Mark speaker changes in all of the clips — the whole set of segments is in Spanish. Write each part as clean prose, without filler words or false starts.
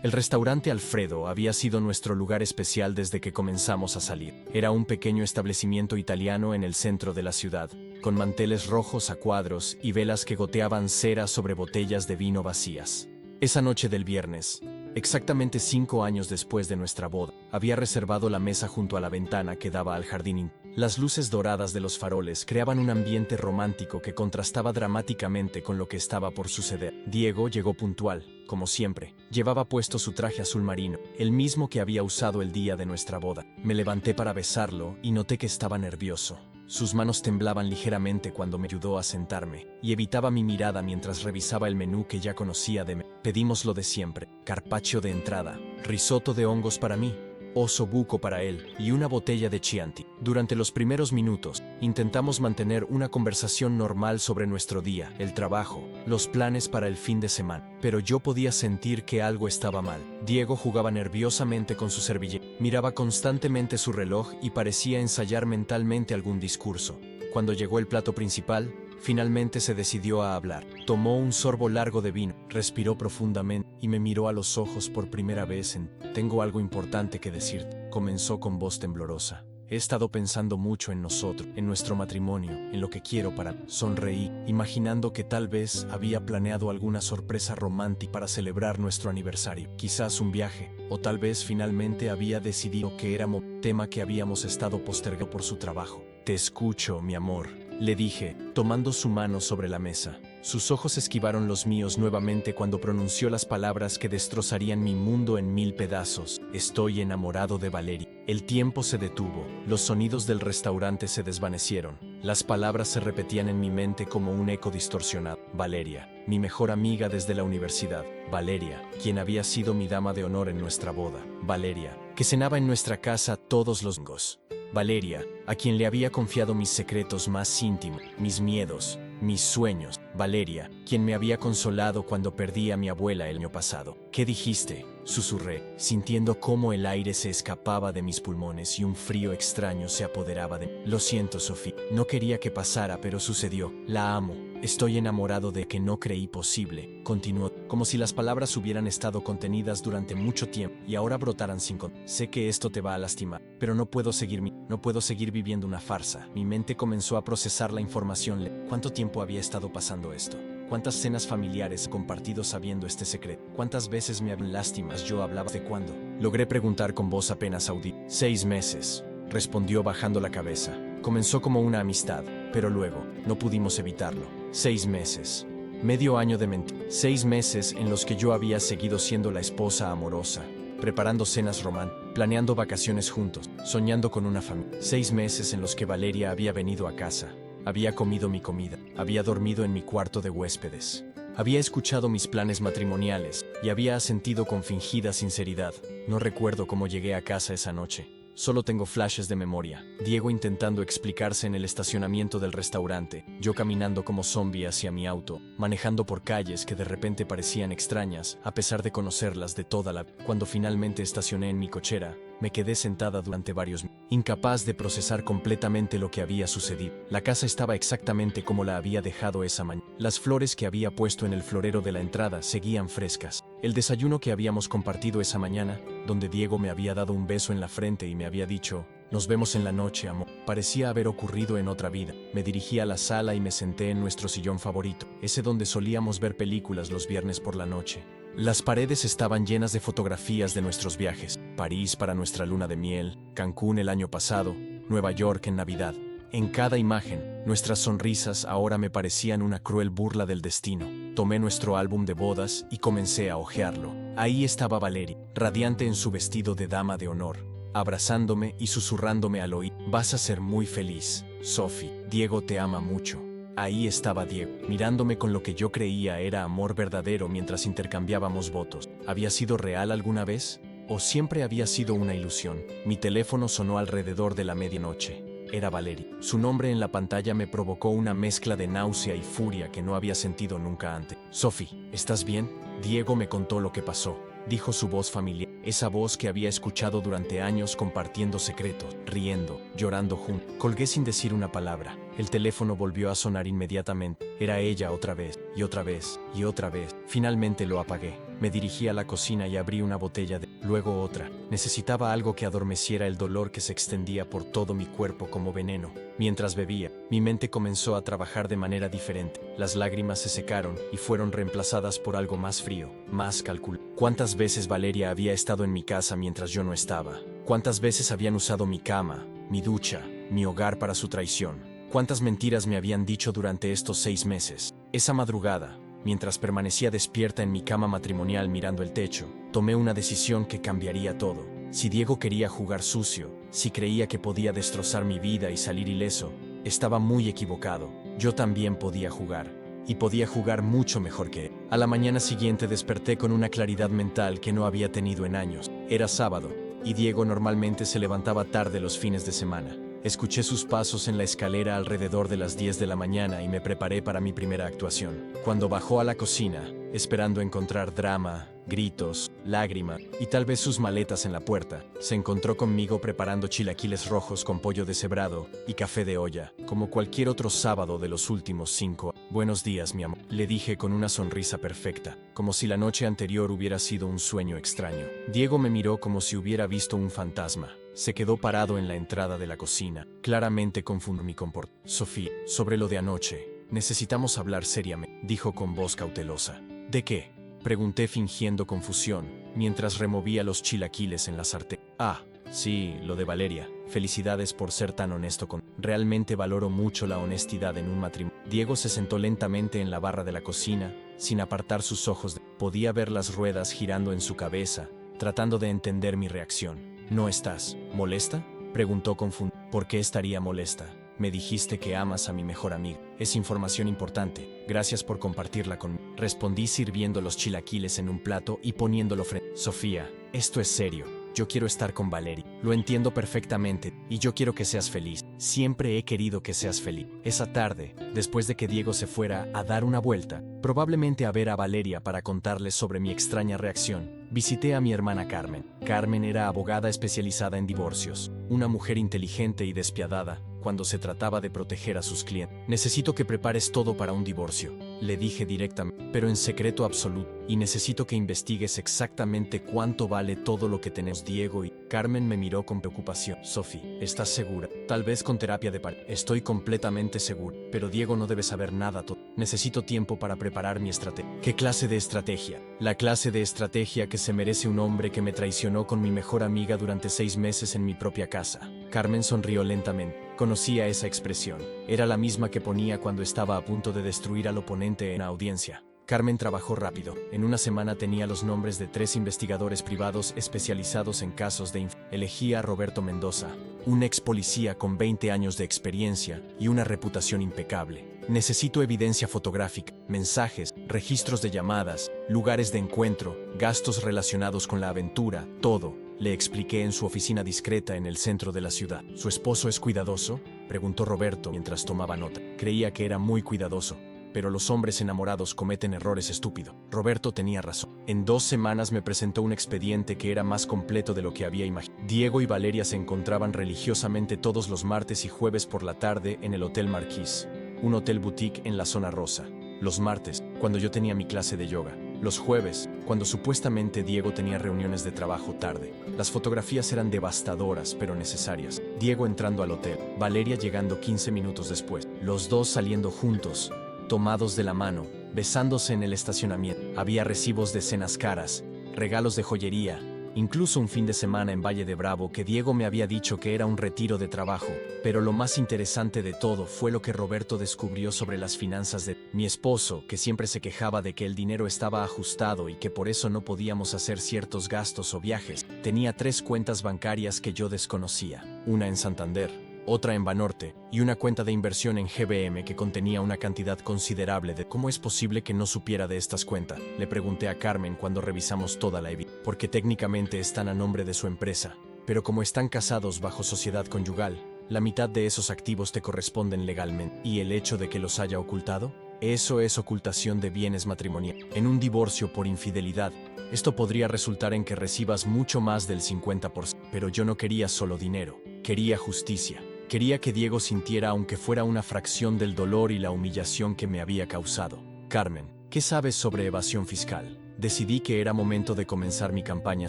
Speaker 1: El restaurante Alfredo había sido nuestro lugar especial desde que comenzamos a salir. Era un pequeño establecimiento italiano en el centro de la ciudad, con manteles rojos a cuadros y velas que goteaban cera sobre botellas de vino vacías. Esa noche del viernes, exactamente 5 años después de nuestra boda, había reservado la mesa junto a la ventana que daba al jardín. Las luces doradas de los faroles creaban un ambiente romántico que contrastaba dramáticamente con lo que estaba por suceder. Diego llegó puntual, como siempre. Llevaba puesto su traje azul marino, el mismo que había usado el día de nuestra boda. Me levanté para besarlo y noté que estaba nervioso. Sus manos temblaban ligeramente cuando me ayudó a sentarme, y evitaba mi mirada mientras revisaba el menú que ya conocía de mí. Pedimos lo de siempre: carpaccio de entrada, risotto de hongos para mí, osso buco para él y una botella de Chianti. Durante los primeros minutos, intentamos mantener una conversación normal sobre nuestro día, el trabajo, los planes para el fin de semana. Pero yo podía sentir que algo estaba mal. Diego jugaba nerviosamente con su servilleta, miraba constantemente su reloj y parecía ensayar mentalmente algún discurso. Cuando llegó el plato principal, finalmente se decidió a hablar. Tomó un sorbo largo de vino, respiró profundamente y me miró a los ojos por primera vez. Tengo algo importante que decirte, comenzó con voz temblorosa. He estado pensando mucho en nosotros, en nuestro matrimonio, en lo que quiero para... Sonreí, imaginando que tal vez había planeado alguna sorpresa romántica para celebrar nuestro aniversario. Quizás un viaje, o tal vez finalmente había decidido que éramos tema que habíamos estado postergando por su trabajo. Te escucho, mi amor, le dije, tomando su mano sobre la mesa. Sus ojos esquivaron los míos nuevamente cuando pronunció las palabras que destrozarían mi mundo en 1000 pedazos. Estoy enamorado de Valeria. El tiempo se detuvo, los sonidos del restaurante se desvanecieron. Las palabras se repetían en mi mente como un eco distorsionado. Valeria, mi mejor amiga desde la universidad. Valeria, quien había sido mi dama de honor en nuestra boda. Valeria, que cenaba en nuestra casa todos los domingos. Valeria, a quien le había confiado mis secretos más íntimos, mis miedos, mis sueños. Valeria, quien me había consolado cuando perdí a mi abuela el año pasado. ¿Qué dijiste?, susurré, sintiendo cómo el aire se escapaba de mis pulmones y un frío extraño se apoderaba de mí. Lo siento, Sofía. No quería que pasara, pero sucedió. La amo. Estoy enamorado de que no creí posible. Continuó, como si las palabras hubieran estado contenidas durante mucho tiempo y ahora brotaran sin control. Sé que esto te va a lastimar, pero no puedo seguir viviendo una farsa. Mi mente comenzó a procesar la información. ¿Cuánto tiempo había estado pasando esto? ¿Cuántas cenas familiares compartido sabiendo este secreto? ¿Cuántas veces me habían lástimas yo hablaba de cuándo? Logré preguntar con voz apenas audible. 6 meses, respondió bajando la cabeza. Comenzó como una amistad, pero luego, no pudimos evitarlo. 6 meses. Medio año de mentira. 6 meses en los que yo había seguido siendo la esposa amorosa, preparando cenas románticas, planeando vacaciones juntos, soñando con una familia. 6 meses en los que Valeria había venido a casa. Había comido mi comida, había dormido en mi cuarto de huéspedes, había escuchado mis planes matrimoniales y había asentido con fingida sinceridad. No recuerdo cómo llegué a casa esa noche, solo tengo flashes de memoria. Diego intentando explicarse en el estacionamiento del restaurante, yo caminando como zombie hacia mi auto, manejando por calles que de repente parecían extrañas, a pesar de conocerlas de toda la... Cuando finalmente estacioné en mi cochera, me quedé sentada durante varios minutos, incapaz de procesar completamente lo que había sucedido. La casa estaba exactamente como la había dejado esa mañana. Las flores que había puesto en el florero de la entrada seguían frescas. El desayuno que habíamos compartido esa mañana, donde Diego me había dado un beso en la frente y me había dicho, nos vemos en la noche, amor, parecía haber ocurrido en otra vida. Me dirigí a la sala y me senté en nuestro sillón favorito, ese donde solíamos ver películas los viernes por la noche. Las paredes estaban llenas de fotografías de nuestros viajes. París para nuestra luna de miel, Cancún el año pasado, Nueva York en Navidad. En cada imagen, nuestras sonrisas ahora me parecían una cruel burla del destino. Tomé nuestro álbum de bodas y comencé a hojearlo. Ahí estaba Valeria, radiante en su vestido de dama de honor, abrazándome y susurrándome al oído. Vas a ser muy feliz, Sophie. Diego te ama mucho. Ahí estaba Diego, mirándome con lo que yo creía era amor verdadero mientras intercambiábamos votos. ¿Había sido real alguna vez? ¿O siempre había sido una ilusión? Mi teléfono sonó alrededor de la medianoche. Era Valeria. Su nombre en la pantalla me provocó una mezcla de náusea y furia que no había sentido nunca antes. Sophie, ¿estás bien? Diego me contó lo que pasó, dijo su voz familiar. Esa voz que había escuchado durante años compartiendo secretos, riendo, llorando juntos. Colgué sin decir una palabra. El teléfono volvió a sonar inmediatamente. Era ella otra vez, y otra vez, y otra vez. Finalmente lo apagué. Me dirigí a la cocina y abrí una botella de... Luego otra. Necesitaba algo que adormeciera el dolor que se extendía por todo mi cuerpo como veneno. Mientras bebía, mi mente comenzó a trabajar de manera diferente. Las lágrimas se secaron y fueron reemplazadas por algo más frío, más calculado. ¿Cuántas veces Valeria había estado en mi casa mientras yo no estaba? ¿Cuántas veces habían usado mi cama, mi ducha, mi hogar para su traición? ¿Cuántas mentiras me habían dicho durante estos 6 meses? Esa madrugada, mientras permanecía despierta en mi cama matrimonial mirando el techo, tomé una decisión que cambiaría todo. Si Diego quería jugar sucio, si creía que podía destrozar mi vida y salir ileso, estaba muy equivocado. Yo también podía jugar. Y podía jugar mucho mejor que él. A la mañana siguiente desperté con una claridad mental que no había tenido en años. Era sábado, y Diego normalmente se levantaba tarde los fines de semana. Escuché sus pasos en la escalera alrededor de las 10 de la mañana y me preparé para mi primera actuación. Cuando bajó a la cocina, esperando encontrar drama, gritos, lágrimas y tal vez sus maletas en la puerta, se encontró conmigo preparando chilaquiles rojos con pollo deshebrado y café de olla, como cualquier otro sábado de los últimos 5 años. Buenos días, mi amor, le dije con una sonrisa perfecta, como si la noche anterior hubiera sido un sueño extraño. Diego me miró como si hubiera visto un fantasma. Se quedó parado en la entrada de la cocina, claramente confundido mi comportamiento. Sofía, sobre lo de anoche, necesitamos hablar seriamente, dijo con voz cautelosa. ¿De qué? Pregunté fingiendo confusión, mientras removía los chilaquiles en la sartén. Ah, sí, lo de Valeria. Felicidades por ser tan honesto con... Realmente valoro mucho la honestidad en un matrimonio. Diego se sentó lentamente en la barra de la cocina, sin apartar sus ojos. Podía ver las ruedas girando en su cabeza, tratando de entender mi reacción. ¿No estás molesta?, preguntó confundido. ¿Por qué estaría molesta? Me dijiste que amas a mi mejor amiga. Es información importante. Gracias por compartirla conmigo. Respondí sirviendo los chilaquiles en un plato y poniéndolo frente. Sofía, esto es serio. Yo quiero estar con Valeria. Lo entiendo perfectamente, y yo quiero que seas feliz. Siempre he querido que seas feliz. Esa tarde, después de que Diego se fuera a dar una vuelta, probablemente a ver a Valeria para contarle sobre mi extraña reacción, visité a mi hermana Carmen. Carmen era abogada especializada en divorcios, una mujer inteligente y despiadada cuando se trataba de proteger a sus clientes. Necesito que prepares todo para un divorcio, le dije directamente, pero en secreto absoluto, y necesito que investigues exactamente cuánto vale todo lo que tenemos. Diego y Carmen me miró con preocupación. Sophie, ¿estás segura? Tal vez con terapia de pareja. Estoy completamente seguro, pero Diego no debe saber nada. Necesito tiempo para preparar mi estrategia. ¿Qué clase de estrategia? La clase de estrategia que se merece un hombre que me traicionó con mi mejor amiga durante 6 meses en mi propia casa. Carmen sonrió lentamente. Conocía esa expresión. Era la misma que ponía cuando estaba a punto de destruir al oponente en la audiencia. Carmen trabajó rápido. En una semana tenía los nombres de 3 investigadores privados especializados en casos de Elegí a Roberto Mendoza, un ex policía con 20 años de experiencia y una reputación impecable. Necesito evidencia fotográfica, mensajes, registros de llamadas, lugares de encuentro, gastos relacionados con la aventura, todo. Le expliqué en su oficina discreta en el centro de la ciudad. ¿Su esposo es cuidadoso?, preguntó Roberto mientras tomaba nota. Creía que era muy cuidadoso, pero los hombres enamorados cometen errores estúpidos. Roberto tenía razón. En 2 semanas me presentó un expediente que era más completo de lo que había imaginado. Diego y Valeria se encontraban religiosamente todos los martes y jueves por la tarde en el Hotel Marquis, un hotel boutique en la zona rosa. Los martes, cuando yo tenía mi clase de yoga. Los jueves, cuando supuestamente Diego tenía reuniones de trabajo tarde. Las fotografías eran devastadoras pero necesarias. Diego entrando al hotel, Valeria llegando 15 minutos después. Los dos saliendo juntos, tomados de la mano, besándose en el estacionamiento. Había recibos de cenas caras, regalos de joyería, incluso un fin de semana en Valle de Bravo que Diego me había dicho que era un retiro de trabajo. Pero lo más interesante de todo fue lo que Roberto descubrió sobre las finanzas de mi esposo, que siempre se quejaba de que el dinero estaba ajustado y que por eso no podíamos hacer ciertos gastos o viajes. Tenía 3 cuentas bancarias que yo desconocía, una en Santander, otra en Banorte y una cuenta de inversión en GBM que contenía una cantidad considerable de... ¿Cómo es posible que no supiera de estas cuentas?, le pregunté a Carmen cuando revisamos toda la evidencia. Porque técnicamente están a nombre de su empresa, pero como están casados bajo sociedad conyugal, la mitad de esos activos te corresponden legalmente. ¿Y el hecho de que los haya ocultado? Eso es ocultación de bienes matrimoniales. En un divorcio por infidelidad, esto podría resultar en que recibas mucho más del 50%. Pero yo no quería solo dinero, quería justicia. Quería que Diego sintiera aunque fuera una fracción del dolor y la humillación que me había causado. Carmen, ¿qué sabes sobre evasión fiscal? Decidí que era momento de comenzar mi campaña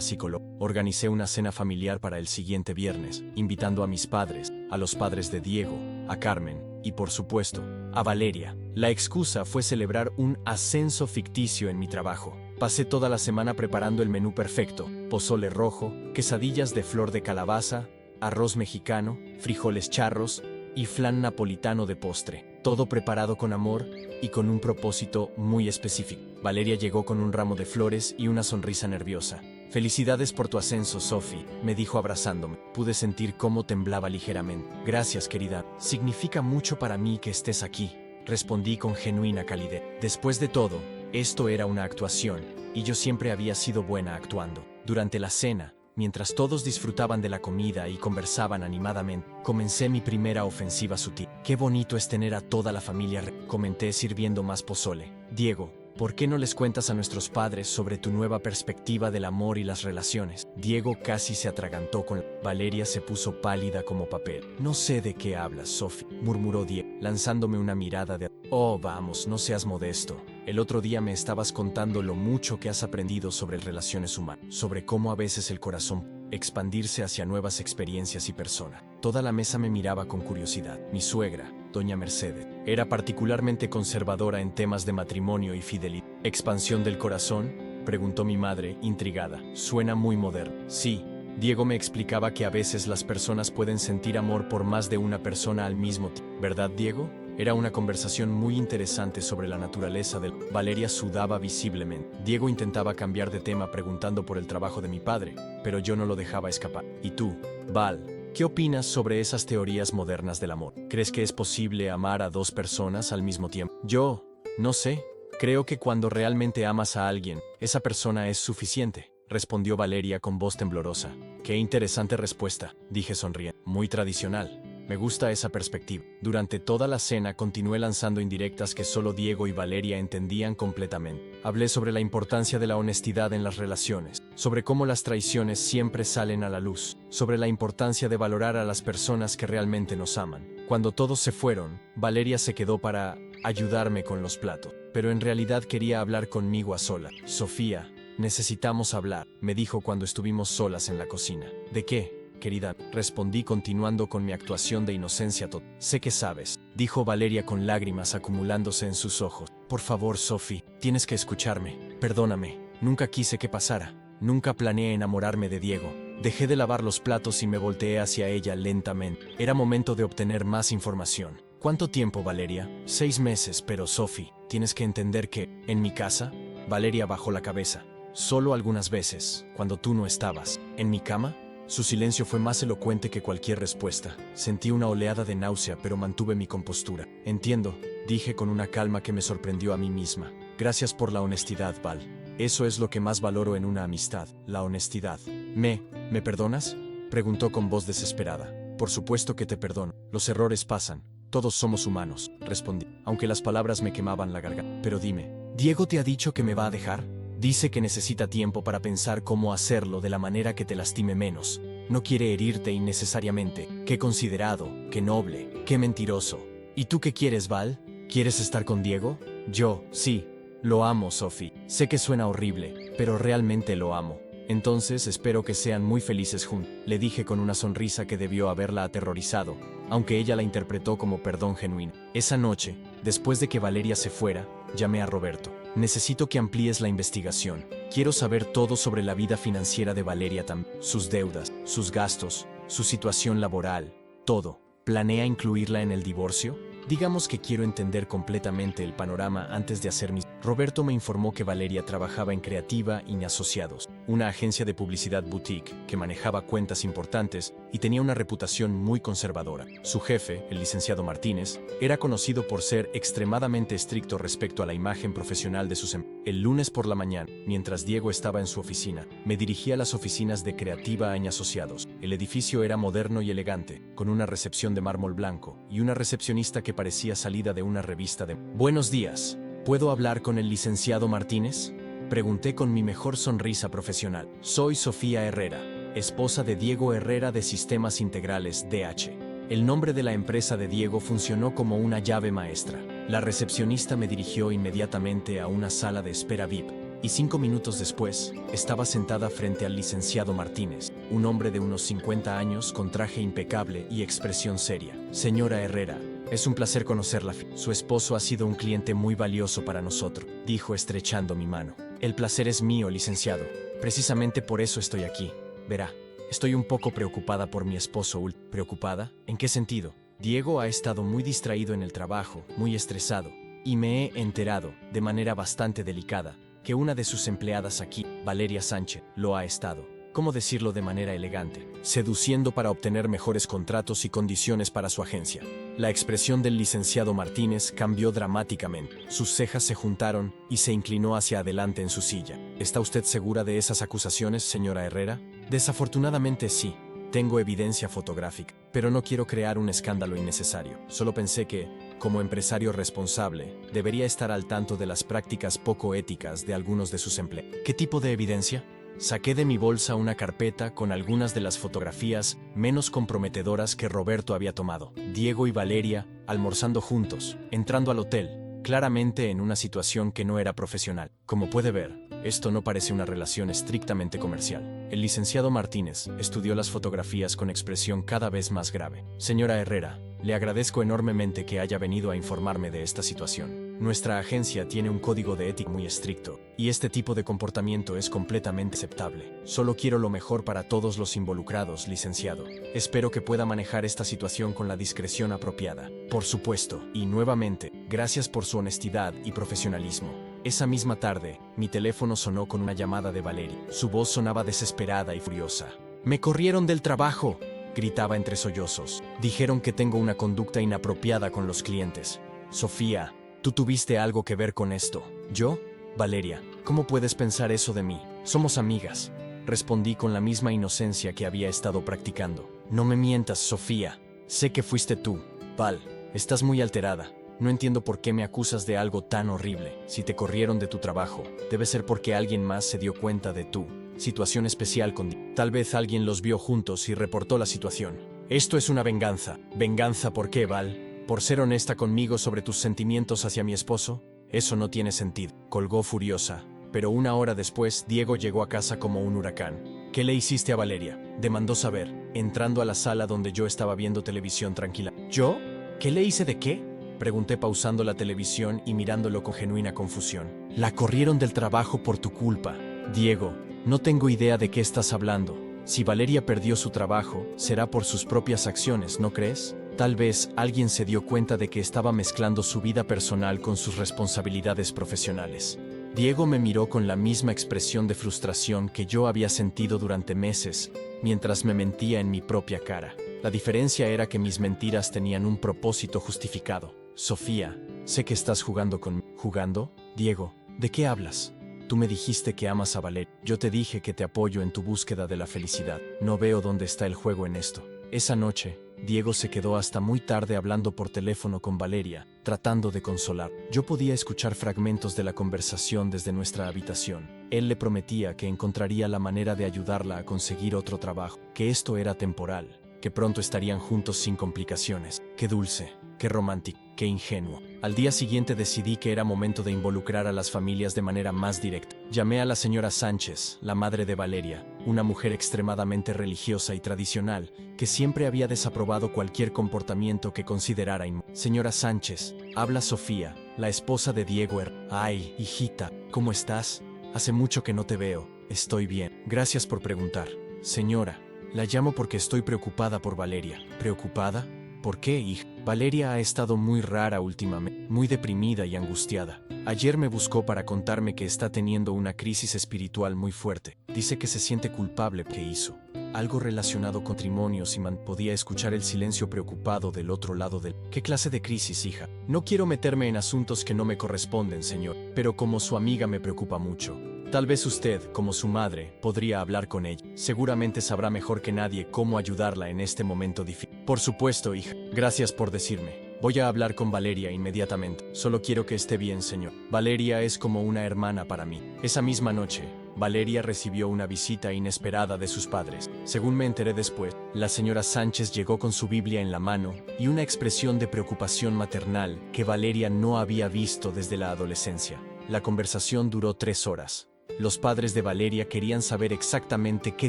Speaker 1: psicológica. Organicé una cena familiar para el siguiente viernes, invitando a mis padres, a los padres de Diego, a Carmen y, por supuesto, a Valeria. La excusa fue celebrar un ascenso ficticio en mi trabajo. Pasé toda la semana preparando el menú perfecto: pozole rojo, quesadillas de flor de calabaza, arroz mexicano, frijoles charros y flan napolitano de postre. Todo preparado con amor y con un propósito muy específico. Valeria llegó con un ramo de flores y una sonrisa nerviosa. «Felicidades por tu ascenso, Sophie», me dijo abrazándome. Pude sentir cómo temblaba ligeramente. «Gracias, querida. Significa mucho para mí que estés aquí», respondí con genuina calidez. Después de todo, esto era una actuación, y yo siempre había sido buena actuando. Durante la cena, mientras todos disfrutaban de la comida y conversaban animadamente, comencé mi primera ofensiva sutil. «Qué bonito es tener a toda la familia», comenté sirviendo más pozole. «Diego, ¿por qué no les cuentas a nuestros padres sobre tu nueva perspectiva del amor y las relaciones?» Diego casi se atragantó con... Valeria se puso pálida como papel. «No sé de qué hablas, Sophie», murmuró Diego, lanzándome una mirada de... «Oh, vamos, no seas modesto. El otro día me estabas contando lo mucho que has aprendido sobre relaciones humanas, sobre cómo a veces el corazón expandirse hacia nuevas experiencias y personas». Toda la mesa me miraba con curiosidad. Mi suegra, doña Mercedes, era particularmente conservadora en temas de matrimonio y fidelidad. «¿Expansión del corazón?», preguntó mi madre, intrigada. «Suena muy moderno». «Sí». Diego me explicaba que a veces las personas pueden sentir amor por más de una persona al mismo tiempo. ¿Verdad, Diego? Era una conversación muy interesante sobre la naturaleza del... Valeria sudaba visiblemente. Diego intentaba cambiar de tema preguntando por el trabajo de mi padre, pero yo no lo dejaba escapar. «¿Y tú, Val? ¿Qué opinas sobre esas teorías modernas del amor? ¿Crees que es posible amar a dos personas al mismo tiempo?» «Yo, no sé. Creo que cuando realmente amas a alguien, esa persona es suficiente», respondió Valeria con voz temblorosa. «Qué interesante respuesta», dije sonriendo. «Muy tradicional. Me gusta esa perspectiva». Durante toda la cena continué lanzando indirectas que solo Diego y Valeria entendían completamente. Hablé sobre la importancia de la honestidad en las relaciones, sobre cómo las traiciones siempre salen a la luz, sobre la importancia de valorar a las personas que realmente nos aman. Cuando todos se fueron, Valeria se quedó para ayudarme con los platos, pero en realidad quería hablar conmigo a solas. «Sofía, necesitamos hablar», me dijo cuando estuvimos solas en la cocina. «¿De qué, querida?», respondí continuando con mi actuación de inocencia total. «Sé que sabes», dijo Valeria con lágrimas acumulándose en sus ojos. «Por favor, Sophie, tienes que escucharme. Perdóname, nunca quise que pasara. Nunca planeé enamorarme de Diego». Dejé de lavar los platos y me volteé hacia ella lentamente. Era momento de obtener más información. «¿Cuánto tiempo, Valeria?» «6 meses, pero Sophie, tienes que entender que, en mi casa...». Valeria bajó la cabeza. «Solo algunas veces, cuando tú no estabas». «¿En mi cama?». Su silencio fue más elocuente que cualquier respuesta. Sentí una oleada de náusea, pero mantuve mi compostura. «Entiendo», dije con una calma que me sorprendió a mí misma. «Gracias por la honestidad, Val. Eso es lo que más valoro en una amistad, la honestidad». ¿Me perdonas?», preguntó con voz desesperada. «Por supuesto que te perdono. Los errores pasan. Todos somos humanos», respondí, aunque las palabras me quemaban la garganta. «Pero dime, ¿Diego te ha dicho que me va a dejar? Dice que necesita tiempo para pensar cómo hacerlo de la manera que te lastime menos. No quiere herirte innecesariamente. Qué considerado, qué noble, qué mentiroso. ¿Y tú qué quieres, Val? ¿Quieres estar con Diego?». «Yo, sí. Lo amo, Sophie. Sé que suena horrible, pero realmente lo amo. Entonces espero que sean muy felices juntos», le dije con una sonrisa que debió haberla aterrorizado, aunque ella la interpretó como perdón genuino. Esa noche, después de que Valeria se fuera, llamé a Roberto. «Necesito que amplíes la investigación. Quiero saber todo sobre la vida financiera de Valeria también, sus deudas, sus gastos, su situación laboral, todo. ¿Planea incluirla en el divorcio? Digamos que quiero entender completamente el panorama antes de hacer mis...». Roberto me informó que Valeria trabajaba en Creativa y Asociados, una agencia de publicidad boutique que manejaba cuentas importantes y tenía una reputación muy conservadora. Su jefe, el licenciado Martínez, era conocido por ser extremadamente estricto respecto a la imagen profesional de sus empleados. El lunes por la mañana, mientras Diego estaba en su oficina, me dirigí a las oficinas de Creativa y Asociados. El edificio era moderno y elegante, con una recepción de mármol blanco y una recepcionista que parecía salida de una revista de... «Buenos días. ¿Puedo hablar con el licenciado Martínez?», pregunté con mi mejor sonrisa profesional. «Soy Sofía Herrera, esposa de Diego Herrera de Sistemas Integrales DH. El nombre de la empresa de Diego funcionó como una llave maestra. La recepcionista me dirigió inmediatamente a una sala de espera VIP, y 5 minutos después, estaba sentada frente al licenciado Martínez, un hombre de unos 50 años con traje impecable y expresión seria. Señora Herrera, es un placer conocerla. Su esposo ha sido un cliente muy valioso para nosotros, dijo estrechando mi mano. El placer es mío, licenciado. Precisamente por eso estoy aquí. Verá, estoy un poco preocupada por mi esposo. ¿Preocupada? ¿En qué sentido? Diego ha estado muy distraído en el trabajo, muy estresado, y me he enterado, de manera bastante delicada, que una de sus empleadas aquí, Valeria Sánchez, lo ha estado, ¿cómo decirlo de manera elegante?, seduciendo para obtener mejores contratos y condiciones para su agencia. La expresión del licenciado Martínez cambió dramáticamente. Sus cejas se juntaron y se inclinó hacia adelante en su silla. ¿Está usted segura de esas acusaciones, señora Herrera? Desafortunadamente sí. Tengo evidencia fotográfica, pero no quiero crear un escándalo innecesario. Solo pensé que, como empresario responsable, debería estar al tanto de las prácticas poco éticas de algunos de sus empleados. ¿Qué tipo de evidencia? Saqué de mi bolsa una carpeta con algunas de las fotografías menos comprometedoras que Roberto había tomado. Diego y Valeria, almorzando juntos, entrando al hotel, claramente en una situación que no era profesional. Como puede ver, esto no parece una relación estrictamente comercial. El licenciado Martínez estudió las fotografías con expresión cada vez más grave. Señora Herrera, le agradezco enormemente que haya venido a informarme de esta situación. Nuestra agencia tiene un código de ética muy estricto, y este tipo de comportamiento es completamente aceptable. Solo quiero lo mejor para todos los involucrados, licenciado. Espero que pueda manejar esta situación con la discreción apropiada. Por supuesto, y nuevamente, gracias por su honestidad y profesionalismo. Esa misma tarde, mi teléfono sonó con una llamada de Valeria. Su voz sonaba desesperada y furiosa. «¡Me corrieron del trabajo!», gritaba entre sollozos. «Dijeron que tengo una conducta inapropiada con los clientes. Sofía, ¿tú tuviste algo que ver con esto?». «¿Yo? Valeria, ¿cómo puedes pensar eso de mí? Somos amigas», respondí con la misma inocencia que había estado practicando. «No me mientas, Sofía. Sé que fuiste tú. Val, estás muy alterada. No entiendo por qué me acusas de algo tan horrible. Si te corrieron de tu trabajo, debe ser porque alguien más se dio cuenta de tu situación especial con Diego. Tal vez alguien los vio juntos y reportó la situación. Esto es una venganza. ¿Venganza por qué, Val? ¿Por ser honesta conmigo sobre tus sentimientos hacia mi esposo? Eso no tiene sentido», colgó furiosa. Pero 1 hora después, Diego llegó a casa como un huracán. «¿Qué le hiciste a Valeria?», demandó saber, entrando a la sala donde yo estaba viendo televisión tranquila. «¿Yo? ¿Qué le hice de qué?», pregunté pausando la televisión y mirándolo con genuina confusión. «La corrieron del trabajo por tu culpa». «Diego, no tengo idea de qué estás hablando. Si Valeria perdió su trabajo, será por sus propias acciones, ¿no crees? Tal vez alguien se dio cuenta de que estaba mezclando su vida personal con sus responsabilidades profesionales». Diego me miró con la misma expresión de frustración que yo había sentido durante meses, mientras me mentía en mi propia cara. La diferencia era que mis mentiras tenían un propósito justificado. «Sofía, sé que estás jugando conmigo». «¿Jugando? Diego, ¿de qué hablas? Tú me dijiste que amas a Valeria. Yo te dije que te apoyo en tu búsqueda de la felicidad. No veo dónde está el juego en esto». Esa noche, Diego se quedó hasta muy tarde hablando por teléfono con Valeria, tratando de consolar. Yo podía escuchar fragmentos de la conversación desde nuestra habitación. Él le prometía que encontraría la manera de ayudarla a conseguir otro trabajo, que esto era temporal, que pronto estarían juntos sin complicaciones. Qué dulce, qué romántico, qué ingenuo. Al día siguiente decidí que era momento de involucrar a las familias de manera más directa. Llamé a la señora Sánchez, la madre de Valeria, una mujer extremadamente religiosa y tradicional, que siempre había desaprobado cualquier comportamiento que considerara inmoral. «Señora Sánchez, habla Sofía, la esposa de Diego Herrera». «Ay, hijita, ¿cómo estás? Hace mucho que no te veo». «Estoy bien. Gracias por preguntar. Señora, la llamo porque estoy preocupada por Valeria». «¿Preocupada? ¿Por qué, hija?» «Valeria ha estado muy rara últimamente, muy deprimida y angustiada. Ayer me buscó para contarme que está teniendo una crisis espiritual muy fuerte. Dice que se siente culpable. ¿Qué hizo? Algo relacionado con matrimonios y podía escuchar el silencio preocupado del otro lado del... «¿Qué clase de crisis, hija? No quiero meterme en asuntos que no me corresponden, señor, pero como su amiga me preocupa mucho. Tal vez usted, como su madre, podría hablar con ella. Seguramente sabrá mejor que nadie cómo ayudarla en este momento difícil». «Por supuesto, hija. Gracias por decirme». Voy a hablar con Valeria inmediatamente. Solo quiero que esté bien, señor. Valeria es como una hermana para mí. Esa misma noche, Valeria recibió una visita inesperada de sus padres. Según me enteré después, la señora Sánchez llegó con su Biblia en la mano y una expresión de preocupación maternal que Valeria no había visto desde la adolescencia. La conversación duró 3 horas. Los padres de Valeria querían saber exactamente qué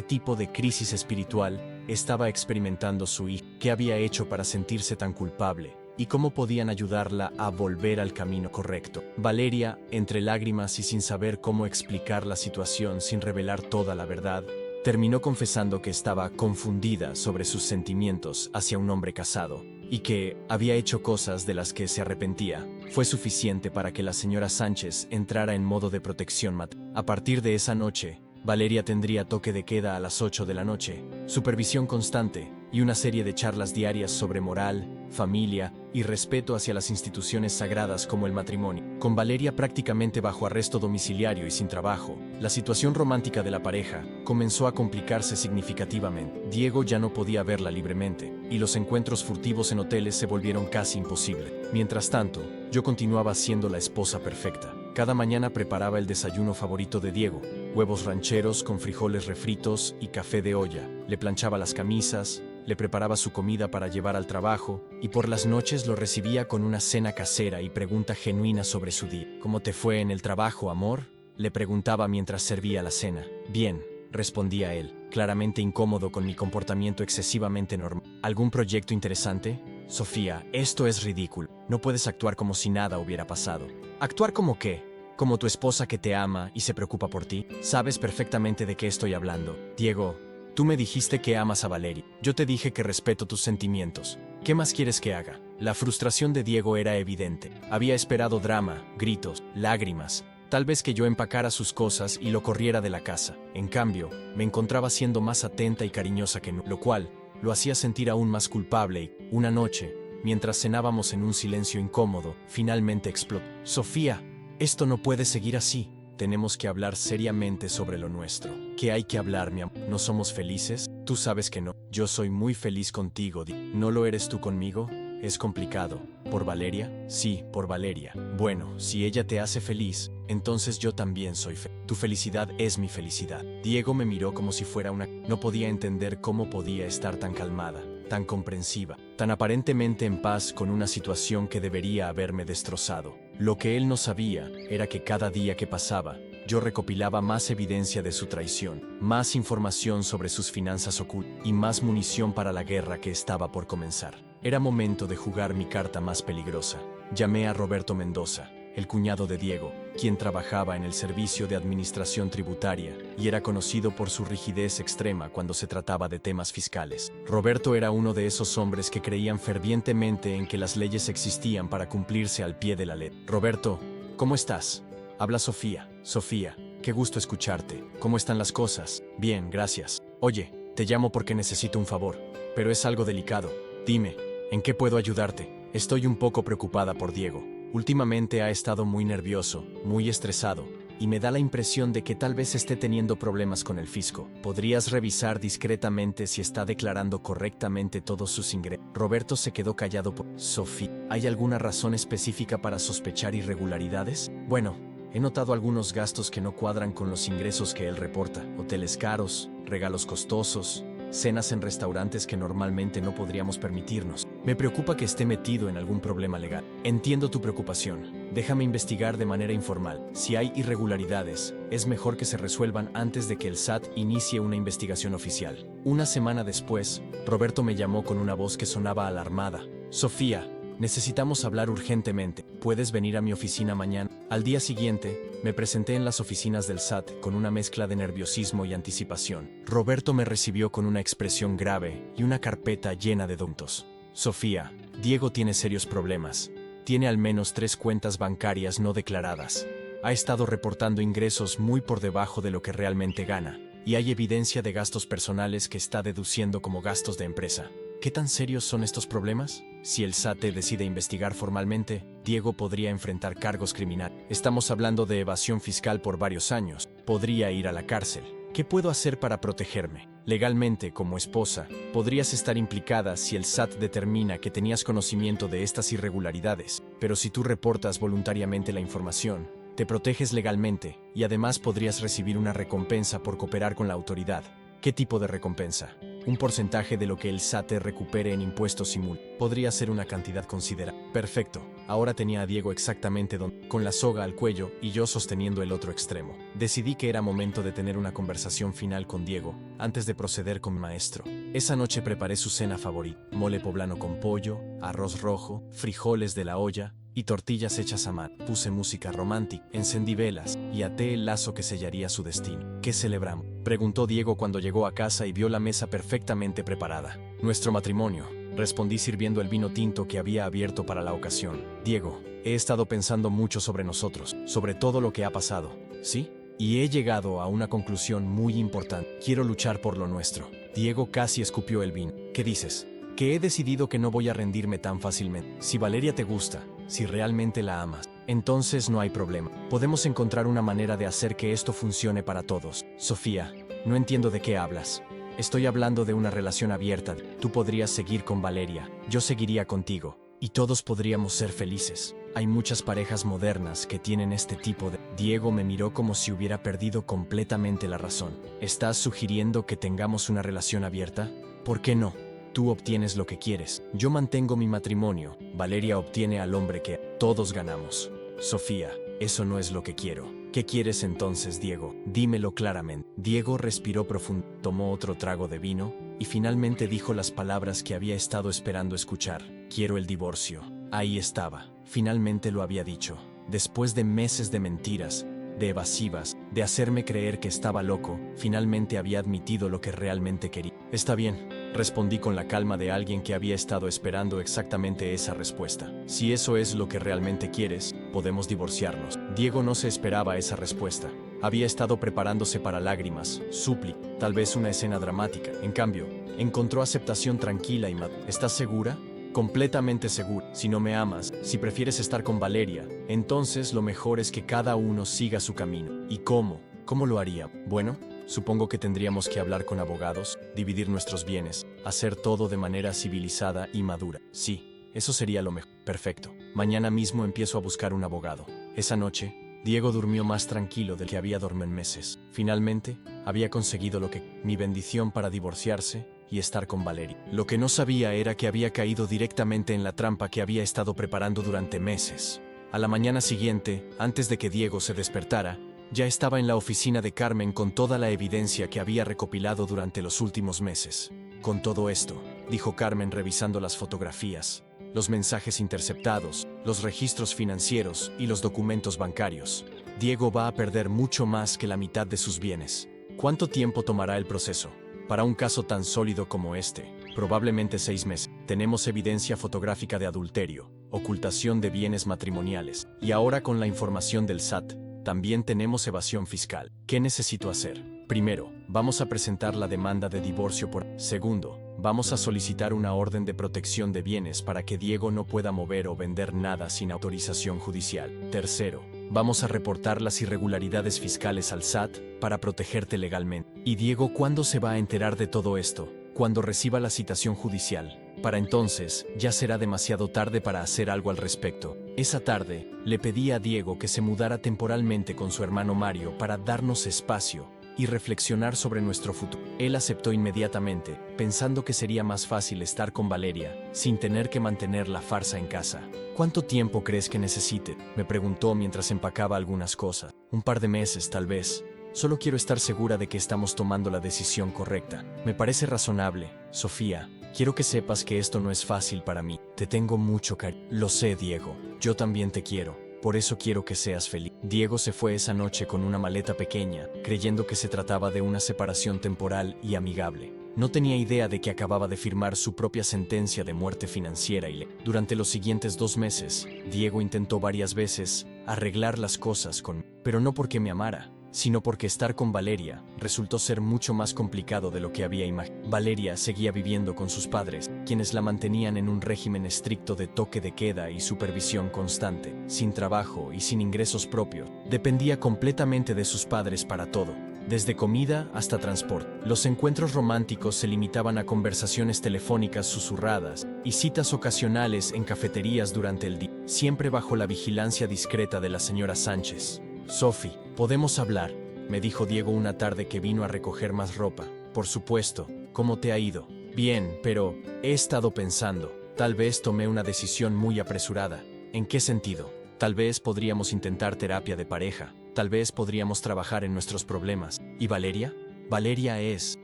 Speaker 1: tipo de crisis espiritual estaba experimentando su hija, qué había hecho para sentirse tan culpable y cómo podían ayudarla a volver al camino correcto. Valeria, entre lágrimas y sin saber cómo explicar la situación sin revelar toda la verdad, terminó confesando que estaba confundida sobre sus sentimientos hacia un hombre casado y que había hecho cosas de las que se arrepentía. Fue suficiente para que la señora Sánchez entrara en modo de protección materna. A partir de esa noche, Valeria tendría toque de queda a las 8 de la noche, supervisión constante y una serie de charlas diarias sobre moral, familia y respeto hacia las instituciones sagradas como el matrimonio. Con Valeria prácticamente bajo arresto domiciliario y sin trabajo, la situación romántica de la pareja comenzó a complicarse significativamente. Diego ya no podía verla libremente, y los encuentros furtivos en hoteles se volvieron casi imposibles. Mientras tanto, yo continuaba siendo la esposa perfecta. Cada mañana preparaba el desayuno favorito de Diego: huevos rancheros con frijoles refritos y café de olla. Le planchaba las camisas, le preparaba su comida para llevar al trabajo, y por las noches lo recibía con una cena casera y pregunta genuina sobre su día. ¿Cómo te fue en el trabajo, amor?, le preguntaba mientras servía la cena. Bien, respondía él, claramente incómodo con mi comportamiento excesivamente normal. ¿Algún proyecto interesante? Sofía, esto es ridículo. No puedes actuar como si nada hubiera pasado. ¿Actuar como qué? ¿Como tu esposa que te ama y se preocupa por ti? Sabes perfectamente de qué estoy hablando. Diego, tú me dijiste que amas a Valeria. Yo te dije que respeto tus sentimientos. ¿Qué más quieres que haga? La frustración de Diego era evidente. Había esperado drama, gritos, lágrimas. Tal vez que yo empacara sus cosas y lo corriera de la casa. En cambio, me encontraba siendo más atenta y cariñosa que nunca, lo cual lo hacía sentir aún más culpable y, una noche, mientras cenábamos en un silencio incómodo, finalmente explotó. Sofía, esto no puede seguir así. Tenemos que hablar seriamente sobre lo nuestro. ¿Qué hay que hablar, mi amor? ¿No somos felices? Tú sabes que no. Yo soy muy feliz contigo. ¿No lo eres tú conmigo? Es complicado. ¿Por Valeria? Sí, por Valeria. Bueno, si ella te hace feliz, entonces yo también soy feliz. Tu felicidad es mi felicidad. Diego me miró como si fuera una... No podía entender cómo podía estar tan calmada, tan comprensiva, tan aparentemente en paz con una situación que debería haberme destrozado. Lo que él no sabía era que cada día que pasaba, yo recopilaba más evidencia de su traición, más información sobre sus finanzas ocultas y más munición para la guerra que estaba por comenzar. Era momento de jugar mi carta más peligrosa. Llamé a Roberto Mendoza, el cuñado de Diego, quien trabajaba en el Servicio de Administración Tributaria y era conocido por su rigidez extrema cuando se trataba de temas fiscales. Roberto era uno de esos hombres que creían fervientemente en que las leyes existían para cumplirse al pie de la letra. Roberto, ¿cómo estás? Habla Sofía. Sofía, qué gusto escucharte. ¿Cómo están las cosas? Bien, gracias. Oye, te llamo porque necesito un favor, pero es algo delicado. Dime, ¿en qué puedo ayudarte? Estoy un poco preocupada por Diego. Últimamente ha estado muy nervioso, muy estresado, y me da la impresión de que tal vez esté teniendo problemas con el fisco. ¿Podrías revisar discretamente si está declarando correctamente todos sus ingresos? Roberto se quedó callado por... Sofía, ¿hay alguna razón específica para sospechar irregularidades? Bueno, he notado algunos gastos que no cuadran con los ingresos que él reporta. Hoteles caros, regalos costosos, cenas en restaurantes que normalmente no podríamos permitirnos. Me preocupa que esté metido en algún problema legal. Entiendo tu preocupación. Déjame investigar de manera informal. Si hay irregularidades, es mejor que se resuelvan antes de que el SAT inicie una investigación oficial. Una semana después, Roberto me llamó con una voz que sonaba alarmada. Sofía, necesitamos hablar urgentemente. ¿Puedes venir a mi oficina mañana? Al día siguiente, me presenté en las oficinas del SAT con una mezcla de nerviosismo y anticipación. Roberto me recibió con una expresión grave y una carpeta llena de documentos. Sofía, Diego tiene serios problemas. Tiene al menos 3 cuentas bancarias no declaradas. Ha estado reportando ingresos muy por debajo de lo que realmente gana, y hay evidencia de gastos personales que está deduciendo como gastos de empresa. ¿Qué tan serios son estos problemas? Si el SAT decide investigar formalmente, Diego podría enfrentar cargos criminales. Estamos hablando de evasión fiscal por varios años. Podría ir a la cárcel. ¿Qué puedo hacer para protegerme? Legalmente, como esposa, podrías estar implicada si el SAT determina que tenías conocimiento de estas irregularidades, pero si tú reportas voluntariamente la información, te proteges legalmente y además podrías recibir una recompensa por cooperar con la autoridad. ¿Qué tipo de recompensa? Un porcentaje de lo que el SAT te recupere en impuestos y multas. Podría ser una cantidad considerable. Perfecto. Ahora tenía a Diego exactamente donde, con la soga al cuello y yo sosteniendo el otro extremo. Decidí que era momento de tener una conversación final con Diego, antes de proceder con mi maestro. Esa noche preparé su cena favorita: mole poblano con pollo, arroz rojo, frijoles de la olla y tortillas hechas a mano. Puse música romántica, encendí velas y até el lazo que sellaría su destino. ¿Qué celebramos?, preguntó Diego cuando llegó a casa y vio la mesa perfectamente preparada. Nuestro matrimonio, respondí sirviendo el vino tinto que había abierto para la ocasión. Diego, he estado pensando mucho sobre nosotros, sobre todo lo que ha pasado, ¿sí? Y he llegado a una conclusión muy importante. Quiero luchar por lo nuestro. Diego casi escupió el vino. ¿Qué dices? Que he decidido que no voy a rendirme tan fácilmente. Si Valeria te gusta, si realmente la amas, entonces no hay problema. Podemos encontrar una manera de hacer que esto funcione para todos. Sofía, no entiendo de qué hablas. Estoy hablando de una relación abierta. Tú podrías seguir con Valeria, yo seguiría contigo, y todos podríamos ser felices. Hay muchas parejas modernas que tienen este tipo de... Diego me miró como si hubiera perdido completamente la razón. ¿Estás sugiriendo que tengamos una relación abierta? ¿Por qué no? Tú obtienes lo que quieres, yo mantengo mi matrimonio, Valeria obtiene al hombre que... Todos ganamos. Sofía, eso no es lo que quiero. ¿Qué quieres entonces, Diego? Dímelo claramente. Diego respiró profundo, tomó otro trago de vino y finalmente dijo las palabras que había estado esperando escuchar. Quiero el divorcio. Ahí estaba. Finalmente lo había dicho. Después de meses de mentiras, de evasivas, de hacerme creer que estaba loco, finalmente había admitido lo que realmente quería. Está bien, respondí con la calma de alguien que había estado esperando exactamente esa respuesta. Si eso es lo que realmente quieres, podemos divorciarnos. Diego no se esperaba esa respuesta. Había estado preparándose para lágrimas, súplica, tal vez una escena dramática. En cambio, encontró aceptación tranquila y madura. ¿Estás segura? Completamente seguro. Si no me amas, si prefieres estar con Valeria, entonces lo mejor es que cada uno siga su camino. ¿Y cómo? ¿Cómo lo haría? Bueno, supongo que tendríamos que hablar con abogados, dividir nuestros bienes, hacer todo de manera civilizada y madura. Sí, eso sería lo mejor. Perfecto. Mañana mismo empiezo a buscar un abogado. Esa noche, Diego durmió más tranquilo del que había dormido en meses. Finalmente, había conseguido lo que... mi bendición para divorciarse y estar con Valeria. Lo que no sabía era que había caído directamente en la trampa que había estado preparando durante meses. A la mañana siguiente, antes de que Diego se despertara, ya estaba en la oficina de Carmen con toda la evidencia que había recopilado durante los últimos meses. Con todo esto, dijo Carmen revisando las fotografías, los mensajes interceptados, los registros financieros y los documentos bancarios, Diego va a perder mucho más que la mitad de sus bienes. ¿Cuánto tiempo tomará el proceso? Para un caso tan sólido como este, probablemente 6 meses. Tenemos evidencia fotográfica de adulterio, ocultación de bienes matrimoniales, y ahora con la información del SAT, también tenemos evasión fiscal. ¿Qué necesito hacer? Primero, vamos a presentar la demanda de divorcio por... Segundo, vamos a solicitar una orden de protección de bienes para que Diego no pueda mover o vender nada sin autorización judicial. Tercero, vamos a reportar las irregularidades fiscales al SAT para protegerte legalmente. ¿Y Diego cuándo se va a enterar de todo esto? Cuando reciba la citación judicial. Para entonces, ya será demasiado tarde para hacer algo al respecto. Esa tarde, le pedí a Diego que se mudara temporalmente con su hermano Mario para darnos espacio y reflexionar sobre nuestro futuro. Él aceptó inmediatamente, pensando que sería más fácil estar con Valeria, sin tener que mantener la farsa en casa. ¿Cuánto tiempo crees que necesite?, me preguntó mientras empacaba algunas cosas. Un par de meses, tal vez. Solo quiero estar segura de que estamos tomando la decisión correcta. Me parece razonable, Sofía. Quiero que sepas que esto no es fácil para mí. Te tengo mucho cariño. Lo sé, Diego. Yo también te quiero. Por eso quiero que seas feliz. Diego se fue esa noche con una maleta pequeña, creyendo que se trataba de una separación temporal y amigable. No tenía idea de que acababa de firmar su propia sentencia de muerte financiera Durante los siguientes 2 meses, Diego intentó varias veces arreglar las cosas pero no porque me amara, sino porque estar con Valeria resultó ser mucho más complicado de lo que había imaginado. Valeria seguía viviendo con sus padres, quienes la mantenían en un régimen estricto de toque de queda y supervisión constante, sin trabajo y sin ingresos propios. Dependía completamente de sus padres para todo. desde comida hasta transporte. Los encuentros románticos se limitaban a conversaciones telefónicas susurradas y citas ocasionales en cafeterías durante el día, siempre bajo la vigilancia discreta de la señora Sánchez. «Sophie, ¿podemos hablar?», me dijo Diego una tarde que vino a recoger más ropa. «Por supuesto. ¿Cómo te ha ido?». «Bien, pero he estado pensando. Tal vez tomé una decisión muy apresurada». «¿En qué sentido?». «Tal vez podríamos intentar terapia de pareja. Tal vez podríamos trabajar en nuestros problemas». «¿Y Valeria?». «Valeria es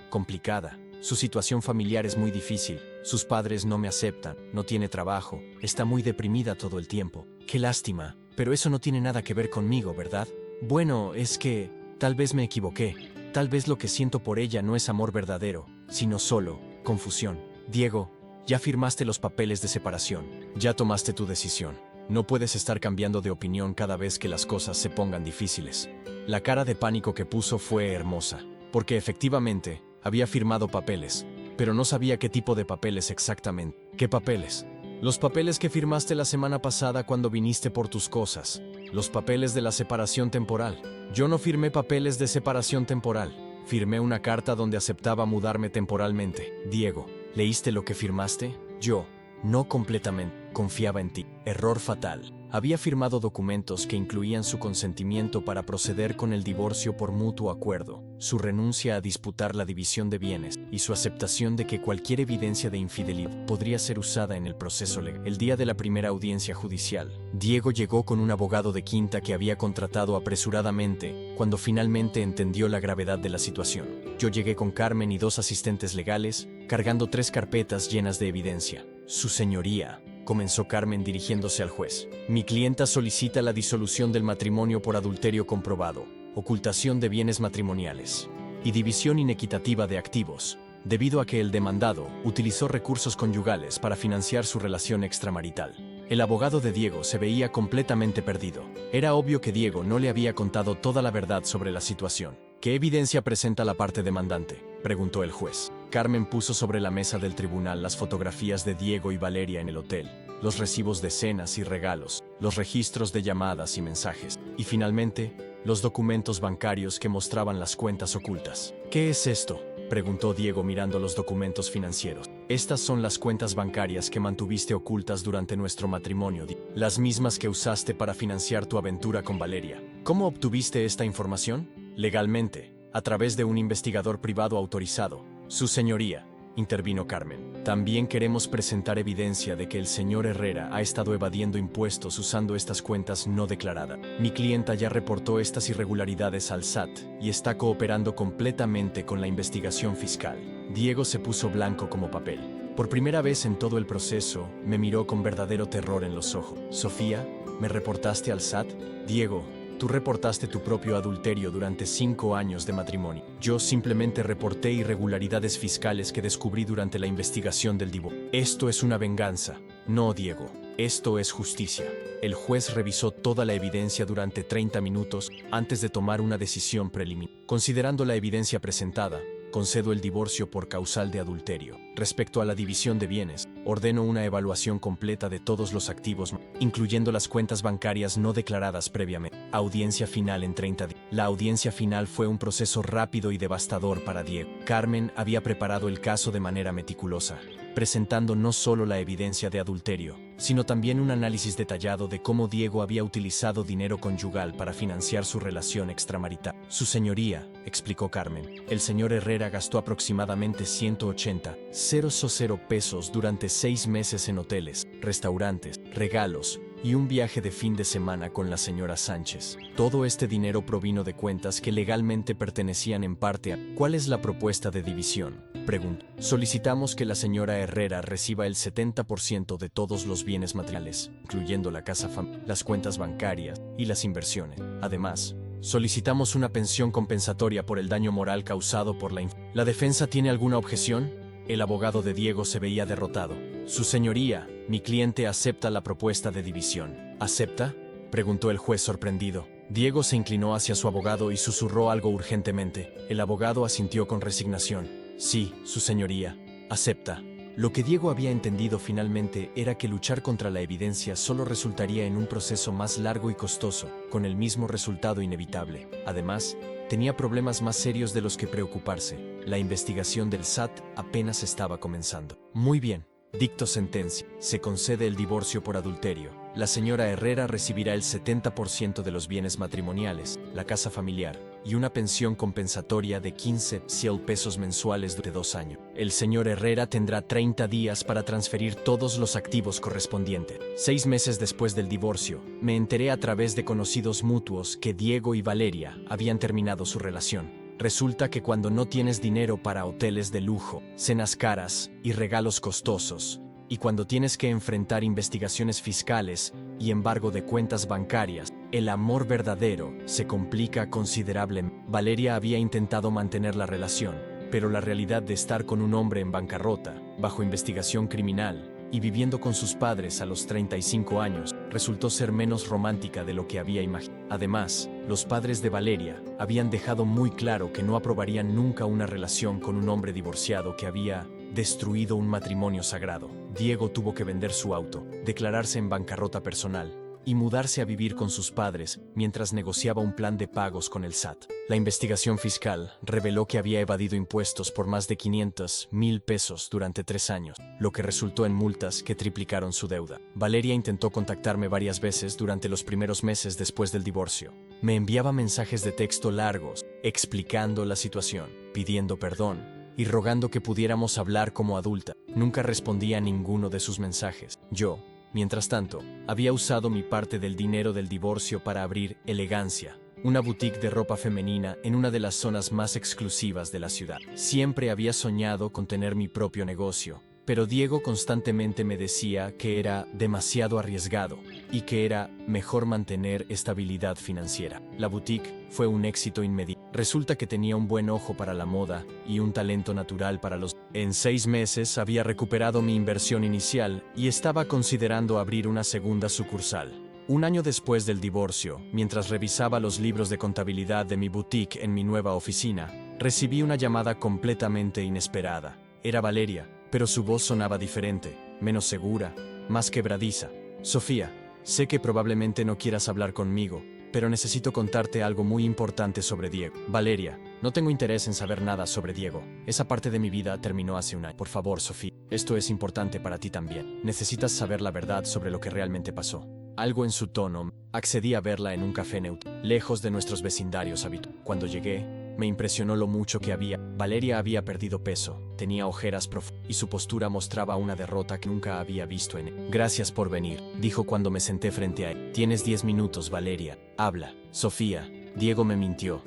Speaker 1: complicada. Su situación familiar es muy difícil. Sus padres no me aceptan, no tiene trabajo, está muy deprimida todo el tiempo». «Qué lástima. Pero eso no tiene nada que ver conmigo, ¿verdad?». «Bueno, es que tal vez me equivoqué. Tal vez lo que siento por ella no es amor verdadero, sino solo confusión». «Diego, ya firmaste los papeles de separación. Ya tomaste tu decisión. No puedes estar cambiando de opinión cada vez que las cosas se pongan difíciles». La cara de pánico que puso fue hermosa, porque efectivamente había firmado papeles, pero no sabía qué tipo de papeles exactamente. «¿Qué papeles?». «Los papeles que firmaste la semana pasada cuando viniste por tus cosas. Los papeles de la separación temporal». «Yo no firmé papeles de separación temporal. Firmé una carta donde aceptaba mudarme temporalmente». «Diego, ¿leíste lo que firmaste?». «Yo, no completamente. Confiaba en ti». Error fatal. Había firmado documentos que incluían su consentimiento para proceder con el divorcio por mutuo acuerdo, su renuncia a disputar la división de bienes y su aceptación de que cualquier evidencia de infidelidad podría ser usada en el proceso legal. El día de la primera audiencia judicial, Diego llegó con un abogado de quinta que había contratado apresuradamente cuando finalmente entendió la gravedad de la situación. Yo llegué con Carmen y 2 asistentes legales, cargando 3 carpetas llenas de evidencia. «Su señoría», comenzó Carmen dirigiéndose al juez, «mi clienta solicita la disolución del matrimonio por adulterio comprobado, ocultación de bienes matrimoniales y división inequitativa de activos, debido a que el demandado utilizó recursos conyugales para financiar su relación extramarital». El abogado de Diego se veía completamente perdido. Era obvio que Diego no le había contado toda la verdad sobre la situación. «¿Qué evidencia presenta la parte demandante?», preguntó el juez. Carmen puso sobre la mesa del tribunal las fotografías de Diego y Valeria en el hotel, los recibos de cenas y regalos, los registros de llamadas y mensajes, y finalmente, los documentos bancarios que mostraban las cuentas ocultas. «¿Qué es esto?», preguntó Diego mirando los documentos financieros. «Estas son las cuentas bancarias que mantuviste ocultas durante nuestro matrimonio, las mismas que usaste para financiar tu aventura con Valeria». «¿Cómo obtuviste esta información?». «Legalmente, a través de un investigador privado autorizado». «Su señoría», intervino Carmen, «también queremos presentar evidencia de que el señor Herrera ha estado evadiendo impuestos usando estas cuentas no declaradas. Mi clienta ya reportó estas irregularidades al SAT y está cooperando completamente con la investigación fiscal». Diego se puso blanco como papel. Por primera vez en todo el proceso, me miró con verdadero terror en los ojos. «Sofía, ¿me reportaste al SAT?». «Diego, tú reportaste tu propio adulterio durante 5 años de matrimonio. Yo simplemente reporté irregularidades fiscales que descubrí durante la investigación del divorcio. Esto es una venganza». «No, Diego, esto es justicia». El juez revisó toda la evidencia durante 30 minutos antes de tomar una decisión preliminar. «Considerando la evidencia presentada, concedo el divorcio por causal de adulterio. Respecto a la división de bienes, ordeno una evaluación completa de todos los activos, incluyendo las cuentas bancarias no declaradas previamente». Audiencia final en 30 días. La audiencia final fue un proceso rápido y devastador para Diego. Carmen había preparado el caso de manera meticulosa, presentando no solo la evidencia de adulterio, sino también un análisis detallado de cómo Diego había utilizado dinero conyugal para financiar su relación extramarital. «Su señoría», explicó Carmen, «el señor Herrera gastó aproximadamente 180,000 pesos durante 6 meses en hoteles, restaurantes, regalos y un viaje de fin de semana con la señora Sánchez. Todo este dinero provino de cuentas que legalmente pertenecían en parte a... ¿Cuál es la propuesta de división?», preguntó. «Solicitamos que la señora Herrera reciba el 70% de todos los bienes materiales, incluyendo la casa familiar, las cuentas bancarias y las inversiones. Además, solicitamos una pensión compensatoria por el daño moral causado por la infidelidad». «¿La defensa tiene alguna objeción?». El abogado de Diego se veía derrotado. «Su señoría, mi cliente acepta la propuesta de división». «¿Acepta?», preguntó el juez sorprendido. Diego se inclinó hacia su abogado y susurró algo urgentemente. El abogado asintió con resignación. «Sí, su señoría, acepta». Lo que Diego había entendido finalmente era que luchar contra la evidencia solo resultaría en un proceso más largo y costoso, con el mismo resultado inevitable. Además, tenía problemas más serios de los que preocuparse. La investigación del SAT apenas estaba comenzando. Muy bien. Dicto sentencia. Se concede el divorcio por adulterio. La señora Herrera recibirá el 70% de los bienes matrimoniales, la casa familiar, y una pensión compensatoria de 15,000 pesos mensuales de 2 años. El señor Herrera tendrá 30 días para transferir todos los activos correspondientes. 6 meses después del divorcio, me enteré a través de conocidos mutuos que Diego y Valeria habían terminado su relación. Resulta que cuando no tienes dinero para hoteles de lujo, cenas caras y regalos costosos, y cuando tienes que enfrentar investigaciones fiscales y embargo de cuentas bancarias, el amor verdadero se complica considerablemente. Valeria había intentado mantener la relación, pero la realidad de estar con un hombre en bancarrota, bajo investigación criminal, y viviendo con sus padres a los 35 años, resultó ser menos romántica de lo que había imaginado. Además, los padres de Valeria habían dejado muy claro que no aprobarían nunca una relación con un hombre divorciado que había destruido un matrimonio sagrado. Diego tuvo que vender su auto, declararse en bancarrota personal y mudarse a vivir con sus padres mientras negociaba un plan de pagos con el SAT. La investigación fiscal reveló que había evadido impuestos por más de 500,000 pesos durante 3 años, lo que resultó en multas que triplicaron su deuda. Valeria intentó contactarme varias veces durante los primeros meses después del divorcio. Me enviaba mensajes de texto largos, explicando la situación, pidiendo perdón y rogando que pudiéramos hablar como adulta. Nunca respondía a ninguno de sus mensajes. Yo, mientras tanto, había usado mi parte del dinero del divorcio para abrir Elegancia, una boutique de ropa femenina en una de las zonas más exclusivas de la ciudad. Siempre había soñado con tener mi propio negocio, pero Diego constantemente me decía que era demasiado arriesgado y que era mejor mantener estabilidad financiera. La boutique fue un éxito inmediato. Resulta que tenía un buen ojo para la moda y un talento natural para los... En 6 meses había recuperado mi inversión inicial y estaba considerando abrir una segunda sucursal. Un año después del divorcio, mientras revisaba los libros de contabilidad de mi boutique en mi nueva oficina, recibí una llamada completamente inesperada. Era Valeria, pero su voz sonaba diferente, menos segura, más quebradiza. Sofía, sé que probablemente no quieras hablar conmigo, pero necesito contarte algo muy importante sobre Diego. Valeria, no tengo interés en saber nada sobre Diego. Esa parte de mi vida terminó hace un año. Por favor, Sofía, esto es importante para ti también. Necesitas saber la verdad sobre lo que realmente pasó. Algo en su tono. Accedí a verla en un café neutro, lejos de nuestros vecindarios habituales. Cuando llegué, me impresionó lo mucho que había. Valeria había perdido peso, tenía ojeras profundas y su postura mostraba una derrota que nunca había visto en él. Gracias por venir, dijo cuando me senté frente a él. Tienes 10 minutos, Valeria. Habla. Sofía, Diego me mintió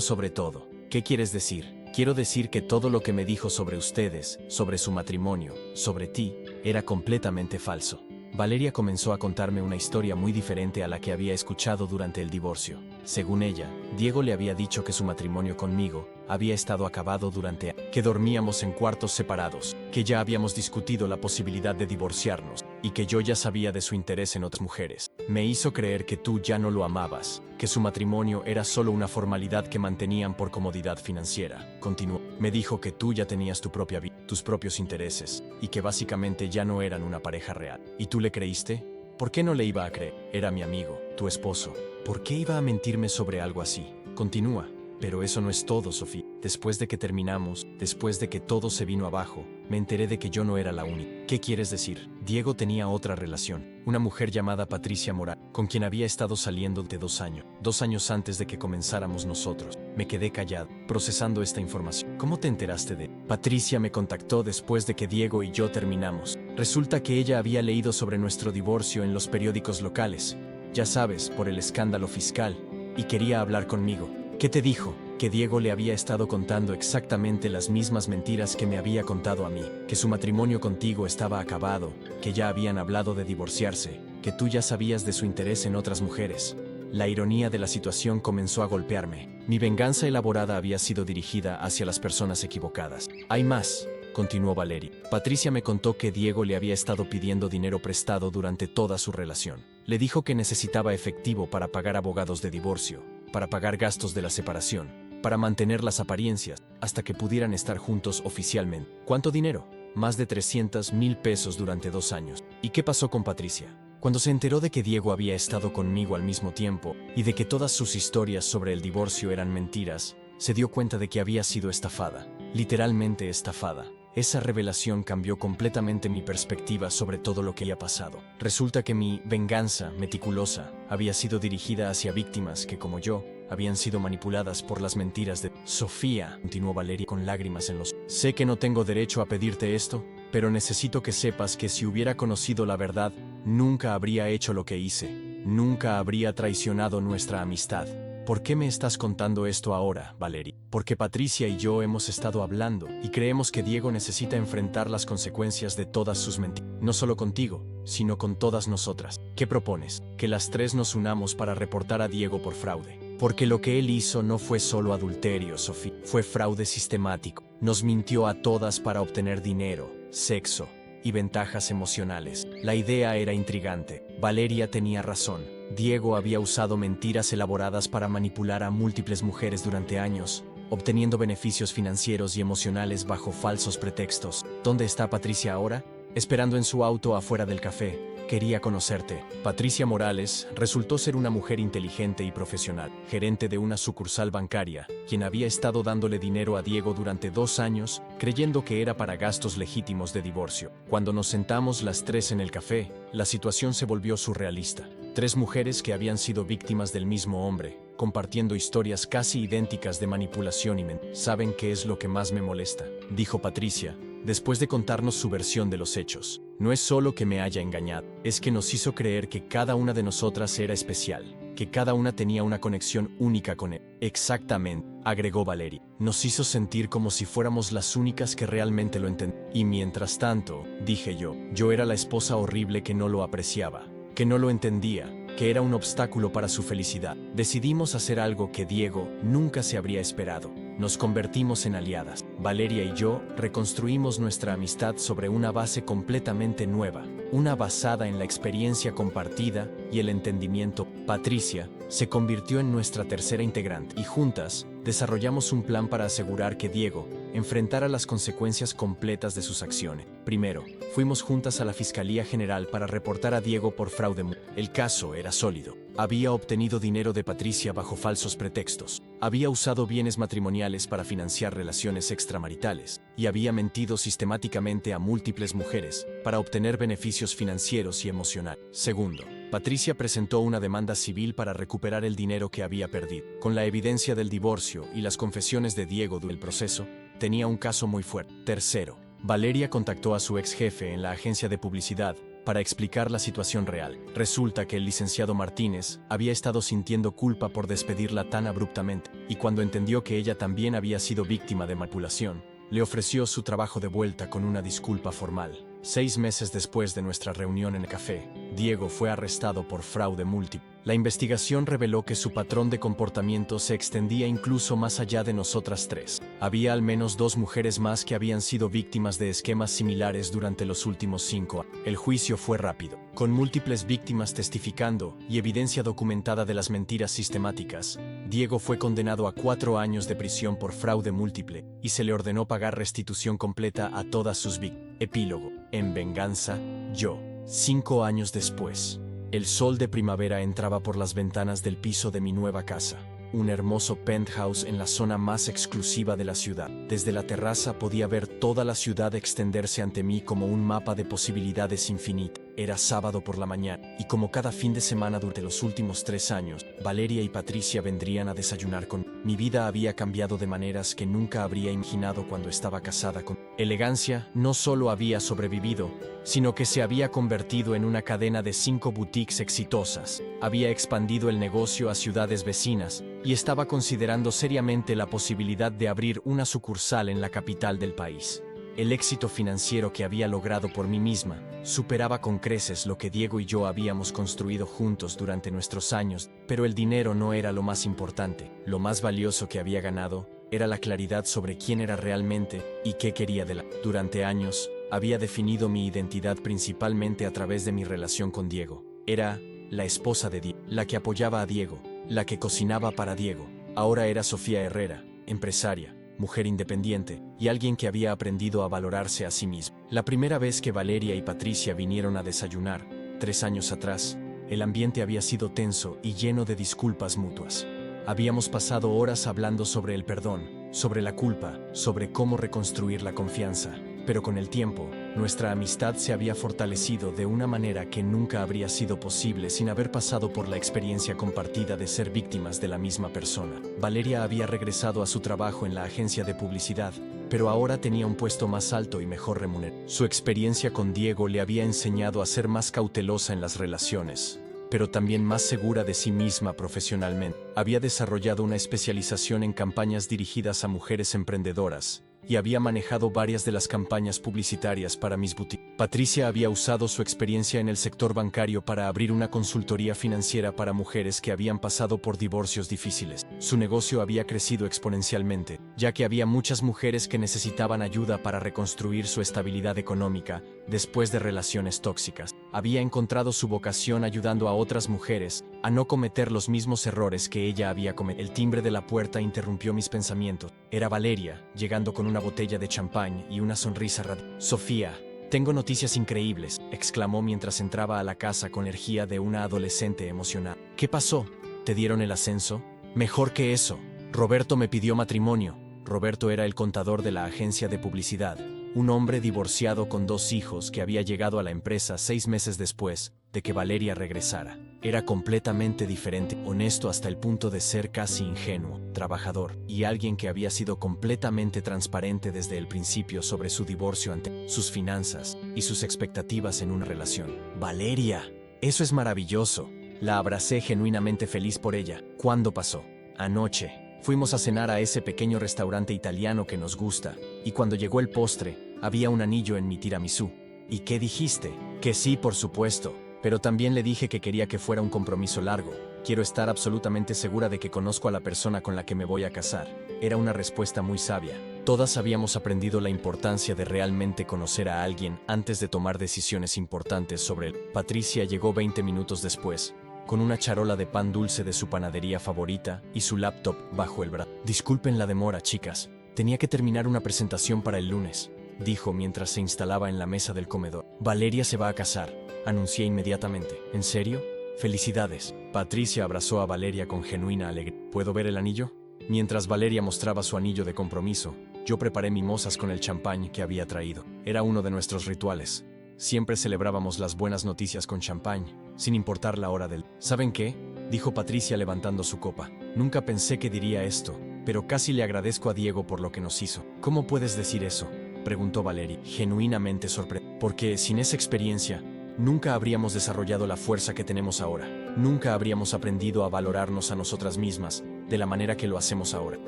Speaker 1: sobre todo. ¿Qué quieres decir? Quiero decir que todo lo que me dijo sobre ustedes, sobre su matrimonio, sobre ti, era completamente falso. Valeria comenzó a contarme una historia muy diferente a la que había escuchado durante el divorcio. Según ella, Diego le había dicho que su matrimonio conmigo había estado acabado durante años, que dormíamos en cuartos separados, que ya habíamos discutido la posibilidad de divorciarnos y que yo ya sabía de su interés en otras mujeres. Me hizo creer que tú ya no lo amabas, que su matrimonio era solo una formalidad que mantenían por comodidad financiera. Continuó. Me dijo que tú ya tenías tu propia vida, tus propios intereses, y que básicamente ya no eran una pareja real. ¿Y tú le creíste? ¿Por qué no le iba a creer? Era mi amigo, tu esposo. ¿Por qué iba a mentirme sobre algo así? Continúa. Pero eso no es todo, Sofía. Después de que terminamos, después de que todo se vino abajo, me enteré de que yo no era la única. ¿Qué quieres decir? Diego tenía otra relación, una mujer llamada Patricia Moral, con quien había estado saliendo de 2 años, 2 años antes de que comenzáramos nosotros. Me quedé callado, procesando esta información. ¿Cómo te enteraste de? Patricia me contactó después de que Diego y yo terminamos. Resulta que ella había leído sobre nuestro divorcio en los periódicos locales, ya sabes, por el escándalo fiscal, y quería hablar conmigo. ¿Qué te dijo? Que Diego le había estado contando exactamente las mismas mentiras que me había contado a mí, que su matrimonio contigo estaba acabado, que ya habían hablado de divorciarse, que tú ya sabías de su interés en otras mujeres. La ironía de la situación comenzó a golpearme. Mi venganza elaborada había sido dirigida hacia las personas equivocadas. Hay más, continuó Valeria. Patricia me contó que Diego le había estado pidiendo dinero prestado durante toda su relación. Le dijo que necesitaba efectivo para pagar abogados de divorcio, para pagar gastos de la separación, para mantener las apariencias, hasta que pudieran estar juntos oficialmente. ¿Cuánto dinero? más de 300,000 pesos durante 2 años. ¿Y qué pasó con Patricia? Cuando se enteró de que Diego había estado conmigo al mismo tiempo y de que todas sus historias sobre el divorcio eran mentiras, se dio cuenta de que había sido estafada, literalmente estafada. Esa revelación cambió completamente mi perspectiva sobre todo lo que había pasado. Resulta que mi venganza meticulosa había sido dirigida hacia víctimas que, como yo, habían sido manipuladas por las mentiras de Sofía, continuó Valeria con lágrimas en los ojos. Sé que no tengo derecho a pedirte esto, pero necesito que sepas que si hubiera conocido la verdad, nunca habría hecho lo que hice, nunca habría traicionado nuestra amistad. ¿Por qué me estás contando esto ahora, Valeria? Porque Patricia y yo hemos estado hablando y creemos que Diego necesita enfrentar las consecuencias de todas sus mentiras. No solo contigo, sino con todas nosotras. ¿Qué propones? Que las tres nos unamos para reportar a Diego por fraude. Porque lo que él hizo no fue solo adulterio, Sofía. Fue fraude sistemático. Nos mintió a todas para obtener dinero, sexo y ventajas emocionales. La idea era intrigante. Valeria tenía razón. Diego había usado mentiras elaboradas para manipular a múltiples mujeres durante años, obteniendo beneficios financieros y emocionales bajo falsos pretextos. ¿Dónde está Patricia ahora? Esperando en su auto afuera del café. Quería conocerte. Patricia Morales resultó ser una mujer inteligente y profesional, gerente de una sucursal bancaria, quien había estado dándole dinero a Diego durante 2 años, creyendo que era para gastos legítimos de divorcio. Cuando nos sentamos las tres en el café, la situación se volvió surrealista. 3 mujeres que habían sido víctimas del mismo hombre, compartiendo historias casi idénticas de manipulación y mentira. ¿Saben qué es lo que más me molesta?, dijo Patricia, después de contarnos su versión de los hechos. No es solo que me haya engañado, es que nos hizo creer que cada una de nosotras era especial, que cada una tenía una conexión única con él. Exactamente, agregó Valeria. Nos hizo sentir como si fuéramos las únicas que realmente lo entendían. Y mientras tanto, dije yo era la esposa horrible que no lo apreciaba, que no lo entendía, que era un obstáculo para su felicidad. Decidimos hacer algo que Diego nunca se habría esperado. Nos convertimos en aliadas. Valeria y yo reconstruimos nuestra amistad sobre una base completamente nueva, una basada en la experiencia compartida y el entendimiento. Patricia se convirtió en nuestra tercera integrante y juntas desarrollamos un plan para asegurar que Diego enfrentara las consecuencias completas de sus acciones. Primero, fuimos juntas a la Fiscalía General para reportar a Diego por fraude. El caso era sólido. Había obtenido dinero de Patricia bajo falsos pretextos. Había usado bienes matrimoniales para financiar relaciones extramaritales y había mentido sistemáticamente a múltiples mujeres para obtener beneficios financieros y emocionales. Segundo, Patricia presentó una demanda civil para recuperar el dinero que había perdido. Con la evidencia del divorcio y las confesiones de Diego durante el proceso, tenía un caso muy fuerte. Tercero, Valeria contactó a su ex jefe en la agencia de publicidad para explicar la situación real. Resulta que el licenciado Martínez había estado sintiendo culpa por despedirla tan abruptamente, y cuando entendió que ella también había sido víctima de manipulación, le ofreció su trabajo de vuelta con una disculpa formal. 6 meses después de nuestra reunión en el café, Diego fue arrestado por fraude múltiple. La investigación reveló que su patrón de comportamiento se extendía incluso más allá de nosotras tres. Había al menos 2 mujeres más que habían sido víctimas de esquemas similares durante los últimos 5 años. El juicio fue rápido, con múltiples víctimas testificando y evidencia documentada de las mentiras sistemáticas. Diego fue condenado a 4 años de prisión por fraude múltiple y se le ordenó pagar restitución completa a todas sus víctimas. Epílogo. En venganza, yo. 5 años después. El sol de primavera entraba por las ventanas del piso de mi nueva casa, un hermoso penthouse en la zona más exclusiva de la ciudad. Desde la terraza podía ver toda la ciudad extenderse ante mí como un mapa de posibilidades infinitas. Era sábado por la mañana, y como cada fin de semana durante los últimos 3 años, Valeria y Patricia vendrían a desayunar con... Mi vida había cambiado de maneras que nunca habría imaginado cuando estaba casada con... Elegancia no solo había sobrevivido, sino que se había convertido en una cadena de 5 boutiques exitosas. Había expandido el negocio a ciudades vecinas, y estaba considerando seriamente la posibilidad de abrir una sucursal en la capital del país. El éxito financiero que había logrado por mí misma superaba con creces lo que Diego y yo habíamos construido juntos durante nuestros años, pero el dinero no era lo más importante. Lo más valioso que había ganado era la claridad sobre quién era realmente y qué quería de la... Durante años, había definido mi identidad principalmente a través de mi relación con Diego. Era la esposa de Diego, la que apoyaba a Diego, la que cocinaba para Diego. Ahora era Sofía Herrera, empresaria, mujer independiente, y alguien que había aprendido a valorarse a sí misma. La primera vez que Valeria y Patricia vinieron a desayunar, 3 años atrás, el ambiente había sido tenso y lleno de disculpas mutuas. Habíamos pasado horas hablando sobre el perdón, sobre la culpa, sobre cómo reconstruir la confianza. Pero con el tiempo, nuestra amistad se había fortalecido de una manera que nunca habría sido posible sin haber pasado por la experiencia compartida de ser víctimas de la misma persona. Valeria había regresado a su trabajo en la agencia de publicidad, pero ahora tenía un puesto más alto y mejor remunerado. Su experiencia con Diego le había enseñado a ser más cautelosa en las relaciones, pero también más segura de sí misma profesionalmente. Había desarrollado una especialización en campañas dirigidas a mujeres emprendedoras, y había manejado varias de las campañas publicitarias para Miss Boutique. Patricia había usado su experiencia en el sector bancario para abrir una consultoría financiera para mujeres que habían pasado por divorcios difíciles. Su negocio había crecido exponencialmente, ya que había muchas mujeres que necesitaban ayuda para reconstruir su estabilidad económica después de relaciones tóxicas. Había encontrado su vocación ayudando a otras mujeres a no cometer los mismos errores que ella había cometido. El timbre de la puerta interrumpió mis pensamientos. Era Valeria, llegando con una botella de champán y una sonrisa radiante. «Sofía, tengo noticias increíbles», exclamó mientras entraba a la casa con energía de una adolescente emocionada. «¿Qué pasó? ¿Te dieron el ascenso?» «Mejor que eso. Roberto me pidió matrimonio». Roberto era el contador de la agencia de publicidad, un hombre divorciado con 2 hijos que había llegado a la empresa 6 meses después de que Valeria regresara. Era completamente diferente, honesto hasta el punto de ser casi ingenuo, trabajador, y alguien que había sido completamente transparente desde el principio sobre su divorcio ante sus finanzas y sus expectativas en una relación. «Valeria, eso es maravilloso». La abracé genuinamente feliz por ella. «¿Cuándo pasó?» «Anoche. Fuimos a cenar a ese pequeño restaurante italiano que nos gusta, y cuando llegó el postre, había un anillo en mi tiramisú». «¿Y qué dijiste?» «Que sí, por supuesto, pero también le dije que quería que fuera un compromiso largo. Quiero estar absolutamente segura de que conozco a la persona con la que me voy a casar». Era una respuesta muy sabia. Todas habíamos aprendido la importancia de realmente conocer a alguien antes de tomar decisiones importantes sobre él. Patricia llegó 20 minutos después, con una charola de pan dulce de su panadería favorita y su laptop bajo el brazo. «Disculpen la demora, chicas. Tenía que terminar una presentación para el lunes», dijo mientras se instalaba en la mesa del comedor. «Valeria se va a casar», anuncié inmediatamente. «¿En serio? Felicidades». Patricia abrazó a Valeria con genuina alegría. «¿Puedo ver el anillo?» Mientras Valeria mostraba su anillo de compromiso, yo preparé mimosas con el champán que había traído. Era uno de nuestros rituales. Siempre celebrábamos las buenas noticias con champán, sin importar la hora del... «¿Saben qué?», dijo Patricia levantando su copa. «Nunca pensé que diría esto, pero casi le agradezco a Diego por lo que nos hizo». «¿Cómo puedes decir eso?», preguntó Valeria, genuinamente sorprendida. «Porque sin esa experiencia, nunca habríamos desarrollado la fuerza que tenemos ahora. Nunca habríamos aprendido a valorarnos a nosotras mismas de la manera que lo hacemos ahora».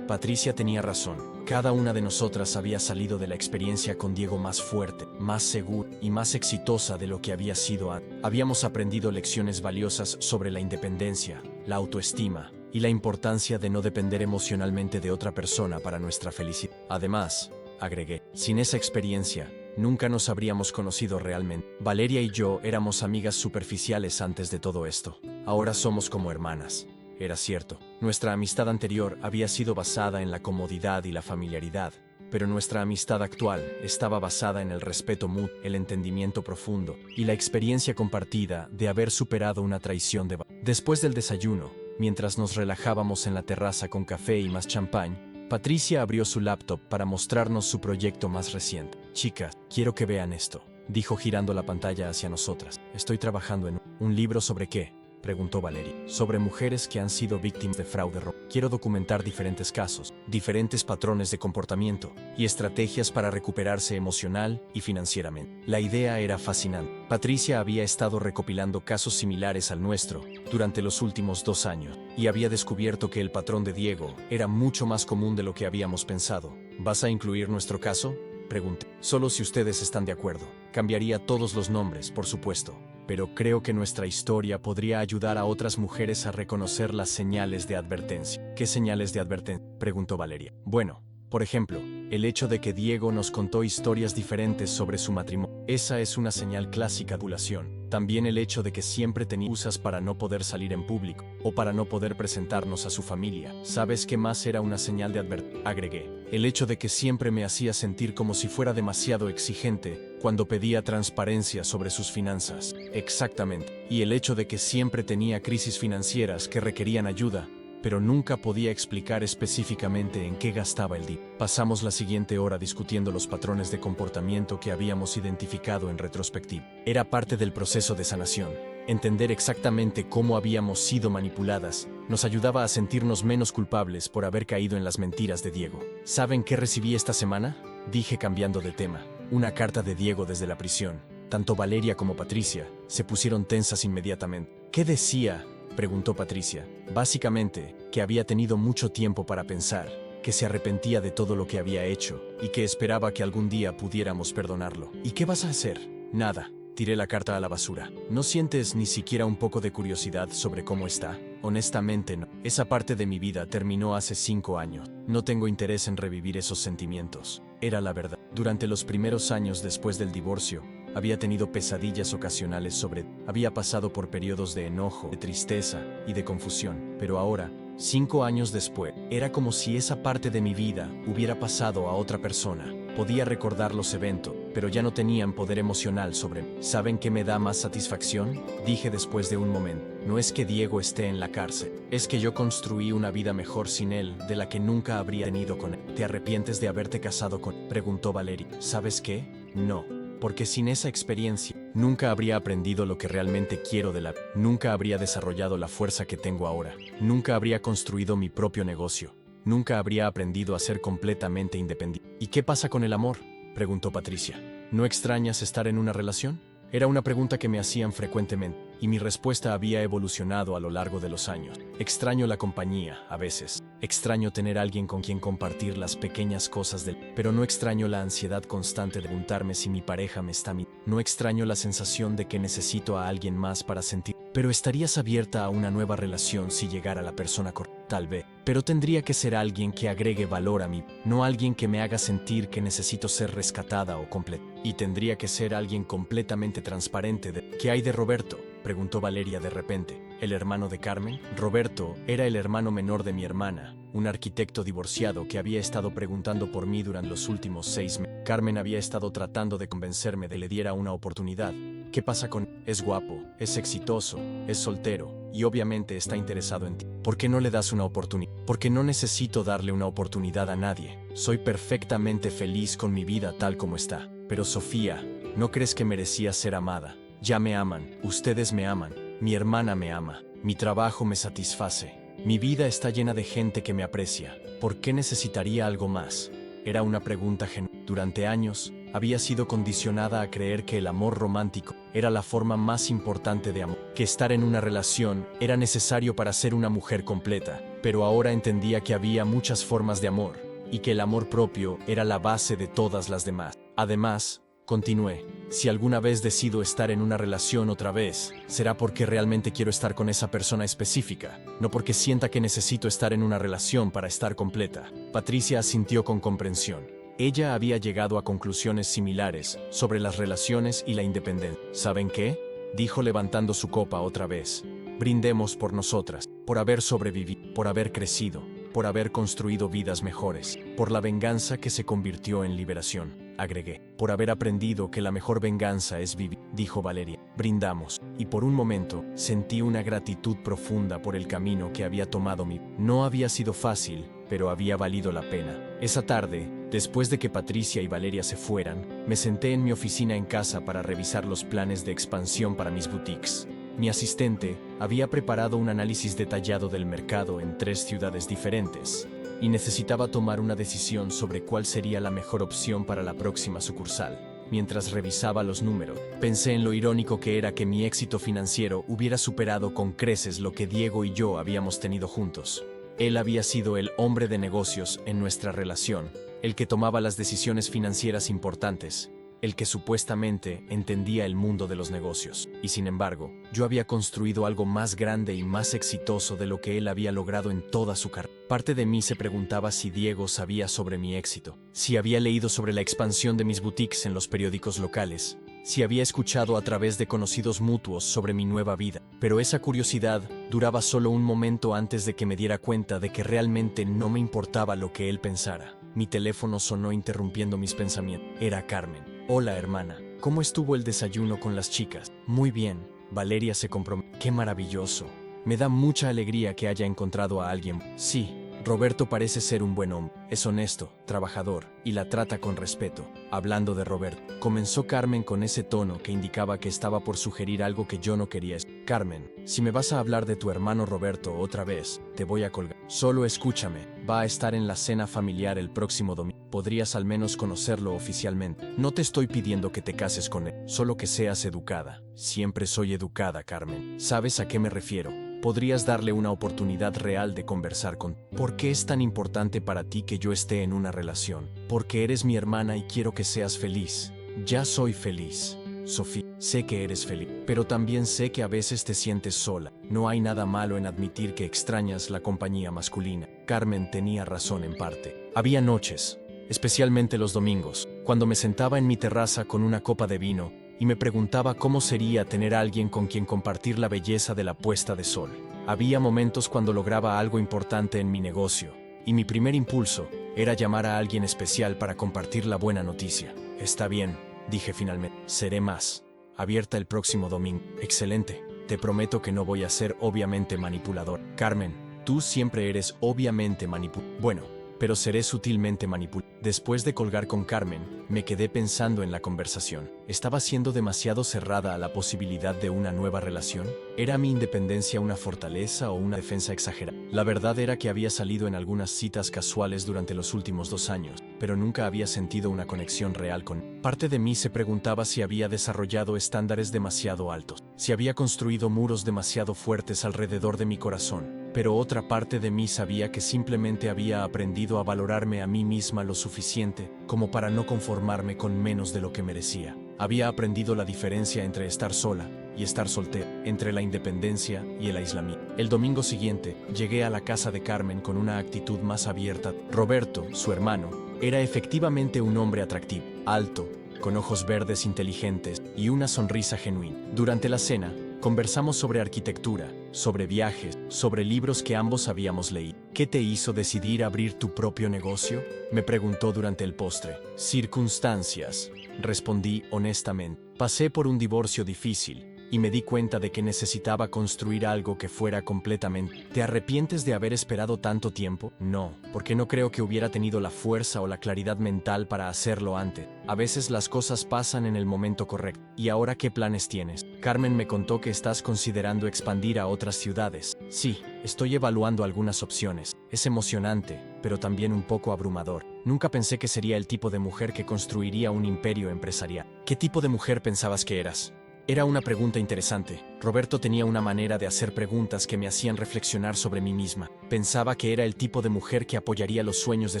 Speaker 1: Patricia tenía razón. Cada una de nosotras había salido de la experiencia con Diego más fuerte, más segura y más exitosa de lo que había sido antes. Habíamos aprendido lecciones valiosas sobre la independencia, la autoestima y la importancia de no depender emocionalmente de otra persona para nuestra felicidad. Además, agregué, sin esa experiencia, nunca nos habríamos conocido realmente. Valeria y yo éramos amigas superficiales antes de todo esto. Ahora somos como hermanas. Era cierto, nuestra amistad anterior había sido basada en la comodidad y la familiaridad, pero nuestra amistad actual estaba basada en el respeto mutuo, el entendimiento profundo y la experiencia compartida de haber superado una traición de... Después del desayuno, mientras nos relajábamos en la terraza con café y más champán, Patricia abrió su laptop para mostrarnos su proyecto más reciente. «Chicas, quiero que vean esto», dijo girando la pantalla hacia nosotras. «Estoy trabajando en un libro sobre qué», preguntó Valeria. «Sobre mujeres que han sido víctimas de fraude. Quiero documentar diferentes casos, diferentes patrones de comportamiento y estrategias para recuperarse emocional y financieramente». La idea era fascinante. Patricia había estado recopilando casos similares al nuestro durante los últimos 2 años y había descubierto que el patrón de Diego era mucho más común de lo que habíamos pensado. «¿Vas a incluir nuestro caso?», pregunté. «Solo si ustedes están de acuerdo. Cambiaría todos los nombres, por supuesto, pero creo que nuestra historia podría ayudar a otras mujeres a reconocer las señales de advertencia». «¿Qué señales de advertencia?», preguntó Valeria. «Bueno, por ejemplo, el hecho de que Diego nos contó historias diferentes sobre su matrimonio. Esa es una señal clásica de ovulación. También el hecho de que siempre tenía excusas para no poder salir en público, o para no poder presentarnos a su familia. ¿Sabes qué más era una señal de advertencia? Agregué. El hecho de que siempre me hacía sentir como si fuera demasiado exigente cuando pedía transparencia sobre sus finanzas. Exactamente. Y el hecho de que siempre tenía crisis financieras que requerían ayuda, pero nunca podía explicar específicamente en qué gastaba el dinero. Pasamos la siguiente hora discutiendo los patrones de comportamiento que habíamos identificado en retrospectiva. Era parte del proceso de sanación. Entender exactamente cómo habíamos sido manipuladas nos ayudaba a sentirnos menos culpables por haber caído en las mentiras de Diego. ¿Saben qué recibí esta semana? Dije cambiando de tema. Una carta de Diego desde la prisión. Tanto Valeria como Patricia se pusieron tensas inmediatamente. ¿Qué decía?, preguntó Patricia. Básicamente, que había tenido mucho tiempo para pensar, que se arrepentía de todo lo que había hecho y que esperaba que algún día pudiéramos perdonarlo. ¿Y qué vas a hacer? Nada. Tiré la carta a la basura. ¿No sientes ni siquiera un poco de curiosidad sobre cómo está? Honestamente no. Esa parte de mi vida terminó hace 5 años. No tengo interés en revivir esos sentimientos. Era la verdad. Durante los primeros años después del divorcio, había tenido pesadillas ocasionales había pasado por periodos de enojo, de tristeza y de confusión. Pero ahora, 5 años después, era como si esa parte de mi vida hubiera pasado a otra persona. Podía recordar los eventos, pero ya no tenían poder emocional sobre mí. ¿Saben qué me da más satisfacción?, dije después de un momento. No es que Diego esté en la cárcel, es que yo construí una vida mejor sin él, de la que nunca habría tenido con él. ¿Te arrepientes de haberte casado con él?, preguntó Valeria. ¿Sabes qué? No, porque sin esa experiencia, nunca habría aprendido lo que realmente quiero de la vida. Nunca habría desarrollado la fuerza que tengo ahora. Nunca habría construido mi propio negocio. Nunca habría aprendido a ser completamente independiente. ¿Y qué pasa con el amor?, preguntó Patricia. ¿No extrañas estar en una relación? Era una pregunta que me hacían frecuentemente, y mi respuesta había evolucionado a lo largo de los años. Extraño la compañía, a veces. Extraño tener a alguien con quien compartir las pequeñas cosas pero no extraño la ansiedad constante de preguntarme si mi pareja me está mintiendo. No extraño la sensación de que necesito a alguien más para sentir. Pero ¿estarías abierta a una nueva relación si llegara la persona correcta? Tal vez. Pero tendría que ser alguien que agregue valor a mí, no alguien que me haga sentir que necesito ser rescatada o completa. Y tendría que ser alguien completamente transparente. ¿Qué hay de Roberto?, preguntó Valeria de repente. ¿El hermano de Carmen? Roberto era el hermano menor de mi hermana, un arquitecto divorciado que había estado preguntando por mí durante los últimos 6 meses. Carmen había estado tratando de convencerme de que le diera una oportunidad. ¿Qué pasa con él? Es guapo, es exitoso, es soltero y obviamente está interesado en ti. ¿Por qué no le das una oportunidad? Porque no necesito darle una oportunidad a nadie. Soy perfectamente feliz con mi vida tal como está. Pero Sofía, ¿no crees que merecía ser amada? Ya me aman, ustedes me aman, mi hermana me ama, mi trabajo me satisface, mi vida está llena de gente que me aprecia. ¿Por qué necesitaría algo más? Era una pregunta genuina. Durante años, había sido condicionada a creer que el amor romántico era la forma más importante de amor, que estar en una relación era necesario para ser una mujer completa, pero ahora entendía que había muchas formas de amor, y que el amor propio era la base de todas las demás. Además, continué, si alguna vez decido estar en una relación otra vez, será porque realmente quiero estar con esa persona específica, no porque sienta que necesito estar en una relación para estar completa. Patricia asintió con comprensión. Ella había llegado a conclusiones similares sobre las relaciones y la independencia. ¿Saben qué?, dijo levantando su copa otra vez. Brindemos por nosotras, por haber sobrevivido, por haber crecido, por haber construido vidas mejores, por la venganza que se convirtió en liberación, agregué. Por haber aprendido que la mejor venganza es vivir, dijo Valeria. Brindamos. Y por un momento, sentí una gratitud profunda por el camino que había tomado mi vida. No había sido fácil, pero había valido la pena. Esa tarde, después de que Patricia y Valeria se fueran, me senté en mi oficina en casa para revisar los planes de expansión para mis boutiques. Mi asistente había preparado un análisis detallado del mercado en 3 ciudades diferentes, y necesitaba tomar una decisión sobre cuál sería la mejor opción para la próxima sucursal. Mientras revisaba los números, pensé en lo irónico que era que mi éxito financiero hubiera superado con creces lo que Diego y yo habíamos tenido juntos. Él había sido el hombre de negocios en nuestra relación, el que tomaba las decisiones financieras importantes, el que supuestamente entendía el mundo de los negocios. Y sin embargo, yo había construido algo más grande y más exitoso de lo que él había logrado en toda su carrera. Parte de mí se preguntaba si Diego sabía sobre mi éxito, si había leído sobre la expansión de mis boutiques en los periódicos locales, si había escuchado a través de conocidos mutuos sobre mi nueva vida, pero esa curiosidad duraba solo un momento antes de que me diera cuenta de que realmente no me importaba lo que él pensara. Mi teléfono sonó interrumpiendo mis pensamientos. Era Carmen. Hola, hermana. ¿Cómo estuvo el desayuno con las chicas? Muy bien. Valeria se comprometió. ¡Qué maravilloso! Me da mucha alegría que haya encontrado a alguien. Sí, Roberto parece ser un buen hombre. Es honesto, trabajador, y la trata con respeto. Hablando de Roberto, comenzó Carmen con ese tono que indicaba que estaba por sugerir algo que yo no quería. Carmen, si me vas a hablar de tu hermano Roberto otra vez, te voy a colgar. Solo escúchame, va a estar en la cena familiar el próximo domingo. Podrías al menos conocerlo oficialmente. No te estoy pidiendo que te cases con él, solo que seas educada. Siempre soy educada, Carmen. ¿Sabes a qué me refiero? Podrías darle una oportunidad real de conversar con. ¿Por qué es tan importante para ti que yo esté en una relación? Porque eres mi hermana y quiero que seas feliz. Ya soy feliz. Sofía, sé que eres feliz, pero también sé que a veces te sientes sola. No hay nada malo en admitir que extrañas la compañía masculina. Carmen tenía razón en parte. Había noches, especialmente los domingos, cuando me sentaba en mi terraza con una copa de vino y me preguntaba cómo sería tener a alguien con quien compartir la belleza de la puesta de sol. Había momentos cuando lograba algo importante en mi negocio, y mi primer impulso era llamar a alguien especial para compartir la buena noticia. Está bien, dije finalmente. Seré más abierta el próximo domingo. Excelente. Te prometo que no voy a ser obviamente manipulador. Carmen, tú siempre eres obviamente manipulador. Bueno, pero seré sutilmente manipulado. Después de colgar con Carmen, me quedé pensando en la conversación. ¿Estaba siendo demasiado cerrada a la posibilidad de una nueva relación? ¿Era mi independencia una fortaleza o una defensa exagerada? La verdad era que había salido en algunas citas casuales durante los últimos 2 años, pero nunca había sentido una conexión real con él. Parte de mí se preguntaba si había desarrollado estándares demasiado altos, si había construido muros demasiado fuertes alrededor de mi corazón. Pero otra parte de mí sabía que simplemente había aprendido a valorarme a mí misma lo suficiente como para no conformarme con menos de lo que merecía. Había aprendido la diferencia entre estar sola y estar soltera, entre la independencia y el aislamiento. El domingo siguiente, llegué a la casa de Carmen con una actitud más abierta. Roberto, su hermano, era efectivamente un hombre atractivo, alto, con ojos verdes inteligentes y una sonrisa genuina. Durante la cena, conversamos sobre arquitectura, sobre viajes, sobre libros que ambos habíamos leído. ¿Qué te hizo decidir abrir tu propio negocio?, me preguntó durante el postre. Circunstancias, respondí honestamente. Pasé por un divorcio difícil y me di cuenta de que necesitaba construir algo que fuera completamente. ¿Te arrepientes de haber esperado tanto tiempo? No, porque no creo que hubiera tenido la fuerza o la claridad mental para hacerlo antes. A veces las cosas pasan en el momento correcto. ¿Y ahora qué planes tienes? Carmen me contó que estás considerando expandir a otras ciudades. Sí, estoy evaluando algunas opciones. Es emocionante, pero también un poco abrumador. Nunca pensé que sería el tipo de mujer que construiría un imperio empresarial. ¿Qué tipo de mujer pensabas que eras? Era una pregunta interesante. Roberto tenía una manera de hacer preguntas que me hacían reflexionar sobre mí misma. Pensaba que era el tipo de mujer que apoyaría los sueños de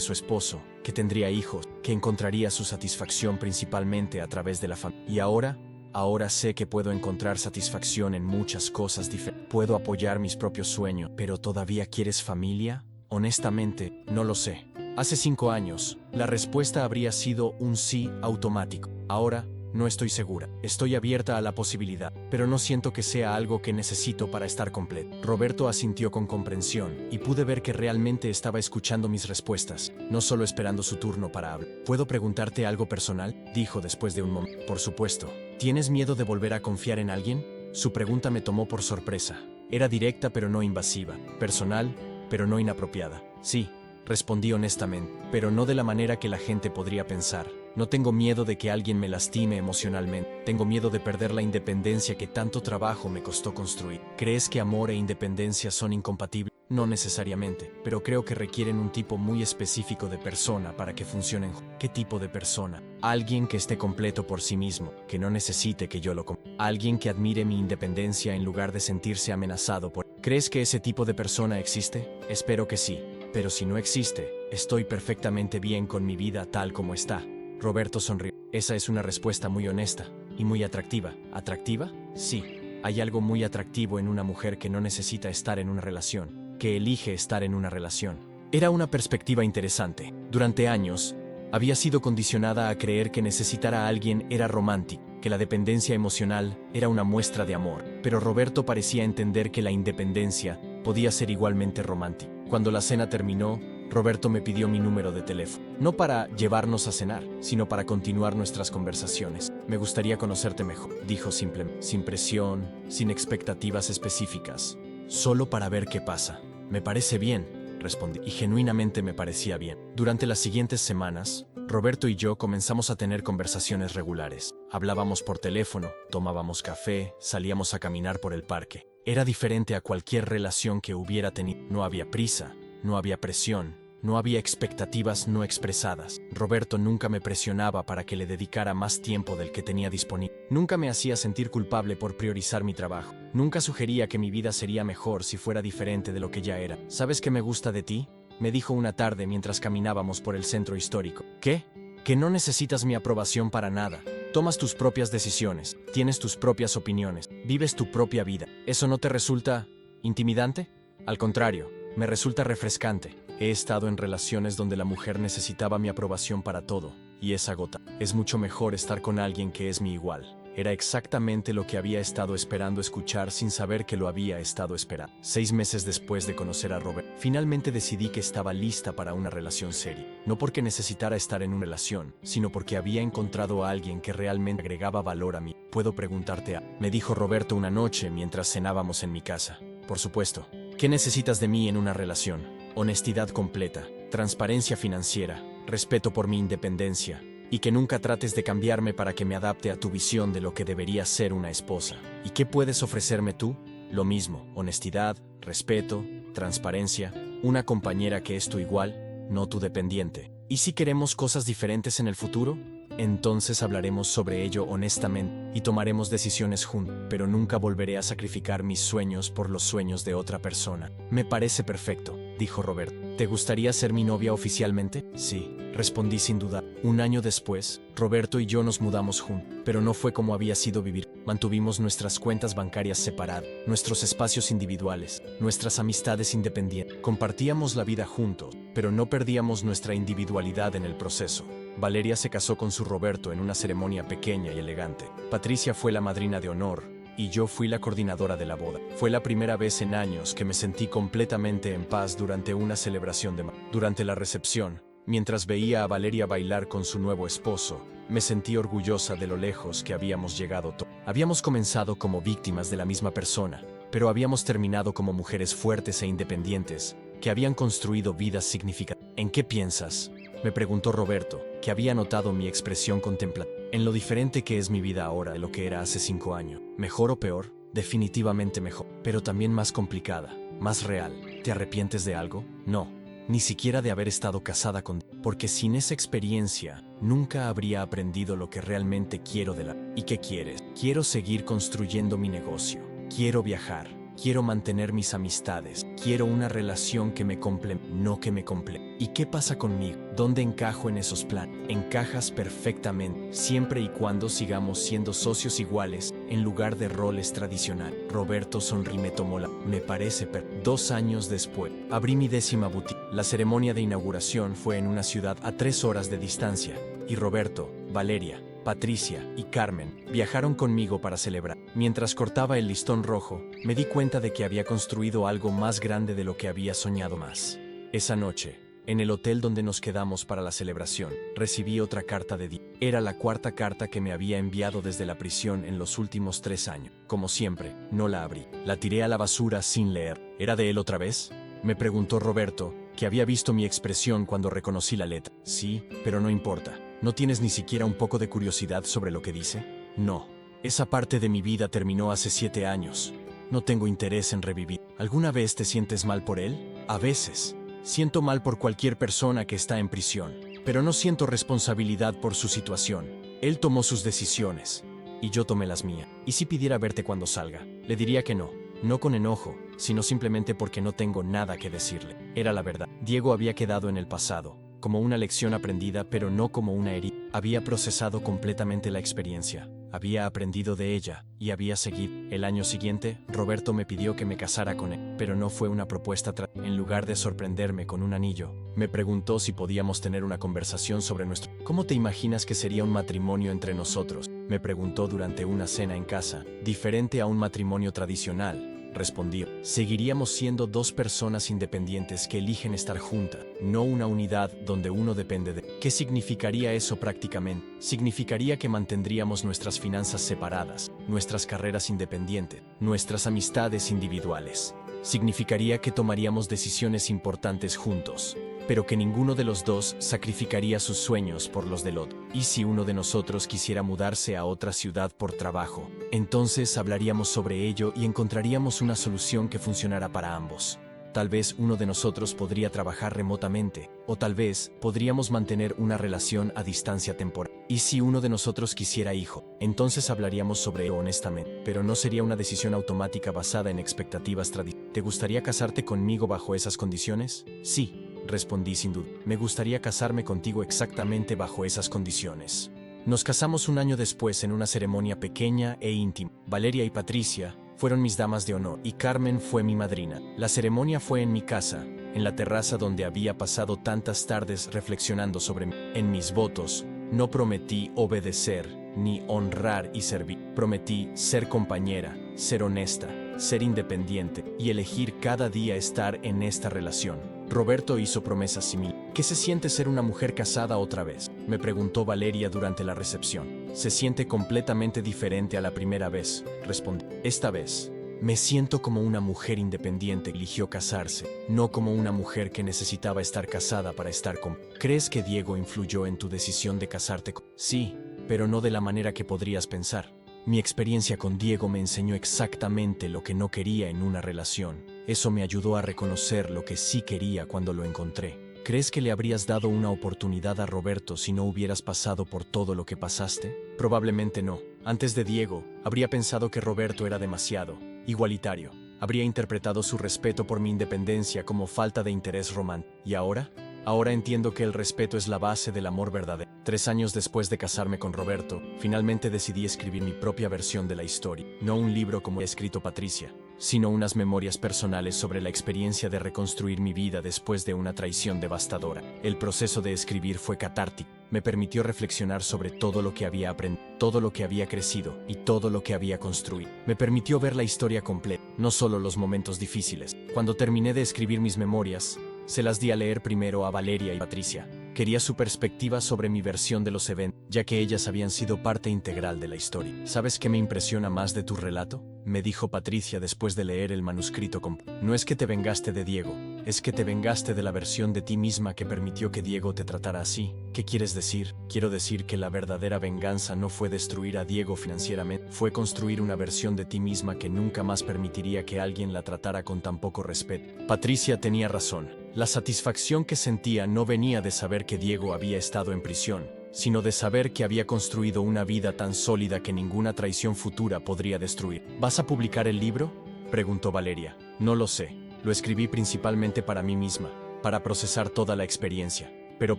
Speaker 1: su esposo, que tendría hijos, que encontraría su satisfacción principalmente a través de la familia. ¿Y ahora? Ahora sé que puedo encontrar satisfacción en muchas cosas diferentes. Puedo apoyar mis propios sueños. ¿Pero todavía quieres familia? Honestamente, no lo sé. Hace 5 años, la respuesta habría sido un sí automático. Ahora, no estoy segura. Estoy abierta a la posibilidad, pero no siento que sea algo que necesito para estar completo. Roberto asintió con comprensión y pude ver que realmente estaba escuchando mis respuestas, no solo esperando su turno para hablar. ¿Puedo preguntarte algo personal?, dijo después de un momento. Por supuesto. ¿Tienes miedo de volver a confiar en alguien? Su pregunta me tomó por sorpresa. Era directa pero no invasiva, personal pero no inapropiada. Sí, respondí honestamente, pero no de la manera que la gente podría pensar. No tengo miedo de que alguien me lastime emocionalmente. Tengo miedo de perder la independencia que tanto trabajo me costó construir. ¿Crees que amor e independencia son incompatibles? No necesariamente, pero creo que requieren un tipo muy específico de persona para que funcionen. ¿Qué tipo de persona? Alguien que esté completo por sí mismo, que no necesite que yo lo alguien que admire mi independencia en lugar de sentirse amenazado por. ¿Crees que ese tipo de persona existe? Espero que sí, pero si no existe, estoy perfectamente bien con mi vida tal como está. Roberto sonrió. Esa es una respuesta muy honesta y muy atractiva. ¿Atractiva? Sí. Hay algo muy atractivo en una mujer que no necesita estar en una relación, que elige estar en una relación. Era una perspectiva interesante. Durante años, había sido condicionada a creer que necesitar a alguien era romántico, que la dependencia emocional era una muestra de amor, pero Roberto parecía entender que la independencia podía ser igualmente romántica. Cuando la cena terminó, Roberto me pidió mi número de teléfono, no para llevarnos a cenar, sino para continuar nuestras conversaciones. Me gustaría conocerte mejor, dijo simplemente, sin presión, sin expectativas específicas, solo para ver qué pasa. Me parece bien, respondí, y genuinamente me parecía bien. Durante las siguientes semanas, Roberto y yo comenzamos a tener conversaciones regulares. Hablábamos por teléfono, tomábamos café, salíamos a caminar por el parque. Era diferente a cualquier relación que hubiera tenido. No había prisa, no había presión. No había expectativas no expresadas. Roberto nunca me presionaba para que le dedicara más tiempo del que tenía disponible. Nunca me hacía sentir culpable por priorizar mi trabajo. Nunca sugería que mi vida sería mejor si fuera diferente de lo que ya era. ¿Sabes qué me gusta de ti?, me dijo una tarde mientras caminábamos por el centro histórico. ¿Qué? Que no necesitas mi aprobación para nada. Tomas tus propias decisiones, tienes tus propias opiniones, vives tu propia vida. ¿Eso no te resulta intimidante? Al contrario, me resulta refrescante. He estado en relaciones donde la mujer necesitaba mi aprobación para todo, y es agotador. Es mucho mejor estar con alguien que es mi igual. Era exactamente lo que había estado esperando escuchar sin saber que lo había estado esperando. 6 meses después de conocer a Robert, finalmente decidí que estaba lista para una relación seria. No porque necesitara estar en una relación, sino porque había encontrado a alguien que realmente agregaba valor a mí. ¿Puedo preguntarte algo?, me dijo Roberto una noche mientras cenábamos en mi casa. Por supuesto. ¿Qué necesitas de mí en una relación? Honestidad completa, transparencia financiera, respeto por mi independencia, y que nunca trates de cambiarme para que me adapte a tu visión de lo que debería ser una esposa. ¿Y qué puedes ofrecerme tú? Lo mismo, honestidad, respeto, transparencia, una compañera que es tu igual, no tu dependiente. ¿Y si queremos cosas diferentes en el futuro? Entonces hablaremos sobre ello honestamente y tomaremos decisiones juntos, pero nunca volveré a sacrificar mis sueños por los sueños de otra persona. Me parece perfecto, dijo Roberto. ¿Te gustaría ser mi novia oficialmente? Sí, respondí sin dudar. Un año después, Roberto y yo nos mudamos juntos, pero no fue como había sido vivir. Mantuvimos nuestras cuentas bancarias separadas, nuestros espacios individuales, nuestras amistades independientes. Compartíamos la vida juntos, pero no perdíamos nuestra individualidad en el proceso. Valeria se casó con su Roberto en una ceremonia pequeña y elegante. Patricia fue la madrina de honor, y yo fui la coordinadora de la boda. Fue la primera vez en años que me sentí completamente en paz durante una celebración de matrimonio. Durante la recepción, mientras veía a Valeria bailar con su nuevo esposo, me sentí orgullosa de lo lejos que habíamos llegado todos. Habíamos comenzado como víctimas de la misma persona, pero habíamos terminado como mujeres fuertes e independientes, que habían construido vidas significativas. ¿En qué piensas?, me preguntó Roberto, que había notado mi expresión contemplativa. En lo diferente que es mi vida ahora de lo que era hace 5 años. ¿Mejor o peor? Definitivamente mejor, pero también más complicada, más real. ¿Te arrepientes de algo? No, ni siquiera de haber estado casada con... Porque sin esa experiencia, nunca habría aprendido lo que realmente quiero de la... ¿Y qué quieres? Quiero seguir construyendo mi negocio. Quiero viajar. Quiero mantener mis amistades. Quiero una relación que me complemente, no que me complete. ¿Y qué pasa conmigo? ¿Dónde encajo en esos planes? Encajas perfectamente, siempre y cuando sigamos siendo socios iguales, en lugar de roles tradicionales. Roberto sonrió y me tomó la... Me parece 2 años después, abrí mi 10ª boutique. La ceremonia de inauguración fue en una ciudad a 3 horas de distancia, y Roberto, Valeria, Patricia y Carmen viajaron conmigo para celebrar. Mientras cortaba el listón rojo, me di cuenta de que había construido algo más grande de lo que había soñado más. Esa noche, en el hotel donde nos quedamos para la celebración, recibí otra carta de Dios. Era la 4ª carta que me había enviado desde la prisión en los últimos 3 años. Como siempre, no la abrí. La tiré a la basura sin leer. ¿Era de él otra vez?, me preguntó Roberto, que había visto mi expresión cuando reconocí la letra. Sí, pero no importa. ¿No tienes ni siquiera un poco de curiosidad sobre lo que dice? No. Esa parte de mi vida terminó hace 7 años. No tengo interés en revivir. ¿Alguna vez te sientes mal por él? A veces. Siento mal por cualquier persona que está en prisión, pero no siento responsabilidad por su situación. Él tomó sus decisiones, y yo tomé las mías. ¿Y si pidiera verte cuando salga? Le diría que no. No con enojo, sino simplemente porque no tengo nada que decirle. Era la verdad. Diego había quedado en el pasado, como una lección aprendida, pero no como una herida. Había procesado completamente la experiencia. Había aprendido de ella, y había seguido. El año siguiente, Roberto me pidió que me casara con él, pero no fue una propuesta. En lugar de sorprenderme con un anillo, me preguntó si podíamos tener una conversación sobre nuestro... ¿Cómo te imaginas que sería un matrimonio entre nosotros? Me preguntó durante una cena en casa. Diferente a un matrimonio tradicional, respondió. Seguiríamos siendo dos personas independientes que eligen estar juntas, no una unidad donde uno depende de... ¿Qué significaría eso prácticamente? Significaría que mantendríamos nuestras finanzas separadas, nuestras carreras independientes, nuestras amistades individuales. Significaría que tomaríamos decisiones importantes juntos, pero que ninguno de los dos sacrificaría sus sueños por los del otro. ¿Y si uno de nosotros quisiera mudarse a otra ciudad por trabajo? Entonces hablaríamos sobre ello y encontraríamos una solución que funcionara para ambos. Tal vez uno de nosotros podría trabajar remotamente, o tal vez podríamos mantener una relación a distancia temporal. ¿Y si uno de nosotros quisiera hijo? Entonces hablaríamos sobre ello honestamente, pero no sería una decisión automática basada en expectativas tradicionales. ¿Te gustaría casarte conmigo bajo esas condiciones? Sí, respondí sin duda. Me gustaría casarme contigo exactamente bajo esas condiciones. Nos casamos un año después en una ceremonia pequeña e íntima. Valeria y Patricia fueron mis damas de honor, y Carmen fue mi madrina. La ceremonia fue en mi casa, en la terraza donde había pasado tantas tardes reflexionando sobre mí. En mis votos, no prometí obedecer, ni honrar y servir. Prometí ser compañera, ser honesta, ser independiente, y elegir cada día estar en esta relación. Roberto hizo promesas similares. ¿Qué se siente ser una mujer casada otra vez?, me preguntó Valeria durante la recepción. Se siente completamente diferente a la primera vez, respondí. Esta vez, me siento como una mujer independiente que eligió casarse, no como una mujer que necesitaba estar casada para estar con... ¿Crees que Diego influyó en tu decisión de casarte con... Sí, pero no de la manera que podrías pensar. Mi experiencia con Diego me enseñó exactamente lo que no quería en una relación. Eso me ayudó a reconocer lo que sí quería cuando lo encontré. ¿Crees que le habrías dado una oportunidad a Roberto si no hubieras pasado por todo lo que pasaste? Probablemente no. Antes de Diego, habría pensado que Roberto era demasiado igualitario. Habría interpretado su respeto por mi independencia como falta de interés romántico. ¿Y ahora? Ahora entiendo que el respeto es la base del amor verdadero. 3 años después de casarme con Roberto, finalmente decidí escribir mi propia versión de la historia. No un libro como ha escrito Patricia, sino unas memorias personales sobre la experiencia de reconstruir mi vida después de una traición devastadora. El proceso de escribir fue catártico. Me permitió reflexionar sobre todo lo que había aprendido, todo lo que había crecido y todo lo que había construido. Me permitió ver la historia completa, no solo los momentos difíciles. Cuando terminé de escribir mis memorias, se las di a leer primero a Valeria y Patricia. Quería su perspectiva sobre mi versión de los eventos, ya que ellas habían sido parte integral de la historia. ¿Sabes qué me impresiona más de tu relato?, me dijo Patricia después de leer el manuscrito completo. No es que te vengaste de Diego, es que te vengaste de la versión de ti misma que permitió que Diego te tratara así. ¿Qué quieres decir? Quiero decir que la verdadera venganza no fue destruir a Diego financieramente, fue construir una versión de ti misma que nunca más permitiría que alguien la tratara con tan poco respeto. Patricia tenía razón. La satisfacción que sentía no venía de saber que Diego había estado en prisión, sino de saber que había construido una vida tan sólida que ninguna traición futura podría destruir. ¿Vas a publicar el libro?, preguntó Valeria. No lo sé. Lo escribí principalmente para mí misma, para procesar toda la experiencia. Pero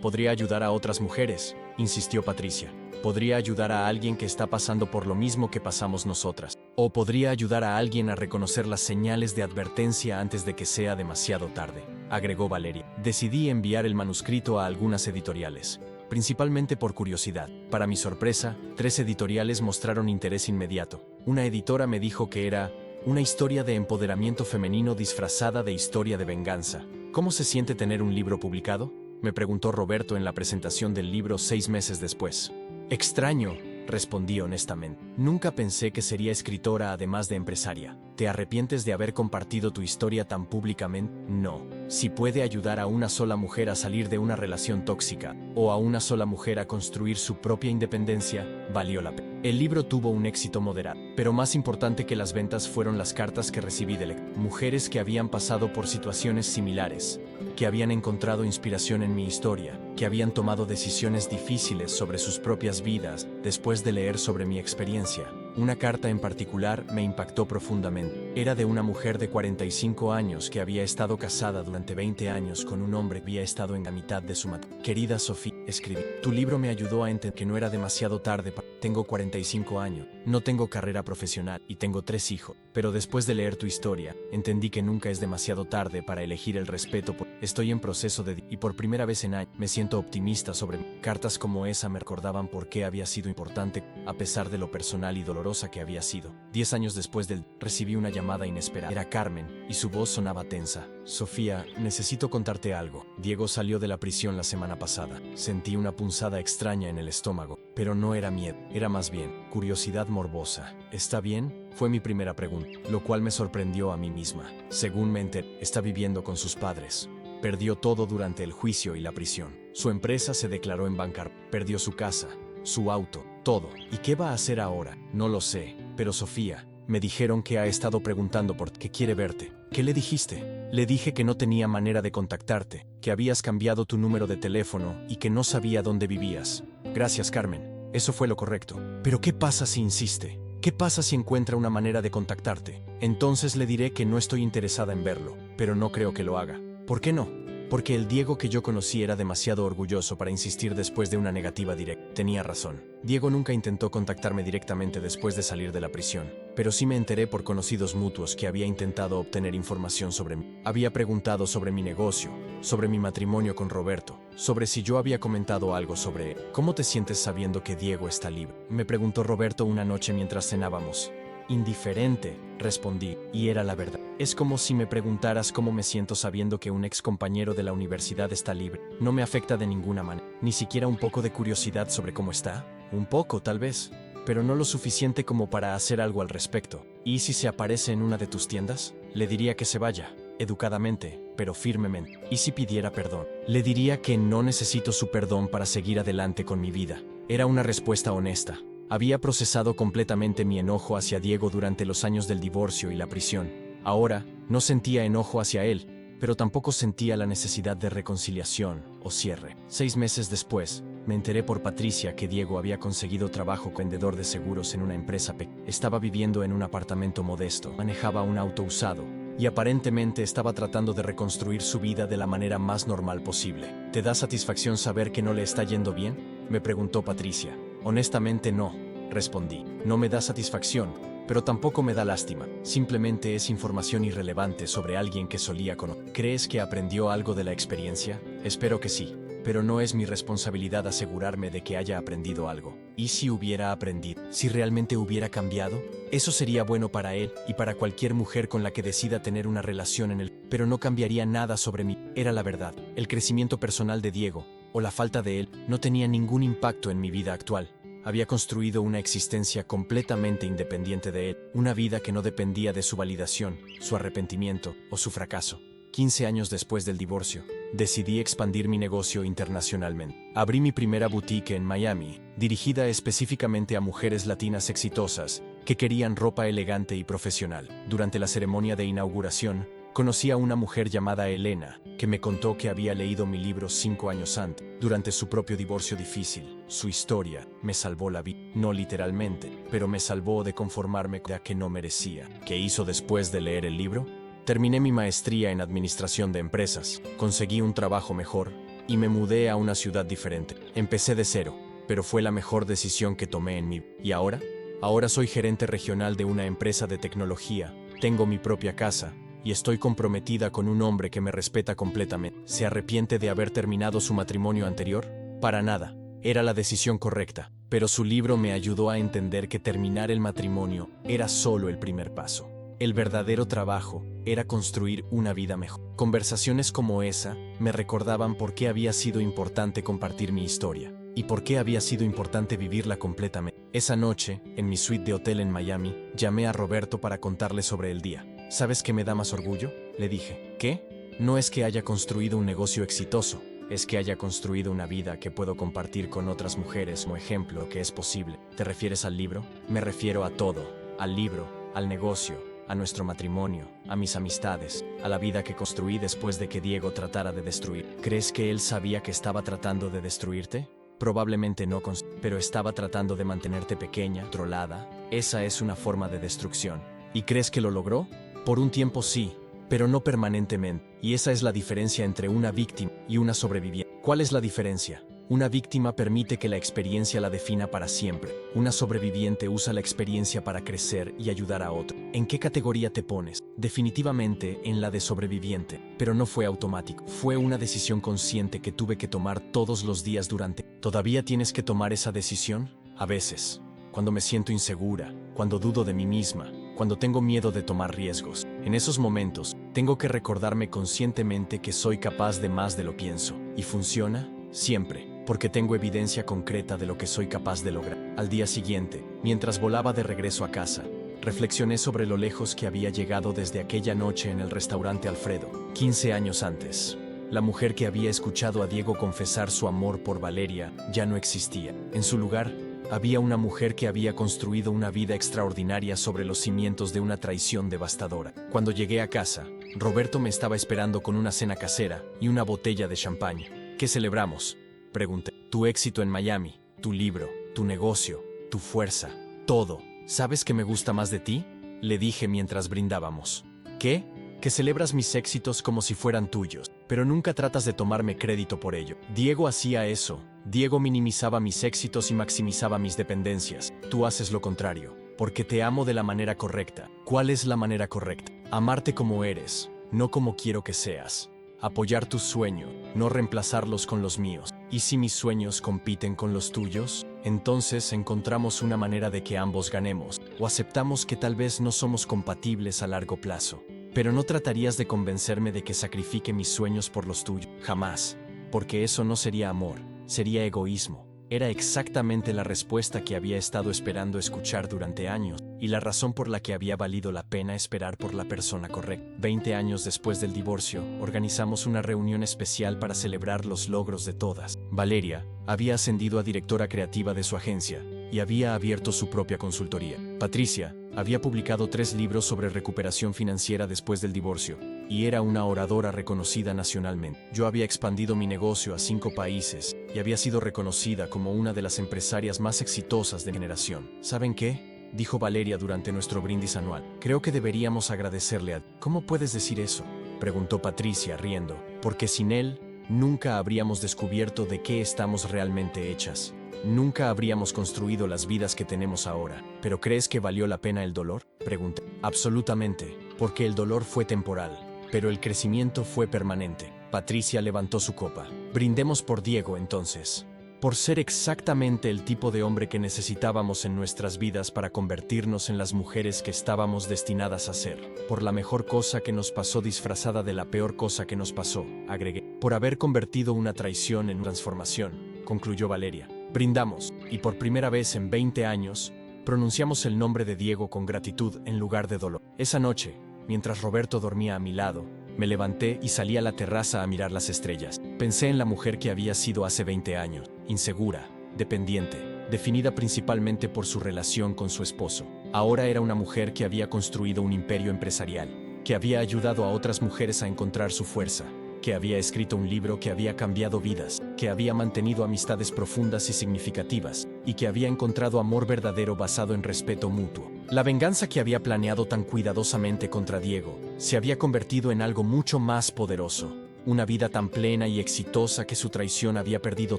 Speaker 1: podría ayudar a otras mujeres, insistió Patricia. Podría ayudar a alguien que está pasando por lo mismo que pasamos nosotras. O podría ayudar a alguien a reconocer las señales de advertencia antes de que sea demasiado tarde, agregó Valeria. Decidí enviar el manuscrito a algunas editoriales, principalmente por curiosidad. Para mi sorpresa, 3 editoriales mostraron interés inmediato. Una editora me dijo que era una historia de empoderamiento femenino disfrazada de historia de venganza. ¿Cómo se siente tener un libro publicado?, me preguntó Roberto en la presentación del libro 6 meses después. Extraño, respondí honestamente. Nunca pensé que sería escritora además de empresaria. ¿Te arrepientes de haber compartido tu historia tan públicamente? No. Si puede ayudar a una sola mujer a salir de una relación tóxica, o a una sola mujer a construir su propia independencia, valió la pena. El libro tuvo un éxito moderado, pero más importante que las ventas fueron las cartas que recibí de mujeres que habían pasado por situaciones similares, que habían encontrado inspiración en mi historia, que habían tomado decisiones difíciles sobre sus propias vidas después de leer sobre mi experiencia. Una carta en particular me impactó profundamente. Era de una mujer de 45 años que había estado casada durante 20 años con un hombre que había estado en la mitad de su matrimonio. Querida Sofía, escribí. Tu libro me ayudó a entender que no era demasiado tarde para... Tengo 45 años, no tengo carrera profesional y tengo 3 hijos. Pero después de leer tu historia, entendí que nunca es demasiado tarde para elegir el respeto. Estoy en proceso de... Y por primera vez en años, me siento optimista sobre mí. Cartas como esa me recordaban por qué había sido importante, a pesar de lo personal y dolorosa que había sido. 10 años después recibí una llamada inesperada. Era Carmen, y su voz sonaba tensa. Sofía, necesito contarte algo. Diego salió de la prisión la semana pasada. Sentí una punzada extraña en el estómago, pero no era miedo, era más bien curiosidad morbosa. ¿Está bien? Fue mi primera pregunta, lo cual me sorprendió a mí misma. Según me enteré, está viviendo con sus padres. Perdió todo durante el juicio y la prisión. Su empresa se declaró en bancarrota. Perdió su casa, su auto, todo. ¿Y qué va a hacer ahora? No lo sé, pero Sofía, me dijeron que ha estado preguntando por qué quiere verte. ¿Qué le dijiste? Le dije que no tenía manera de contactarte, que habías cambiado tu número de teléfono y que no sabía dónde vivías. Gracias, Carmen. Eso fue lo correcto. Pero ¿qué pasa si insiste? ¿Qué pasa si encuentra una manera de contactarte? Entonces le diré que no estoy interesada en verlo, pero no creo que lo haga. ¿Por qué no? Porque el Diego que yo conocí era demasiado orgulloso para insistir después de una negativa directa. Tenía razón. Diego nunca intentó contactarme directamente después de salir de la prisión, pero sí me enteré por conocidos mutuos que había intentado obtener información sobre mí. Había preguntado sobre mi negocio, sobre mi matrimonio con Roberto, sobre si yo había comentado algo sobre él. ¿Cómo te sientes sabiendo que Diego está libre?, me preguntó Roberto una noche mientras cenábamos. Indiferente, respondí, y era la verdad. Es como si me preguntaras cómo me siento sabiendo que un ex compañero de la universidad está libre. No me afecta de ninguna manera. Ni siquiera un poco de curiosidad sobre cómo está. Un poco, tal vez, pero no lo suficiente como para hacer algo al respecto. ¿Y si se aparece en una de tus tiendas? Le diría que se vaya, educadamente, pero firmemente. ¿Y si pidiera perdón? Le diría que no necesito su perdón para seguir adelante con mi vida. Era una respuesta honesta. Había procesado completamente mi enojo hacia Diego durante los años del divorcio y la prisión. Ahora, no sentía enojo hacia él, pero tampoco sentía la necesidad de reconciliación o cierre. 6 meses después, me enteré por Patricia que Diego había conseguido trabajo como vendedor de seguros en una empresa pequeña. Estaba viviendo en un apartamento modesto, manejaba un auto usado, y aparentemente estaba tratando de reconstruir su vida de la manera más normal posible. ¿Te da satisfacción saber que no le está yendo bien?, me preguntó Patricia. Honestamente no, respondí. No me da satisfacción, pero tampoco me da lástima. Simplemente es información irrelevante sobre alguien que solía conocer. ¿Crees que aprendió algo de la experiencia? Espero que sí, pero no es mi responsabilidad asegurarme de que haya aprendido algo. ¿Y si hubiera aprendido? ¿Si realmente hubiera cambiado? Eso sería bueno para él y para cualquier mujer con la que decida tener una relación en él, pero no cambiaría nada sobre mí. Era la verdad. El crecimiento personal de Diego, o la falta de él, no tenía ningún impacto en mi vida actual. Había construido una existencia completamente independiente de él, una vida que no dependía de su validación, su arrepentimiento o su fracaso. 15 años después del divorcio, decidí expandir mi negocio internacionalmente. Abrí mi primera boutique en Miami, dirigida específicamente a mujeres latinas exitosas que querían ropa elegante y profesional. Durante la ceremonia de inauguración, conocí a una mujer llamada Elena, que me contó que había leído mi libro 5 años antes, durante su propio divorcio difícil. Su historia me salvó la vida, no literalmente, pero me salvó de conformarme con la que no merecía. ¿Qué hizo después de leer el libro? Terminé mi maestría en administración de empresas, conseguí un trabajo mejor y me mudé a una ciudad diferente. Empecé de cero, pero fue la mejor decisión que tomé en mi vida. ¿Y ahora? Ahora soy gerente regional de una empresa de tecnología, tengo mi propia casa, y estoy comprometida con un hombre que me respeta completamente. ¿Se arrepiente de haber terminado su matrimonio anterior? Para nada. Era la decisión correcta, pero su libro me ayudó a entender que terminar el matrimonio era solo el primer paso. El verdadero trabajo era construir una vida mejor. Conversaciones como esa me recordaban por qué había sido importante compartir mi historia y por qué había sido importante vivirla completamente. Esa noche, en mi suite de hotel en Miami, llamé a Roberto para contarle sobre el día. ¿Sabes qué me da más orgullo?, le dije. ¿Qué? No es que haya construido un negocio exitoso, es que haya construido una vida que puedo compartir con otras mujeres como ejemplo que es posible. ¿Te refieres al libro? Me refiero a todo, al libro, al negocio, a nuestro matrimonio, a mis amistades, a la vida que construí después de que Diego tratara de destruir. ¿Crees que él sabía que estaba tratando de destruirte? Probablemente no, pero estaba tratando de mantenerte pequeña, controlada. Esa es una forma de destrucción. ¿Y crees que lo logró? Por un tiempo sí, pero no permanentemente. Y esa es la diferencia entre una víctima y una sobreviviente. ¿Cuál es la diferencia? Una víctima permite que la experiencia la defina para siempre. Una sobreviviente usa la experiencia para crecer y ayudar a otro. ¿En qué categoría te pones? Definitivamente en la de sobreviviente, pero no fue automático. Fue una decisión consciente que tuve que tomar todos los días durante. ¿Todavía tienes que tomar esa decisión? A veces, cuando me siento insegura, cuando dudo de mí misma, cuando tengo miedo de tomar riesgos. En esos momentos, tengo que recordarme conscientemente que soy capaz de más de lo pienso. ¿Y funciona? Siempre. Porque tengo evidencia concreta de lo que soy capaz de lograr. Al día siguiente, mientras volaba de regreso a casa, reflexioné sobre lo lejos que había llegado desde aquella noche en el restaurante Alfredo, 15 años antes. La mujer que había escuchado a Diego confesar su amor por Valeria ya no existía. En su lugar, había una mujer que había construido una vida extraordinaria sobre los cimientos de una traición devastadora. Cuando llegué a casa, Roberto me estaba esperando con una cena casera y una botella de champaña. ¿Qué celebramos?, pregunté. Tu éxito en Miami, tu libro, tu negocio, tu fuerza, todo. ¿Sabes qué me gusta más de ti?, le dije mientras brindábamos. ¿Qué? Que celebras mis éxitos como si fueran tuyos, pero nunca tratas de tomarme crédito por ello. Diego hacía eso. Diego minimizaba mis éxitos y maximizaba mis dependencias. Tú haces lo contrario, porque te amo de la manera correcta. ¿Cuál es la manera correcta? Amarte como eres, no como quiero que seas. Apoyar tus sueños, no reemplazarlos con los míos. ¿Y si mis sueños compiten con los tuyos? Entonces encontramos una manera de que ambos ganemos, o aceptamos que tal vez no somos compatibles a largo plazo. Pero no tratarías de convencerme de que sacrifique mis sueños por los tuyos. Jamás. Porque eso no sería amor, sería egoísmo. Era exactamente la respuesta que había estado esperando escuchar durante años, y la razón por la que había valido la pena esperar por la persona correcta. 20 años después del divorcio, organizamos una reunión especial para celebrar los logros de todas. Valeria había ascendido a directora creativa de su agencia y había abierto su propia consultoría. Patricia había publicado 3 libros sobre recuperación financiera después del divorcio, y era una oradora reconocida nacionalmente. Yo había expandido mi negocio a 5 países y había sido reconocida como una de las empresarias más exitosas de mi generación. ¿Saben qué?, dijo Valeria durante nuestro brindis anual. Creo que deberíamos agradecerle a... ¿Cómo puedes decir eso?, preguntó Patricia riendo. Porque sin él, nunca habríamos descubierto de qué estamos realmente hechas. Nunca habríamos construido las vidas que tenemos ahora. ¿Pero crees que valió la pena el dolor?, pregunté. Absolutamente, porque el dolor fue temporal, pero el crecimiento fue permanente. Patricia levantó su copa. Brindemos por Diego, entonces. Por ser exactamente el tipo de hombre que necesitábamos en nuestras vidas para convertirnos en las mujeres que estábamos destinadas a ser. Por la mejor cosa que nos pasó disfrazada de la peor cosa que nos pasó, agregué. Por haber convertido una traición en transformación, concluyó Valeria. Brindamos, y por primera vez en 20 años, pronunciamos el nombre de Diego con gratitud en lugar de dolor. Esa noche, mientras Roberto dormía a mi lado, me levanté y salí a la terraza a mirar las estrellas. Pensé en la mujer que había sido hace 20 años, insegura, dependiente, definida principalmente por su relación con su esposo. Ahora era una mujer que había construido un imperio empresarial, que había ayudado a otras mujeres a encontrar su fuerza, que había escrito un libro que había cambiado vidas, que había mantenido amistades profundas y significativas, y que había encontrado amor verdadero basado en respeto mutuo. La venganza que había planeado tan cuidadosamente contra Diego se había convertido en algo mucho más poderoso. Una vida tan plena y exitosa que su traición había perdido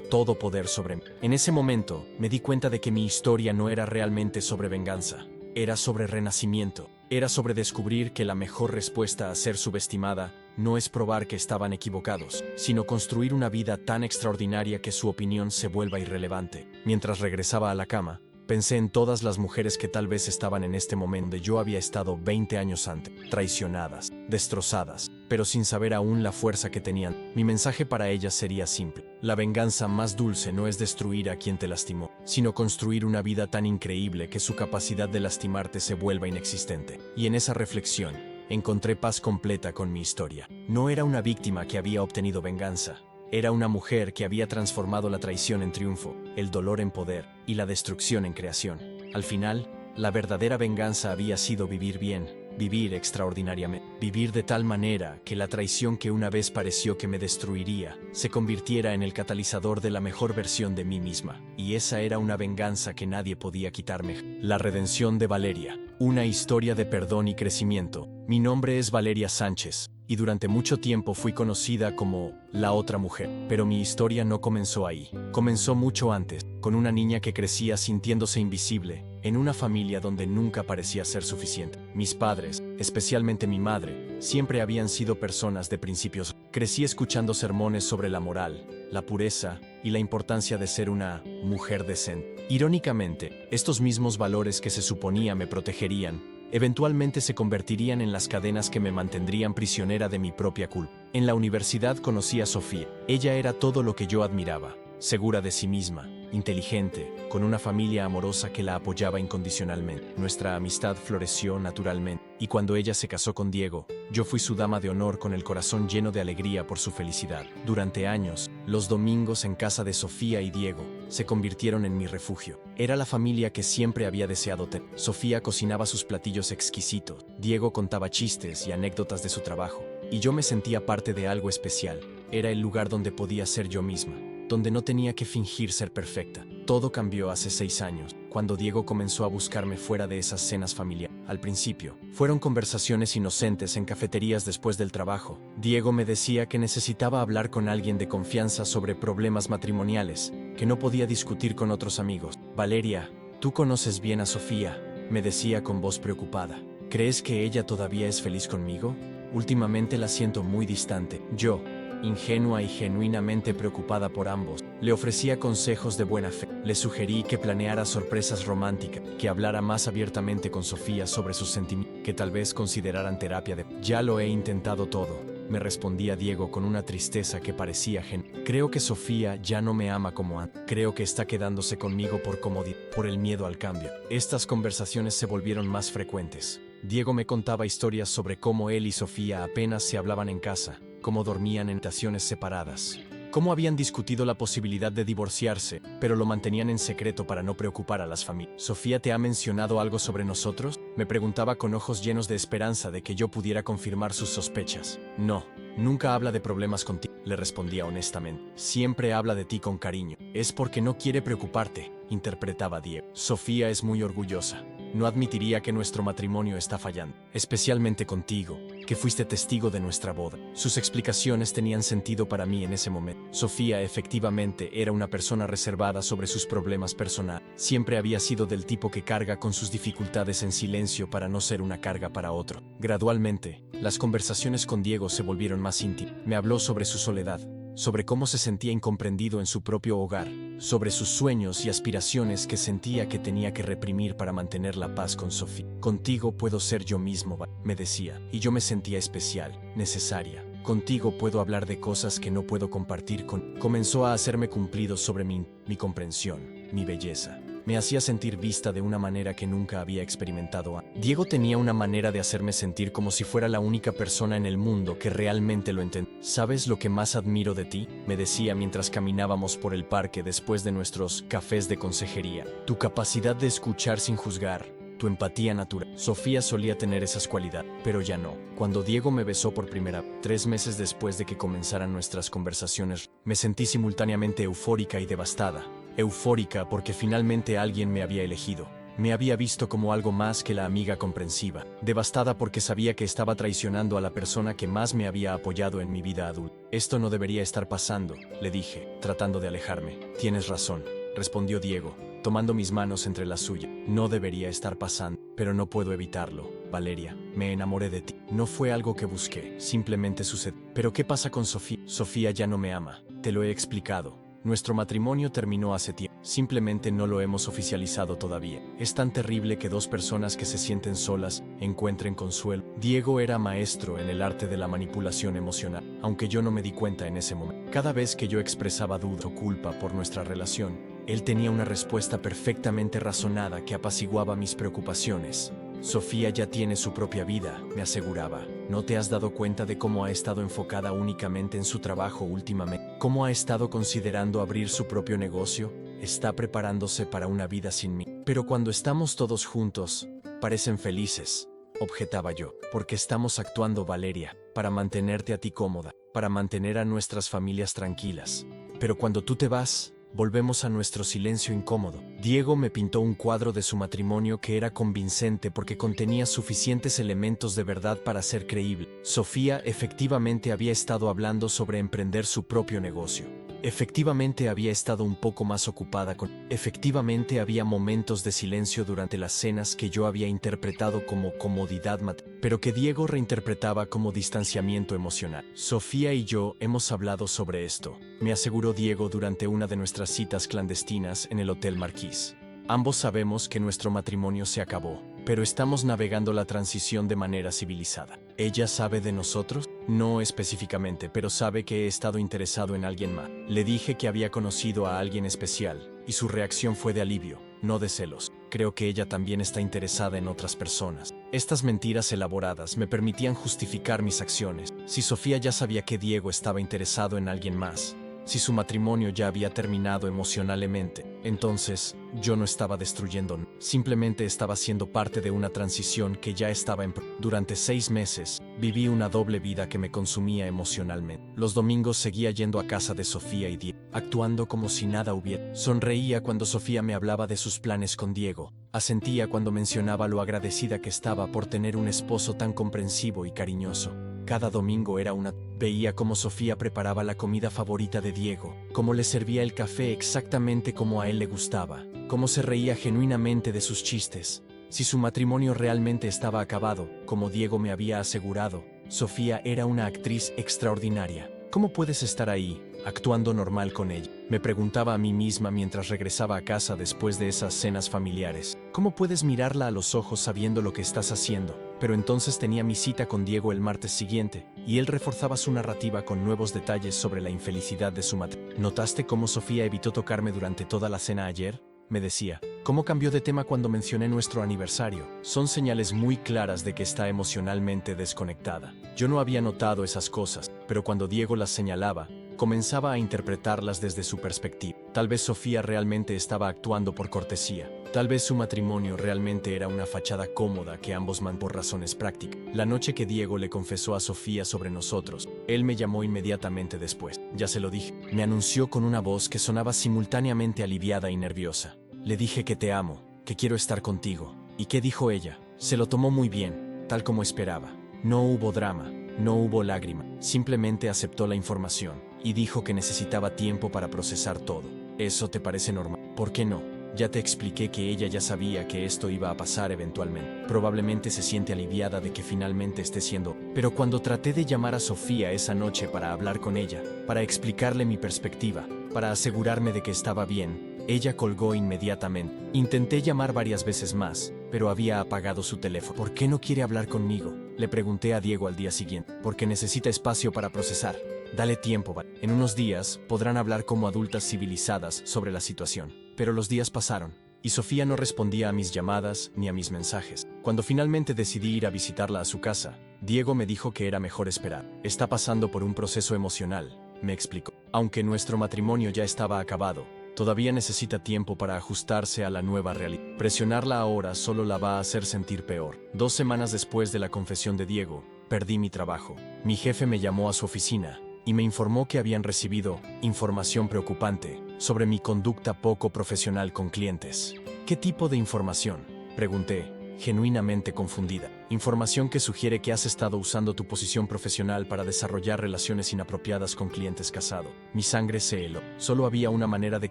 Speaker 1: todo poder sobre mí. En ese momento, me di cuenta de que mi historia no era realmente sobre venganza. Era sobre renacimiento. Era sobre descubrir que la mejor respuesta a ser subestimada no es probar que estaban equivocados, sino construir una vida tan extraordinaria que su opinión se vuelva irrelevante. Mientras regresaba a la cama, pensé en todas las mujeres que tal vez estaban en este momento donde yo había estado 20 años antes, traicionadas, destrozadas, pero sin saber aún la fuerza que tenían. Mi mensaje para ellas sería simple. La venganza más dulce no es destruir a quien te lastimó, sino construir una vida tan increíble que su capacidad de lastimarte se vuelva inexistente. Y en esa reflexión, encontré paz completa con mi historia. No era una víctima que había obtenido venganza. Era una mujer que había transformado la traición en triunfo, el dolor en poder y la destrucción en creación. Al final, la verdadera venganza había sido vivir bien, vivir extraordinariamente, vivir de tal manera que la traición que una vez pareció que me destruiría se convirtiera en el catalizador de la mejor versión de mí misma. Y esa era una venganza que nadie podía quitarme. La redención de Valeria. Una historia de perdón y crecimiento. Mi nombre es Valeria Sánchez, y durante mucho tiempo fui conocida como la otra mujer. Pero mi historia no comenzó ahí. Comenzó mucho antes, con una niña que crecía sintiéndose invisible, en una familia donde nunca parecía ser suficiente. Mis padres, especialmente mi madre, siempre habían sido personas de principios. Crecí escuchando sermones sobre la moral, la pureza y la importancia de ser una mujer decente. Irónicamente, estos mismos valores que se suponía me protegerían, eventualmente se convertirían en las cadenas que me mantendrían prisionera de mi propia culpa. En la universidad conocí a Sofía. Ella era todo lo que yo admiraba, segura de sí misma, inteligente, con una familia amorosa que la apoyaba incondicionalmente. Nuestra amistad floreció naturalmente, y cuando ella se casó con Diego, yo fui su dama de honor con el corazón lleno de alegría por su felicidad. Durante años, los domingos en casa de Sofía y Diego se convirtieron en mi refugio. Era la familia que siempre había deseado tener. Sofía cocinaba sus platillos exquisitos, Diego contaba chistes y anécdotas de su trabajo, y yo me sentía parte de algo especial. Era el lugar donde podía ser yo misma, donde no tenía que fingir ser perfecta. Todo cambió hace 6 años, cuando Diego comenzó a buscarme fuera de esas cenas familiares. Al principio, fueron conversaciones inocentes en cafeterías después del trabajo. Diego me decía que necesitaba hablar con alguien de confianza sobre problemas matrimoniales, que no podía discutir con otros amigos. Valeria, tú conoces bien a Sofía, me decía con voz preocupada. ¿Crees que ella todavía es feliz conmigo? Últimamente la siento muy distante. Yo, ingenua y genuinamente preocupada por ambos, le ofrecía consejos de buena fe. Le sugerí que planeara sorpresas románticas, que hablara más abiertamente con Sofía sobre sus sentimientos, que tal vez consideraran terapia de... Ya lo he intentado todo, me respondía Diego con una tristeza que parecía genuina. Creo que Sofía ya no me ama como antes. Creo que está quedándose conmigo por comodidad, por el miedo al cambio. Estas conversaciones se volvieron más frecuentes. Diego me contaba historias sobre cómo él y Sofía apenas se hablaban en casa, cómo dormían en habitaciones separadas, cómo habían discutido la posibilidad de divorciarse, pero lo mantenían en secreto para no preocupar a las familias. ¿Sofía te ha mencionado algo sobre nosotros?, me preguntaba con ojos llenos de esperanza de que yo pudiera confirmar sus sospechas. No, nunca habla de problemas contigo, le respondía honestamente. Siempre habla de ti con cariño. Es porque no quiere preocuparte, interpretaba Diego. Sofía es muy orgullosa. No admitiría que nuestro matrimonio está fallando, especialmente contigo, que fuiste testigo de nuestra boda. Sus explicaciones tenían sentido para mí en ese momento. Sofía efectivamente era una persona reservada sobre sus problemas personales. Siempre había sido del tipo que carga con sus dificultades en silencio para no ser una carga para otro. Gradualmente, las conversaciones con Diego se volvieron más íntimas. Me habló sobre su soledad, sobre cómo se sentía incomprendido en su propio hogar, sobre sus sueños y aspiraciones que sentía que tenía que reprimir para mantener la paz con Sofía. Contigo puedo ser yo mismo, me decía, y yo me sentía especial, necesaria. Contigo puedo hablar de cosas que no puedo compartir con... Comenzó a hacerme cumplidos sobre mi comprensión, mi belleza. Me hacía sentir vista de una manera que nunca había experimentado antes. Diego tenía una manera de hacerme sentir como si fuera la única persona en el mundo que realmente lo entendía. ¿Sabes lo que más admiro de ti?, me decía mientras caminábamos por el parque después de nuestros cafés de consejería. Tu capacidad de escuchar sin juzgar, tu empatía natural. Sofía solía tener esas cualidades, pero ya no. Cuando Diego me besó por primera vez, 3 meses después de que comenzaran nuestras conversaciones, me sentí simultáneamente eufórica y devastada. Eufórica porque finalmente alguien me había elegido. Me había visto como algo más que la amiga comprensiva. Devastada porque sabía que estaba traicionando a la persona que más me había apoyado en mi vida adulta. Esto no debería estar pasando, le dije, tratando de alejarme. Tienes razón, respondió Diego, tomando mis manos entre las suyas. No debería estar pasando, pero no puedo evitarlo. Valeria, me enamoré de ti. No fue algo que busqué, simplemente sucedió. ¿Pero qué pasa con Sofía? Sofía ya no me ama, te lo he explicado. Nuestro matrimonio terminó hace tiempo. Simplemente no lo hemos oficializado todavía. Es tan terrible que 2 personas que se sienten solas encuentren consuelo. Diego era maestro en el arte de la manipulación emocional, aunque yo no me di cuenta en ese momento. Cada vez que yo expresaba duda o culpa por nuestra relación, él tenía una respuesta perfectamente razonada que apaciguaba mis preocupaciones. Sofía ya tiene su propia vida, me aseguraba. ¿No te has dado cuenta de cómo ha estado enfocada únicamente en su trabajo últimamente? ¿Cómo ha estado considerando abrir su propio negocio? Está preparándose para una vida sin mí. Pero cuando estamos todos juntos, parecen felices, objetaba yo. Porque estamos actuando, Valeria, para mantenerte a ti cómoda, para mantener a nuestras familias tranquilas. Pero cuando tú te vas, Volvemos a nuestro silencio incómodo. Diego me pintó un cuadro de su matrimonio que era convincente porque contenía suficientes elementos de verdad para ser creíble. Sofía efectivamente había estado hablando sobre emprender su propio negocio. Efectivamente había estado un poco más ocupada con... Efectivamente había momentos de silencio durante las cenas que yo había interpretado como comodidad pero que Diego reinterpretaba como distanciamiento emocional. Sofía y yo hemos hablado sobre esto, me aseguró Diego durante una de nuestras citas clandestinas en el Hotel Marquis. Ambos sabemos que nuestro matrimonio se acabó, pero estamos navegando la transición de manera civilizada. ¿Ella sabe de nosotros? No específicamente, pero sabe que he estado interesado en alguien más. Le dije que había conocido a alguien especial, y su reacción fue de alivio, no de celos. Creo que ella también está interesada en otras personas. Estas mentiras elaboradas me permitían justificar mis acciones. Si Sofía ya sabía que Diego estaba interesado en alguien más, si su matrimonio ya había terminado emocionalmente, entonces yo no estaba destruyendo, simplemente estaba siendo parte de una transición que ya estaba en... Durante 6 meses, viví una doble vida que me consumía emocionalmente. Los domingos seguía yendo a casa de Sofía y Diego, actuando como si nada hubiera. Sonreía cuando Sofía me hablaba de sus planes con Diego. Asentía cuando mencionaba lo agradecida que estaba por tener un esposo tan comprensivo y cariñoso. Cada domingo era una... Veía cómo Sofía preparaba la comida favorita de Diego, cómo le servía el café exactamente como a él le gustaba, cómo se reía genuinamente de sus chistes. Si su matrimonio realmente estaba acabado, como Diego me había asegurado, Sofía era una actriz extraordinaria. ¿Cómo puedes estar ahí, actuando normal con ella? Me preguntaba a mí misma mientras regresaba a casa después de esas cenas familiares. ¿Cómo puedes mirarla a los ojos sabiendo lo que estás haciendo? Pero entonces tenía mi cita con Diego el martes siguiente, y él reforzaba su narrativa con nuevos detalles sobre la infelicidad de su matrimonio. ¿Notaste cómo Sofía evitó tocarme durante toda la cena ayer? Me decía. ¿Cómo cambió de tema cuando mencioné nuestro aniversario? Son señales muy claras de que está emocionalmente desconectada. Yo no había notado esas cosas, pero cuando Diego las señalaba, comenzaba a interpretarlas desde su perspectiva. Tal vez Sofía realmente estaba actuando por cortesía. Tal vez su matrimonio realmente era una fachada cómoda que ambos mantenían por razones prácticas. La noche que Diego le confesó a Sofía sobre nosotros, él me llamó inmediatamente después. Ya se lo dije. Me anunció con una voz que sonaba simultáneamente aliviada y nerviosa. Le dije que te amo, que quiero estar contigo. ¿Y qué dijo ella? Se lo tomó muy bien, tal como esperaba. No hubo drama, no hubo lágrima. Simplemente aceptó la información y dijo que necesitaba tiempo para procesar todo. ¿Eso te parece normal? ¿Por qué no? Ya te expliqué que ella ya sabía que esto iba a pasar eventualmente. Probablemente se siente aliviada de que finalmente esté siendo... Pero cuando traté de llamar a Sofía esa noche para hablar con ella, para explicarle mi perspectiva, para asegurarme de que estaba bien, ella colgó inmediatamente. Intenté llamar varias veces más, pero había apagado su teléfono. ¿Por qué no quiere hablar conmigo? Le pregunté a Diego al día siguiente. Porque necesita espacio para procesar. Dale tiempo, ¿vale? En unos días podrán hablar como adultas civilizadas sobre la situación. Pero los días pasaron, y Sofía no respondía a mis llamadas ni a mis mensajes. Cuando finalmente decidí ir a visitarla a su casa, Diego me dijo que era mejor esperar. Está pasando por un proceso emocional, me explicó. Aunque nuestro matrimonio ya estaba acabado, todavía necesita tiempo para ajustarse a la nueva realidad. Presionarla ahora solo la va a hacer sentir peor. 2 semanas después de la confesión de Diego, perdí mi trabajo. Mi jefe me llamó a su oficina y me informó que habían recibido información preocupante sobre mi conducta poco profesional con clientes. ¿Qué tipo de información?, pregunté, genuinamente confundida. Información que sugiere que has estado usando tu posición profesional para desarrollar relaciones inapropiadas con clientes casados. Mi sangre se heló. Solo había una manera de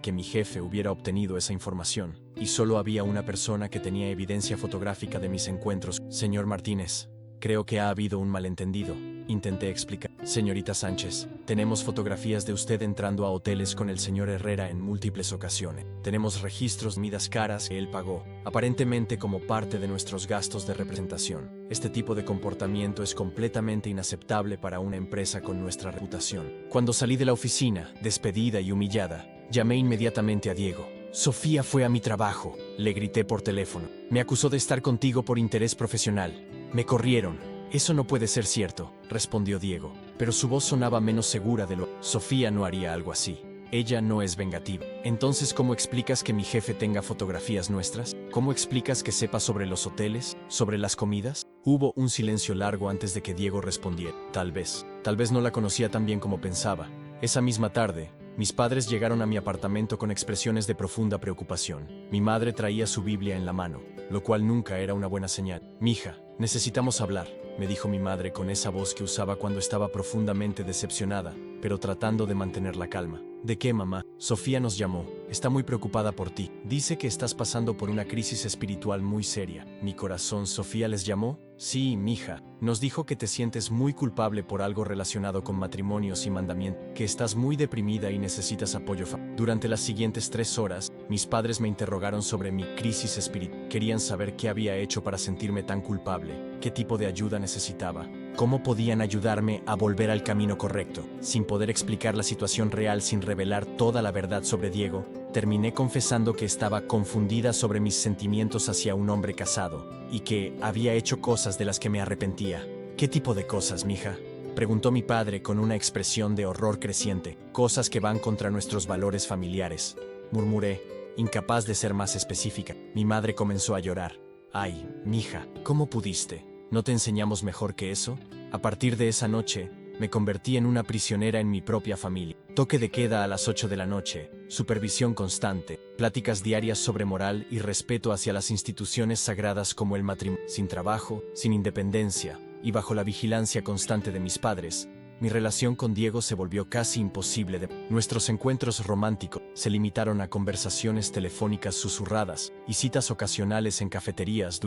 Speaker 1: que mi jefe hubiera obtenido esa información, y solo había una persona que tenía evidencia fotográfica de mis encuentros. Señor Martínez, creo que ha habido un malentendido, intenté explicar. Señorita Sánchez, tenemos fotografías de usted entrando a hoteles con el señor Herrera en múltiples ocasiones. Tenemos registros de midas caras que él pagó, aparentemente como parte de nuestros gastos de representación. Este tipo de comportamiento es completamente inaceptable para una empresa con nuestra reputación. Cuando salí de la oficina, despedida y humillada, llamé inmediatamente a Diego. Sofía fue a mi trabajo, le grité por teléfono. Me acusó de estar contigo por interés profesional. Me corrieron. Eso no puede ser cierto, respondió Diego, pero su voz sonaba menos segura de lo... Sofía no haría algo así. Ella no es vengativa. Entonces, ¿cómo explicas que mi jefe tenga fotografías nuestras? ¿Cómo explicas que sepa sobre los hoteles? ¿Sobre las comidas? Hubo un silencio largo antes de que Diego respondiera. Tal vez no la conocía tan bien como pensaba. Esa misma tarde, Mis padres llegaron a mi apartamento con expresiones de profunda preocupación. Mi madre traía su Biblia en la mano, lo cual nunca era una buena señal. Mija, necesitamos hablar, me dijo mi madre con esa voz que usaba cuando estaba profundamente decepcionada, pero tratando de mantener la calma. ¿De qué, mamá? Sofía nos llamó. Está muy preocupada por ti. Dice que estás pasando por una crisis espiritual muy seria. Mi corazón, ¿Sofía les llamó? Sí, mija. Nos dijo que te sientes muy culpable por algo relacionado con matrimonios y mandamiento, que estás muy deprimida y necesitas apoyo. Durante las siguientes 3 horas, mis padres me interrogaron sobre mi crisis espiritual. Querían saber qué había hecho para sentirme tan culpable, qué tipo de ayuda necesitaba, cómo podían ayudarme a volver al camino correcto. Sin poder explicar la situación real sin revelar toda la verdad sobre Diego, terminé confesando que estaba confundida sobre mis sentimientos hacia un hombre casado, y que había hecho cosas de las que me arrepentía. ¿Qué tipo de cosas, mija?, preguntó mi padre con una expresión de horror creciente. Cosas que van contra nuestros valores familiares, murmuré, incapaz de ser más específica. Mi madre comenzó a llorar. Ay, mija, ¿cómo pudiste? ¿No te enseñamos mejor que eso? A partir de esa noche, me convertí en una prisionera en mi propia familia. Toque de queda a las 8 de la noche, supervisión constante, pláticas diarias sobre moral y respeto hacia las instituciones sagradas como el matrimonio. Sin trabajo, sin independencia y bajo la vigilancia constante de mis padres, mi relación con Diego se volvió casi imposible. Nuestros encuentros románticos se limitaron a conversaciones telefónicas susurradas y citas ocasionales en cafeterías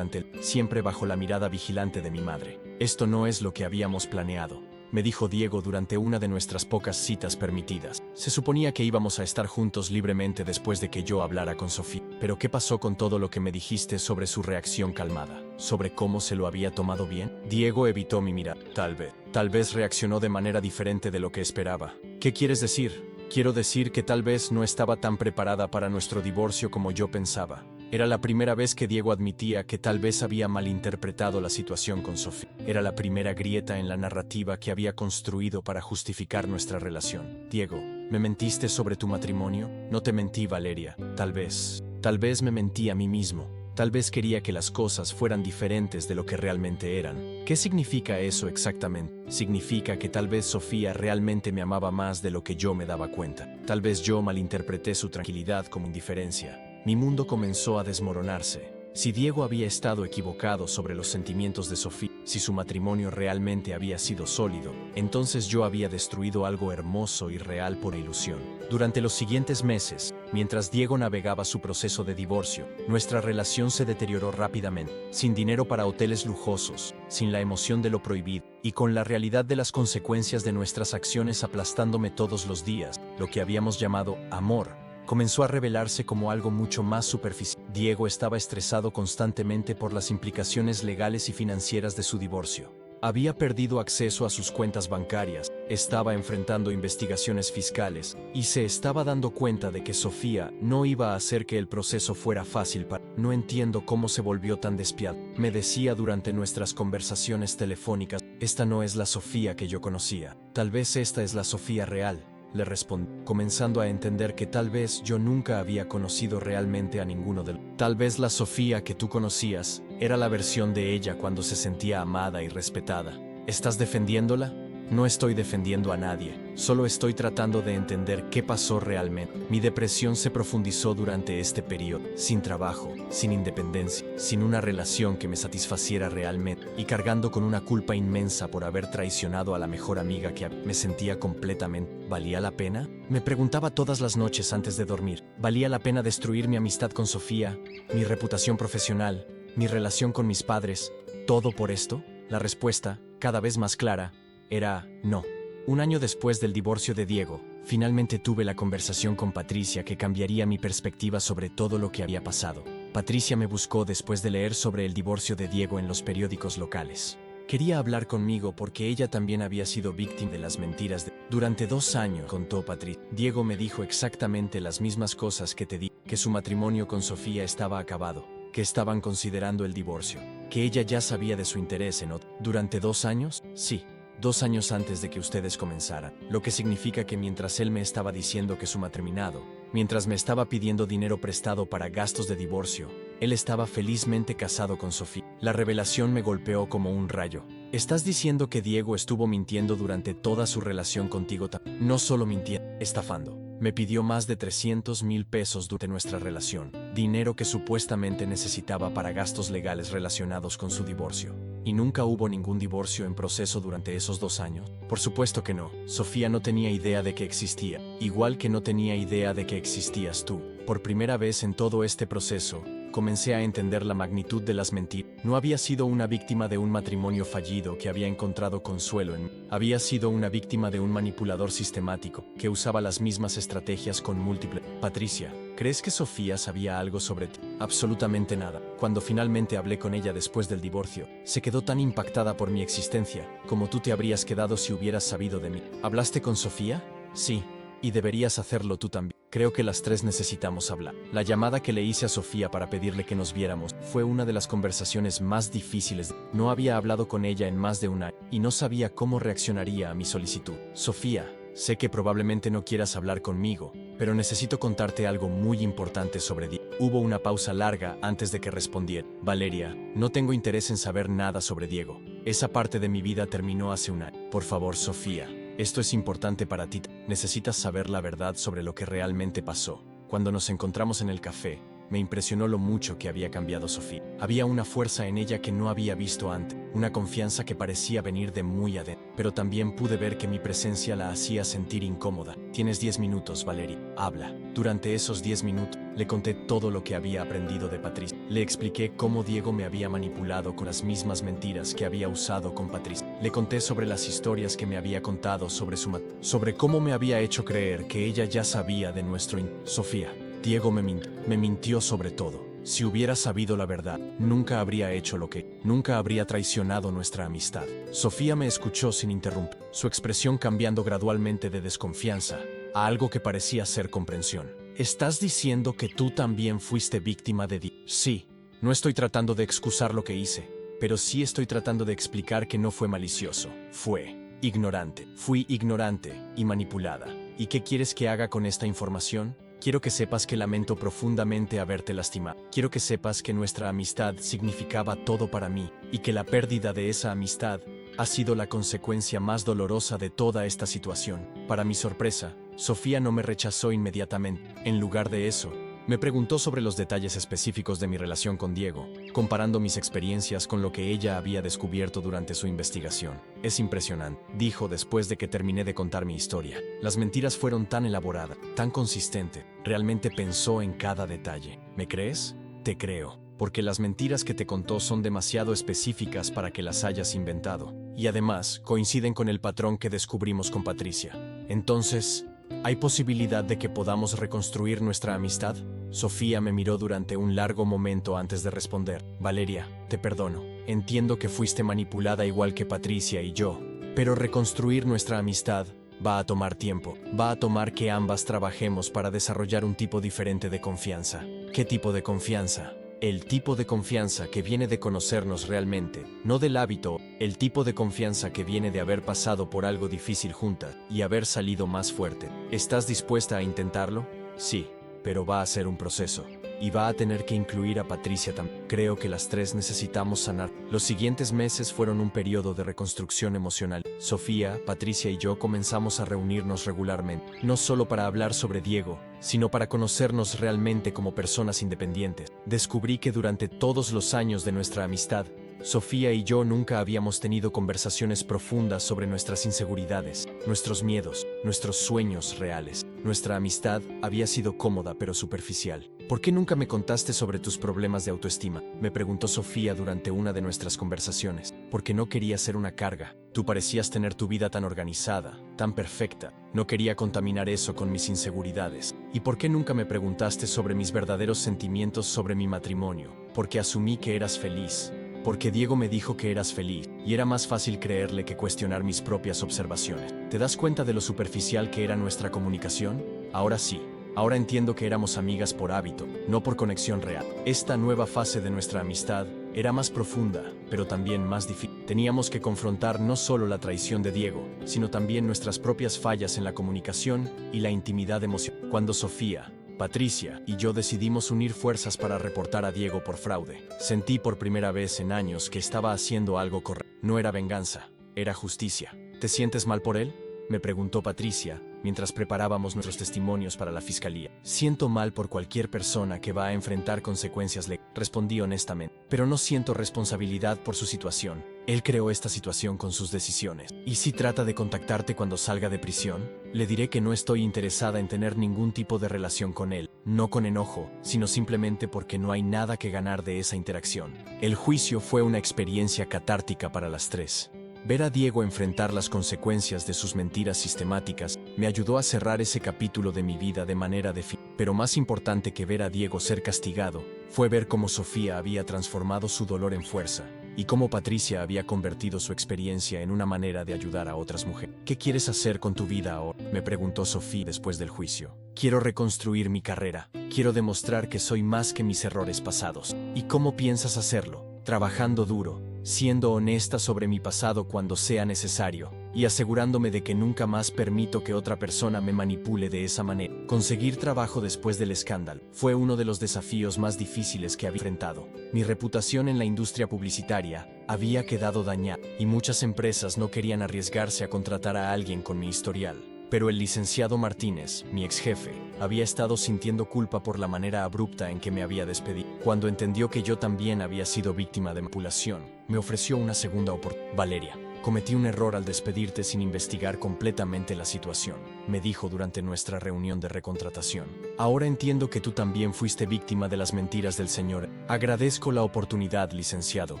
Speaker 1: siempre bajo la mirada vigilante de mi madre. Esto no es lo que habíamos planeado, me dijo Diego durante una de nuestras pocas citas permitidas. Se suponía que íbamos a estar juntos libremente después de que yo hablara con Sofía. Pero ¿qué pasó con todo lo que me dijiste sobre su reacción calmada? ¿Sobre cómo se lo había tomado bien? Diego evitó mi mirada. Tal vez reaccionó de manera diferente de lo que esperaba. ¿Qué quieres decir? Quiero decir que tal vez no estaba tan preparada para nuestro divorcio como yo pensaba. Era la primera vez que Diego admitía que tal vez había malinterpretado la situación con Sofía. Era la primera grieta en la narrativa que había construido para justificar nuestra relación. Diego, ¿me mentiste sobre tu matrimonio? No te mentí, Valeria. Tal vez me mentí a mí mismo. Tal vez quería que las cosas fueran diferentes de lo que realmente eran. ¿Qué significa eso exactamente? Significa que tal vez Sofía realmente me amaba más de lo que yo me daba cuenta. Tal vez yo malinterpreté su tranquilidad como indiferencia. Mi mundo comenzó a desmoronarse. Si Diego había estado equivocado sobre los sentimientos de Sofía, si su matrimonio realmente había sido sólido, entonces yo había destruido algo hermoso y real por ilusión. Durante los siguientes meses, mientras Diego navegaba su proceso de divorcio, nuestra relación se deterioró rápidamente, sin dinero para hoteles lujosos, sin la emoción de lo prohibido, y con la realidad de las consecuencias de nuestras acciones aplastándome todos los días. Lo que habíamos llamado amor comenzó a revelarse como algo mucho más superficial. Diego estaba estresado constantemente por las implicaciones legales y financieras de su divorcio. Había perdido acceso a sus cuentas bancarias, estaba enfrentando investigaciones fiscales, y se estaba dando cuenta de que Sofía no iba a hacer que el proceso fuera fácil para... No entiendo cómo se volvió tan despiadada, me decía durante nuestras conversaciones telefónicas. Esta no es la Sofía que yo conocía. Tal vez esta es la Sofía real, le respondí, comenzando a entender que tal vez yo nunca había conocido realmente a ninguno de los. Tal vez la Sofía que tú conocías era la versión de ella cuando se sentía amada y respetada. ¿Estás defendiéndola? No estoy defendiendo a nadie, solo estoy tratando de entender qué pasó realmente. Mi depresión se profundizó durante este periodo, sin trabajo, sin independencia, sin una relación que me satisfaciera realmente, y cargando con una culpa inmensa por haber traicionado a la mejor amiga que me sentía completamente. ¿Valía la pena? Me preguntaba todas las noches antes de dormir. ¿Valía la pena destruir mi amistad con Sofía, mi reputación profesional, mi relación con mis padres? ¿Todo por esto? La respuesta, cada vez más clara, era no. Un año después del divorcio de Diego, finalmente tuve la conversación con Patricia que cambiaría mi perspectiva sobre todo lo que había pasado. Patricia me buscó después de leer sobre el divorcio de Diego en los periódicos locales. Quería hablar conmigo porque ella también había sido víctima de las mentiras de... Durante 2 años, contó Patricia, Diego me dijo exactamente las mismas cosas que te di, que su matrimonio con Sofía estaba acabado, que estaban considerando el divorcio, que ella ya sabía de su interés en otro. ¿Durante 2 años? Sí. 2 años antes de que ustedes comenzaran, lo que significa que mientras él me estaba diciendo que su matrimonio, mientras me estaba pidiendo dinero prestado para gastos de divorcio, él estaba felizmente casado con Sofía. La revelación me golpeó como un rayo. ¿Estás diciendo que Diego estuvo mintiendo durante toda su relación contigo? No solo mintiendo, estafando. Me pidió más de 300,000 pesos durante nuestra relación, dinero que supuestamente necesitaba para gastos legales relacionados con su divorcio. ¿Y nunca hubo ningún divorcio en proceso durante esos 2 años? Por supuesto que no. Sofía no tenía idea de que existía, igual que no tenía idea de que existías tú. Por primera vez en todo este proceso, comencé a entender la magnitud de las mentiras. No había sido una víctima de un matrimonio fallido que había encontrado consuelo en mí. Había sido una víctima de un manipulador sistemático que usaba las mismas estrategias con múltiples. Patricia, ¿crees que Sofía sabía algo sobre ti? Absolutamente nada. Cuando finalmente hablé con ella después del divorcio, se quedó tan impactada por mi existencia, como tú te habrías quedado si hubieras sabido de mí. ¿Hablaste con Sofía? Sí. Y deberías hacerlo tú también. Creo que las tres necesitamos hablar. La llamada que le hice a Sofía para pedirle que nos viéramos fue una de las conversaciones más difíciles. No había hablado con ella en más de un año y no sabía cómo reaccionaría a mi solicitud. Sofía, sé que probablemente no quieras hablar conmigo, pero necesito contarte algo muy importante sobre Diego. Hubo una pausa larga antes de que respondiera. Valeria, no tengo interés en saber nada sobre Diego. Esa parte de mi vida terminó hace un año. Por favor, Sofía. Esto es importante para ti. Necesitas saber la verdad sobre lo que realmente pasó. Cuando nos encontramos en el café, me impresionó lo mucho que había cambiado Sofía. Había una fuerza en ella que no había visto antes, una confianza que parecía venir de muy adentro. Pero también pude ver que mi presencia la hacía sentir incómoda. Tienes 10 minutos, Valeria. Habla. Durante esos 10 minutos, le conté todo lo que había aprendido de Patricia. Le expliqué cómo Diego me había manipulado con las mismas mentiras que había usado con Patricia. Le conté sobre las historias que me había contado sobre sobre cómo me había hecho creer que ella ya sabía de nuestro Sofía, Diego me mintió sobre todo. Si hubiera sabido la verdad, nunca habría hecho nunca habría traicionado nuestra amistad. Sofía me escuchó sin interrumpir, su expresión cambiando gradualmente de desconfianza a algo que parecía ser comprensión. ¿Estás diciendo que tú también fuiste víctima de Diego? Sí, no estoy tratando de excusar lo que hice, pero sí estoy tratando de explicar que no fue malicioso, fue ignorante. Fui ignorante y manipulada. ¿Y qué quieres que haga con esta información? Quiero que sepas que lamento profundamente haberte lastimado. Quiero que sepas que nuestra amistad significaba todo para mí y que la pérdida de esa amistad ha sido la consecuencia más dolorosa de toda esta situación. Para mi sorpresa, Sofía no me rechazó inmediatamente. En lugar de eso, me preguntó sobre los detalles específicos de mi relación con Diego, comparando mis experiencias con lo que ella había descubierto durante su investigación. Es impresionante, dijo después de que terminé de contar mi historia. Las mentiras fueron tan elaboradas, tan consistentes. Realmente pensó en cada detalle. ¿Me crees? Te creo, porque las mentiras que te contó son demasiado específicas para que las hayas inventado. Y además, coinciden con el patrón que descubrimos con Patricia. Entonces, ¿hay posibilidad de que podamos reconstruir nuestra amistad? Sofía me miró durante un largo momento antes de responder. Valeria, te perdono. Entiendo que fuiste manipulada igual que Patricia y yo, pero reconstruir nuestra amistad va a tomar tiempo. Va a tomar que ambas trabajemos para desarrollar un tipo diferente de confianza. ¿Qué tipo de confianza? El tipo de confianza que viene de conocernos realmente, no del hábito, el tipo de confianza que viene de haber pasado por algo difícil juntas y haber salido más fuerte. ¿Estás dispuesta a intentarlo? Sí, pero va a ser un proceso. Y va a tener que incluir a Patricia también. Creo que las tres necesitamos sanar. Los siguientes meses fueron un periodo de reconstrucción emocional. Sofía, Patricia y yo comenzamos a reunirnos regularmente, no solo para hablar sobre Diego, sino para conocernos realmente como personas independientes. Descubrí que durante todos los años de nuestra amistad, Sofía y yo nunca habíamos tenido conversaciones profundas sobre nuestras inseguridades, nuestros miedos, nuestros sueños reales. Nuestra amistad había sido cómoda pero superficial. ¿Por qué nunca me contaste sobre tus problemas de autoestima?, me preguntó Sofía durante una de nuestras conversaciones. Porque no quería ser una carga. Tú parecías tener tu vida tan organizada, tan perfecta. No quería contaminar eso con mis inseguridades. ¿Y por qué nunca me preguntaste sobre mis verdaderos sentimientos sobre mi matrimonio? Porque asumí que eras feliz. Porque Diego me dijo que eras feliz, y era más fácil creerle que cuestionar mis propias observaciones. ¿Te das cuenta de lo superficial que era nuestra comunicación? Ahora sí. Ahora entiendo que éramos amigas por hábito, no por conexión real. Esta nueva fase de nuestra amistad era más profunda, pero también más difícil. Teníamos que confrontar no solo la traición de Diego, sino también nuestras propias fallas en la comunicación y la intimidad emocional. Cuando Sofía, Patricia y yo decidimos unir fuerzas para reportar a Diego por fraude, sentí por primera vez en años que estaba haciendo algo correcto. No era venganza, era justicia. ¿Te sientes mal por él? me preguntó Patricia, mientras preparábamos nuestros testimonios para la fiscalía. Siento mal por cualquier persona que va a enfrentar consecuencias legales, respondí honestamente, pero no siento responsabilidad por su situación. Él creó esta situación con sus decisiones. ¿Y si trata de contactarte cuando salga de prisión? Le diré que no estoy interesada en tener ningún tipo de relación con él, no con enojo, sino simplemente porque no hay nada que ganar de esa interacción. El juicio fue una experiencia catártica para las tres. Ver a Diego enfrentar las consecuencias de sus mentiras sistemáticas me ayudó a cerrar ese capítulo de mi vida de manera definitiva. Pero más importante que ver a Diego ser castigado, fue ver cómo Sofía había transformado su dolor en fuerza, y cómo Patricia había convertido su experiencia en una manera de ayudar a otras mujeres. ¿Qué quieres hacer con tu vida ahora?, me preguntó Sofía después del juicio. Quiero reconstruir mi carrera. Quiero demostrar que soy más que mis errores pasados. ¿Y cómo piensas hacerlo? Trabajando duro, siendo honesta sobre mi pasado cuando sea necesario, y asegurándome de que nunca más permito que otra persona me manipule de esa manera. Conseguir trabajo después del escándalo fue uno de los desafíos más difíciles que había enfrentado. Mi reputación en la industria publicitaria había quedado dañada, y muchas empresas no querían arriesgarse a contratar a alguien con mi historial. Pero el licenciado Martínez, mi ex jefe, había estado sintiendo culpa por la manera abrupta en que me había despedido. Cuando entendió que yo también había sido víctima de manipulación, me ofreció una segunda oportunidad. Valeria, cometí un error al despedirte sin investigar completamente la situación, me dijo durante nuestra reunión de recontratación. Ahora entiendo que tú también fuiste víctima de las mentiras del señor. Agradezco la oportunidad, licenciado,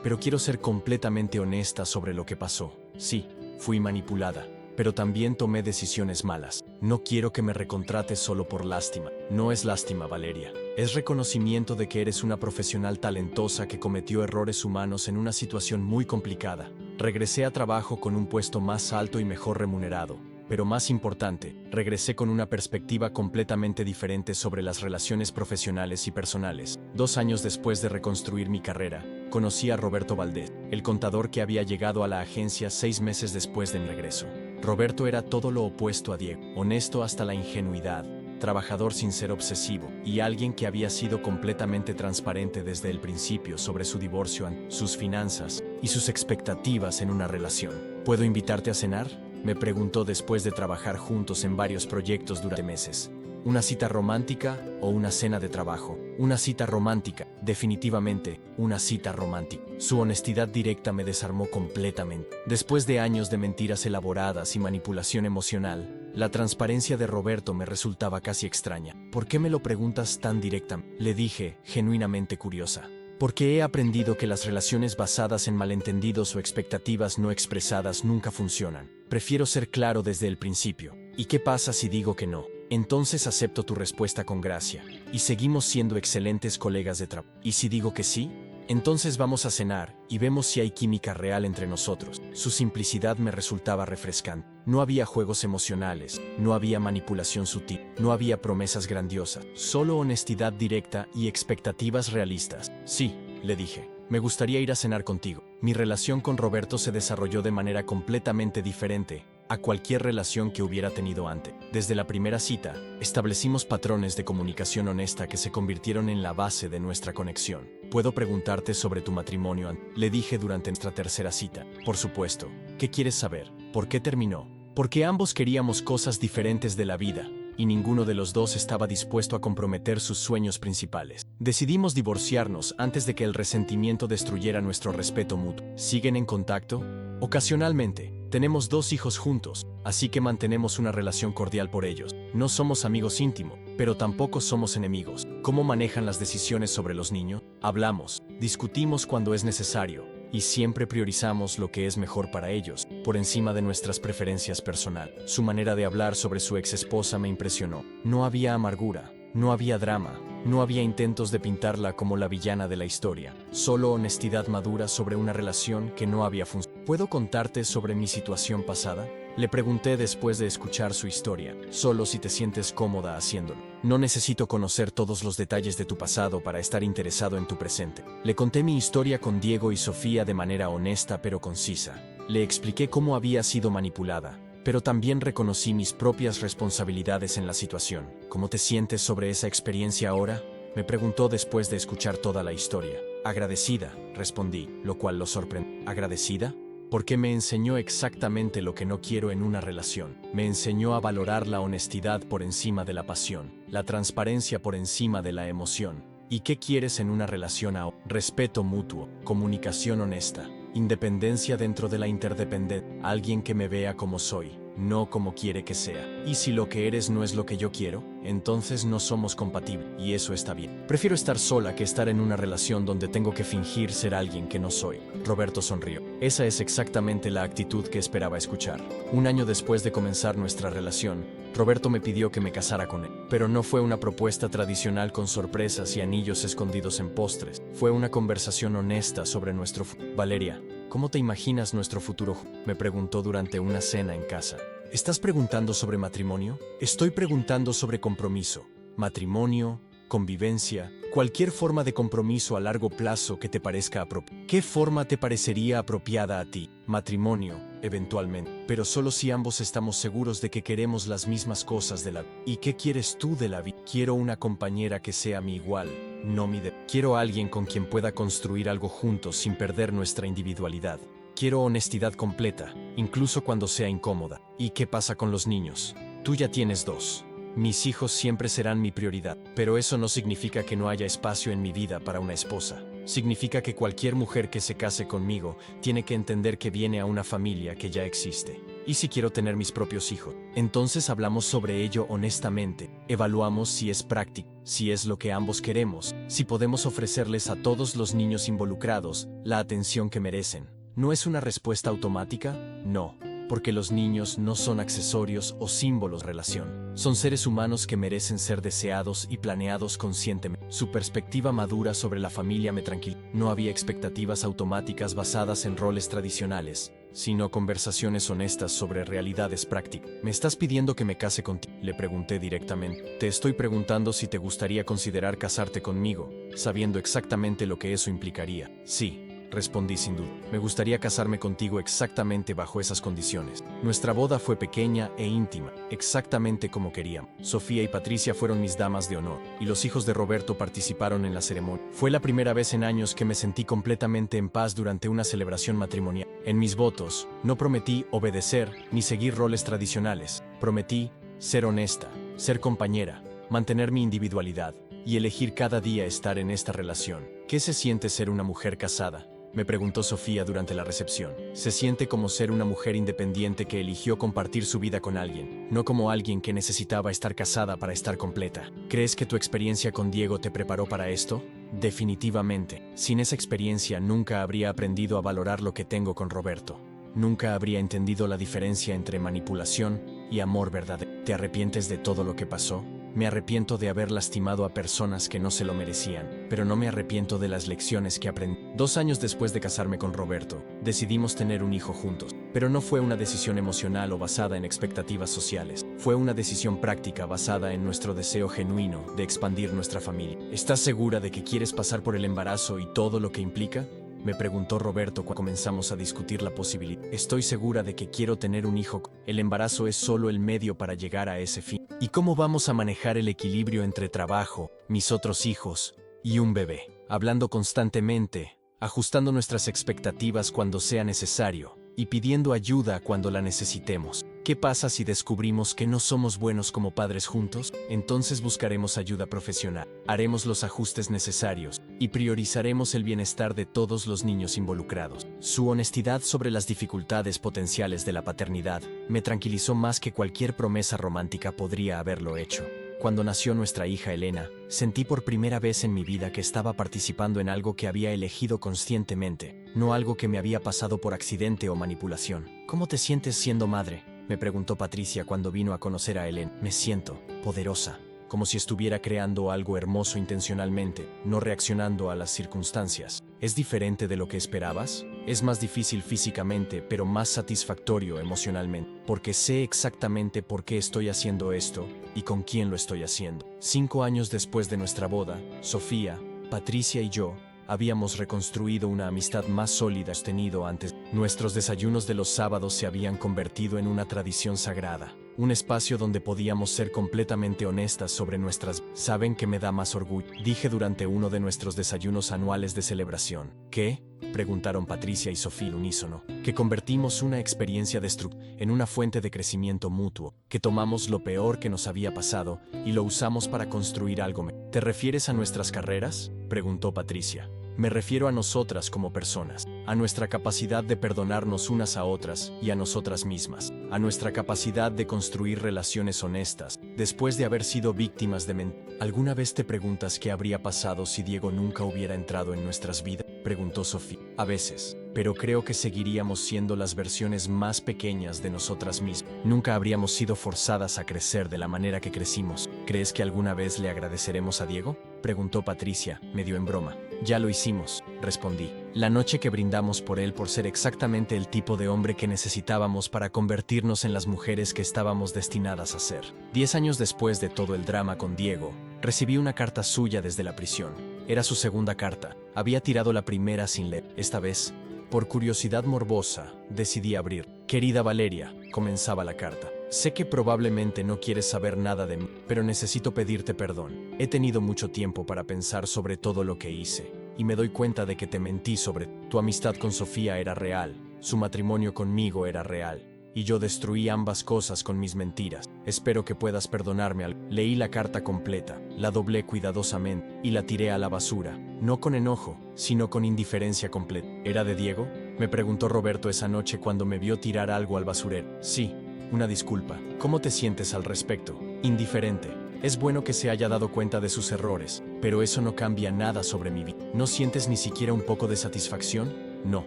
Speaker 1: pero quiero ser completamente honesta sobre lo que pasó. Sí, fui manipulada, pero también tomé decisiones malas. No quiero que me recontrates solo por lástima. No es lástima, Valeria. Es reconocimiento de que eres una profesional talentosa que cometió errores humanos en una situación muy complicada. Regresé a trabajo con un puesto más alto y mejor remunerado. Pero más importante, regresé con una perspectiva completamente diferente sobre las relaciones profesionales y personales. 2 años después de reconstruir mi carrera, conocí a Roberto Valdés, el contador que había llegado a la agencia 6 meses después de mi regreso. Roberto era todo lo opuesto a Diego, honesto hasta la ingenuidad, trabajador sin ser obsesivo, y alguien que había sido completamente transparente desde el principio sobre su divorcio, sus finanzas y sus expectativas en una relación. ¿Puedo invitarte a cenar?, me preguntó después de trabajar juntos en varios proyectos durante meses. ¿Una cita romántica o una cena de trabajo? Una cita romántica, definitivamente, una cita romántica. Su honestidad directa me desarmó completamente. Después de años de mentiras elaboradas y manipulación emocional, la transparencia de Roberto me resultaba casi extraña. ¿Por qué me lo preguntas tan directamente?, le dije, genuinamente curiosa. Porque he aprendido que las relaciones basadas en malentendidos o expectativas no expresadas nunca funcionan. Prefiero ser claro desde el principio. ¿Y qué pasa si digo que no? Entonces acepto tu respuesta con gracia, y seguimos siendo excelentes colegas de trabajo. ¿Y si digo que sí? Entonces vamos a cenar, y vemos si hay química real entre nosotros. Su simplicidad me resultaba refrescante. No había juegos emocionales, no había manipulación sutil, no había promesas grandiosas, solo honestidad directa y expectativas realistas. Sí, le dije, me gustaría ir a cenar contigo. Mi relación con Roberto se desarrolló de manera completamente diferente a cualquier relación que hubiera tenido antes. Desde la primera cita, establecimos patrones de comunicación honesta que se convirtieron en la base de nuestra conexión. ¿Puedo preguntarte sobre tu matrimonio?, le dije durante nuestra tercera cita. Por supuesto. ¿Qué quieres saber? ¿Por qué terminó? Porque ambos queríamos cosas diferentes de la vida, y ninguno de los dos estaba dispuesto a comprometer sus sueños principales. Decidimos divorciarnos antes de que el resentimiento destruyera nuestro respeto mutuo. ¿Siguen en contacto? Ocasionalmente. Tenemos 2 hijos juntos, así que mantenemos una relación cordial por ellos. No somos amigos íntimos, pero tampoco somos enemigos. ¿Cómo manejan las decisiones sobre los niños? Hablamos, discutimos cuando es necesario, y siempre priorizamos lo que es mejor para ellos, por encima de nuestras preferencias personales. Su manera de hablar sobre su ex esposa me impresionó. No había amargura, no había drama, no había intentos de pintarla como la villana de la historia, solo honestidad madura sobre una relación que no había funcionado. ¿Puedo contarte sobre mi situación pasada?, le pregunté después de escuchar su historia, solo si te sientes cómoda haciéndolo. No necesito conocer todos los detalles de tu pasado para estar interesado en tu presente. Le conté mi historia con Diego y Sofía de manera honesta pero concisa. Le expliqué cómo había sido manipulada, pero también reconocí mis propias responsabilidades en la situación. ¿Cómo te sientes sobre esa experiencia ahora?, me preguntó después de escuchar toda la historia. Agradecida, respondí, lo cual lo sorprendió. ¿Agradecida? porque me enseñó exactamente lo que no quiero en una relación. Me enseñó a valorar la honestidad por encima de la pasión, la transparencia por encima de la emoción. ¿Y qué quieres en una relación ahora? Respeto mutuo, comunicación honesta, independencia dentro de la interdependencia, alguien que me vea como soy, no como quiere que sea. Y si lo que eres no es lo que yo quiero, entonces no somos compatibles, y eso está bien. Prefiero estar sola que estar en una relación donde tengo que fingir ser alguien que no soy. Roberto sonrió. Esa es exactamente la actitud que esperaba escuchar. Un año después de comenzar nuestra relación, Roberto me pidió que me casara con él. Pero no fue una propuesta tradicional con sorpresas y anillos escondidos en postres. Fue una conversación honesta sobre nuestro futuro. Valeria, ¿cómo te imaginas nuestro futuro? Me preguntó durante una cena en casa. ¿Estás preguntando sobre matrimonio? Estoy preguntando sobre compromiso, matrimonio, convivencia, cualquier forma de compromiso a largo plazo que te parezca apropiada. ¿Qué forma te parecería apropiada a ti? Matrimonio, eventualmente, pero solo si ambos estamos seguros de que queremos las mismas cosas de la vida. ¿Y qué quieres tú de la vida? Quiero una compañera que sea mi igual, no mi de. Quiero a alguien con quien pueda construir algo juntos sin perder nuestra individualidad. Quiero honestidad completa, incluso cuando sea incómoda. ¿Y qué pasa con los niños? Tú ya tienes 2. Mis hijos siempre serán mi prioridad, pero eso no significa que no haya espacio en mi vida para una esposa. Significa que cualquier mujer que se case conmigo tiene que entender que viene a una familia que ya existe. ¿Y si quiero tener mis propios hijos? Entonces hablamos sobre ello honestamente. Evaluamos si es práctico, si es lo que ambos queremos, si podemos ofrecerles a todos los niños involucrados la atención que merecen. ¿No es una respuesta automática? No. Porque los niños no son accesorios o símbolos de relación. Son seres humanos que merecen ser deseados y planeados conscientemente. Su perspectiva madura sobre la familia me tranquilizó. No había expectativas automáticas basadas en roles tradicionales, sino conversaciones honestas sobre realidades prácticas. ¿Me estás pidiendo que me case contigo?, le pregunté directamente. Te estoy preguntando si te gustaría considerar casarte conmigo, sabiendo exactamente lo que eso implicaría. Sí. Respondí sin duda. Me gustaría casarme contigo exactamente bajo esas condiciones. Nuestra boda fue pequeña e íntima, exactamente como queríamos. Sofía y Patricia fueron mis damas de honor, y los hijos de Roberto participaron en la ceremonia. Fue la primera vez en años que me sentí completamente en paz durante una celebración matrimonial. En mis votos, no prometí obedecer ni seguir roles tradicionales. Prometí ser honesta, ser compañera, mantener mi individualidad y elegir cada día estar en esta relación. ¿Qué se siente ser una mujer casada?, me preguntó Sofía durante la recepción. Se siente como ser una mujer independiente que eligió compartir su vida con alguien, no como alguien que necesitaba estar casada para estar completa. ¿Crees que tu experiencia con Diego te preparó para esto? Definitivamente. Sin esa experiencia nunca habría aprendido a valorar lo que tengo con Roberto. Nunca habría entendido la diferencia entre manipulación y amor verdadero. ¿Te arrepientes de todo lo que pasó? Me arrepiento de haber lastimado a personas que no se lo merecían, pero no me arrepiento de las lecciones que aprendí. 2 años después de casarme con Roberto, decidimos tener un hijo juntos, pero no fue una decisión emocional o basada en expectativas sociales. Fue una decisión práctica basada en nuestro deseo genuino de expandir nuestra familia. ¿Estás segura de que quieres pasar por el embarazo y todo lo que implica?, me preguntó Roberto cuando comenzamos a discutir la posibilidad. Estoy segura de que quiero tener un hijo. El embarazo es solo el medio para llegar a ese fin. ¿Y cómo vamos a manejar el equilibrio entre trabajo, mis otros hijos y un bebé? Hablando constantemente, ajustando nuestras expectativas cuando sea necesario y pidiendo ayuda cuando la necesitemos. ¿Qué pasa si descubrimos que no somos buenos como padres juntos? Entonces buscaremos ayuda profesional, haremos los ajustes necesarios y priorizaremos el bienestar de todos los niños involucrados. Su honestidad sobre las dificultades potenciales de la paternidad me tranquilizó más que cualquier promesa romántica podría haberlo hecho. Cuando nació nuestra hija Elena, sentí por primera vez en mi vida que estaba participando en algo que había elegido conscientemente, no algo que me había pasado por accidente o manipulación. ¿Cómo te sientes siendo madre?, me preguntó Patricia cuando vino a conocer a Elena. Me siento poderosa, como si estuviera creando algo hermoso intencionalmente, no reaccionando a las circunstancias. ¿Es diferente de lo que esperabas? Es más difícil físicamente, pero más satisfactorio emocionalmente, porque sé exactamente por qué estoy haciendo esto y con quién lo estoy haciendo. 5 años después de nuestra boda, Sofía, Patricia y yo habíamos reconstruido una amistad más sólida tenido antes. Nuestros desayunos de los sábados se habían convertido en una tradición sagrada, un espacio donde podíamos ser completamente honestas sobre nuestras. ¿Saben qué me da más orgullo?, dije durante uno de nuestros desayunos anuales de celebración. ¿Qué? Preguntaron Patricia y Sofía al unísono. Que convertimos una experiencia destructiva en una fuente de crecimiento mutuo, que tomamos lo peor que nos había pasado y lo usamos para construir algo mejor. ¿Te refieres a nuestras carreras?, preguntó Patricia. Me refiero a nosotras como personas, a nuestra capacidad de perdonarnos unas a otras y a nosotras mismas, a nuestra capacidad de construir relaciones honestas, después de haber sido víctimas de mentiras. ¿Alguna vez te preguntas qué habría pasado si Diego nunca hubiera entrado en nuestras vidas?, preguntó Sofía. A veces, pero creo que seguiríamos siendo las versiones más pequeñas de nosotras mismas. Nunca habríamos sido forzadas a crecer de la manera que crecimos. ¿Crees que alguna vez le agradeceremos a Diego?, preguntó Patricia, medio en broma. Ya lo hicimos, respondí. La noche que brindamos por él por ser exactamente el tipo de hombre que necesitábamos para convertirnos en las mujeres que estábamos destinadas a ser. 10 años después de todo el drama con Diego, recibí una carta suya desde la prisión. Era su segunda carta. Había tirado la primera sin leer. Esta vez, por curiosidad morbosa, decidí abrir. Querida Valeria, comenzaba la carta. Sé que probablemente no quieres saber nada de mí, pero necesito pedirte perdón. He tenido mucho tiempo para pensar sobre todo lo que hice, y me doy cuenta de que te mentí sobre tu amistad con Sofía era real, su matrimonio conmigo era real, y yo destruí ambas cosas con mis mentiras. Espero que puedas perdonarme. Leí la carta completa, la doblé cuidadosamente y la tiré a la basura, no con enojo, sino con indiferencia completa. ¿Era de Diego?, me preguntó Roberto esa noche cuando me vio tirar algo al basurero. Sí. Una disculpa. ¿Cómo te sientes al respecto? Indiferente. Es bueno que se haya dado cuenta de sus errores, pero eso no cambia nada sobre mi vida. ¿No sientes ni siquiera un poco de satisfacción? No,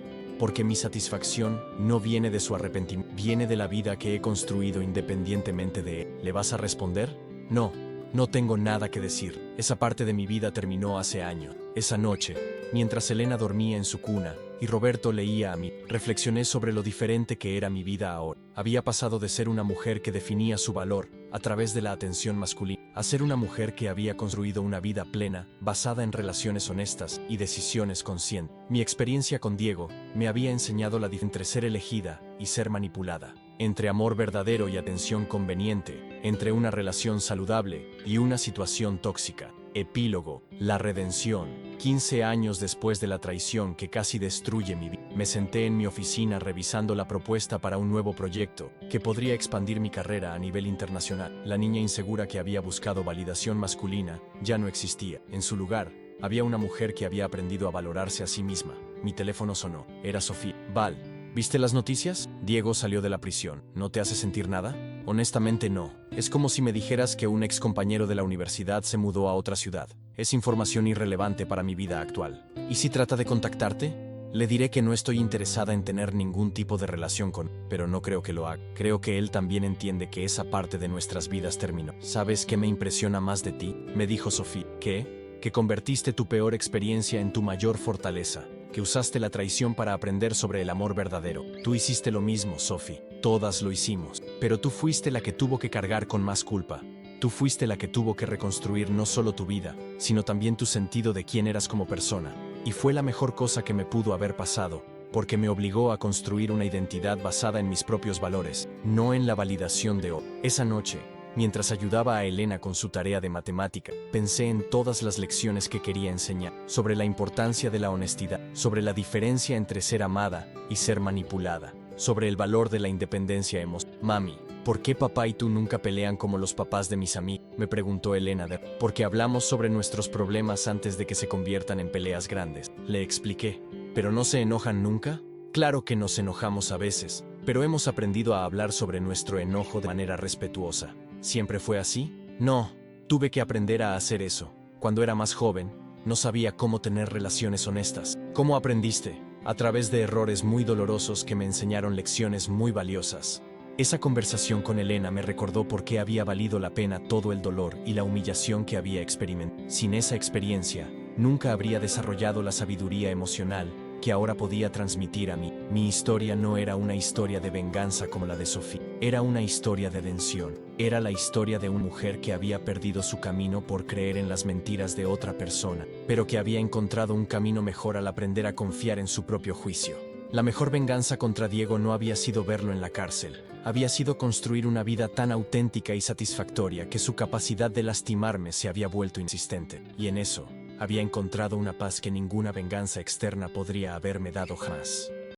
Speaker 1: porque mi satisfacción no viene de su arrepentimiento, viene de la vida que he construido independientemente de él. ¿Le vas a responder? No, no tengo nada que decir. Esa parte de mi vida terminó hace años. Esa noche, mientras Elena dormía en su cuna y Roberto leía a mí, reflexioné sobre lo diferente que era mi vida ahora. Había pasado de ser una mujer que definía su valor a través de la atención masculina, a ser una mujer que había construido una vida plena, basada en relaciones honestas y decisiones conscientes. Mi experiencia con Diego me había enseñado la diferencia entre ser elegida y ser manipulada, entre amor verdadero y atención conveniente, entre una relación saludable y una situación tóxica. Epílogo, la redención. 15 años después de la traición que casi destruye mi vida, me senté en mi oficina revisando la propuesta para un nuevo proyecto que podría expandir mi carrera a nivel internacional. La niña insegura que había buscado validación masculina ya no existía. En su lugar, había una mujer que había aprendido a valorarse a sí misma. Mi teléfono sonó. Era Sofía. Val, ¿viste las noticias? Diego salió de la prisión. ¿No te hace sentir nada? Honestamente no. Es como si me dijeras que un ex compañero de la universidad se mudó a otra ciudad. Es información irrelevante para mi vida actual. ¿Y si trata de contactarte? Le diré que no estoy interesada en tener ningún tipo de relación con él, pero no creo que lo haga. Creo que él también entiende que esa parte de nuestras vidas terminó. ¿Sabes qué me impresiona más de ti?, me dijo Sofía. ¿Qué? Que convertiste tu peor experiencia en tu mayor fortaleza. Que usaste la traición para aprender sobre el amor verdadero. Tú hiciste lo mismo, Sophie. Todas lo hicimos. Pero tú fuiste la que tuvo que cargar con más culpa. Tú fuiste la que tuvo que reconstruir no solo tu vida, sino también tu sentido de quién eras como persona. Y fue la mejor cosa que me pudo haber pasado, porque me obligó a construir una identidad basada en mis propios valores, no en la validación de otros. Esa noche, mientras ayudaba a Elena con su tarea de matemática, pensé en todas las lecciones que quería enseñar, sobre la importancia de la honestidad, sobre la diferencia entre ser amada y ser manipulada, sobre el valor de la independencia emocional. Mami, ¿por qué papá y tú nunca pelean como los papás de mis amigos?, me preguntó Elena. Porque hablamos sobre nuestros problemas antes de que se conviertan en peleas grandes, le expliqué. ¿Pero no se enojan nunca? Claro que nos enojamos a veces, pero hemos aprendido a hablar sobre nuestro enojo de manera respetuosa. ¿Siempre fue así? No, tuve que aprender a hacer eso. Cuando era más joven, no sabía cómo tener relaciones honestas. ¿Cómo aprendiste? A través de errores muy dolorosos que me enseñaron lecciones muy valiosas. Esa conversación con Elena me recordó por qué había valido la pena todo el dolor y la humillación que había experimentado. Sin esa experiencia, nunca habría desarrollado la sabiduría emocional que ahora podía transmitir a mí. Mi historia no era una historia de venganza como la de Sofía. Era una historia de redención. Era la historia de una mujer que había perdido su camino por creer en las mentiras de otra persona, pero que había encontrado un camino mejor al aprender a confiar en su propio juicio. La mejor venganza contra Diego no había sido verlo en la cárcel. Había sido construir una vida tan auténtica y satisfactoria que su capacidad de lastimarme se había vuelto insistente. Y en eso, Había encontrado una paz que ninguna venganza externa podría haberme dado jamás.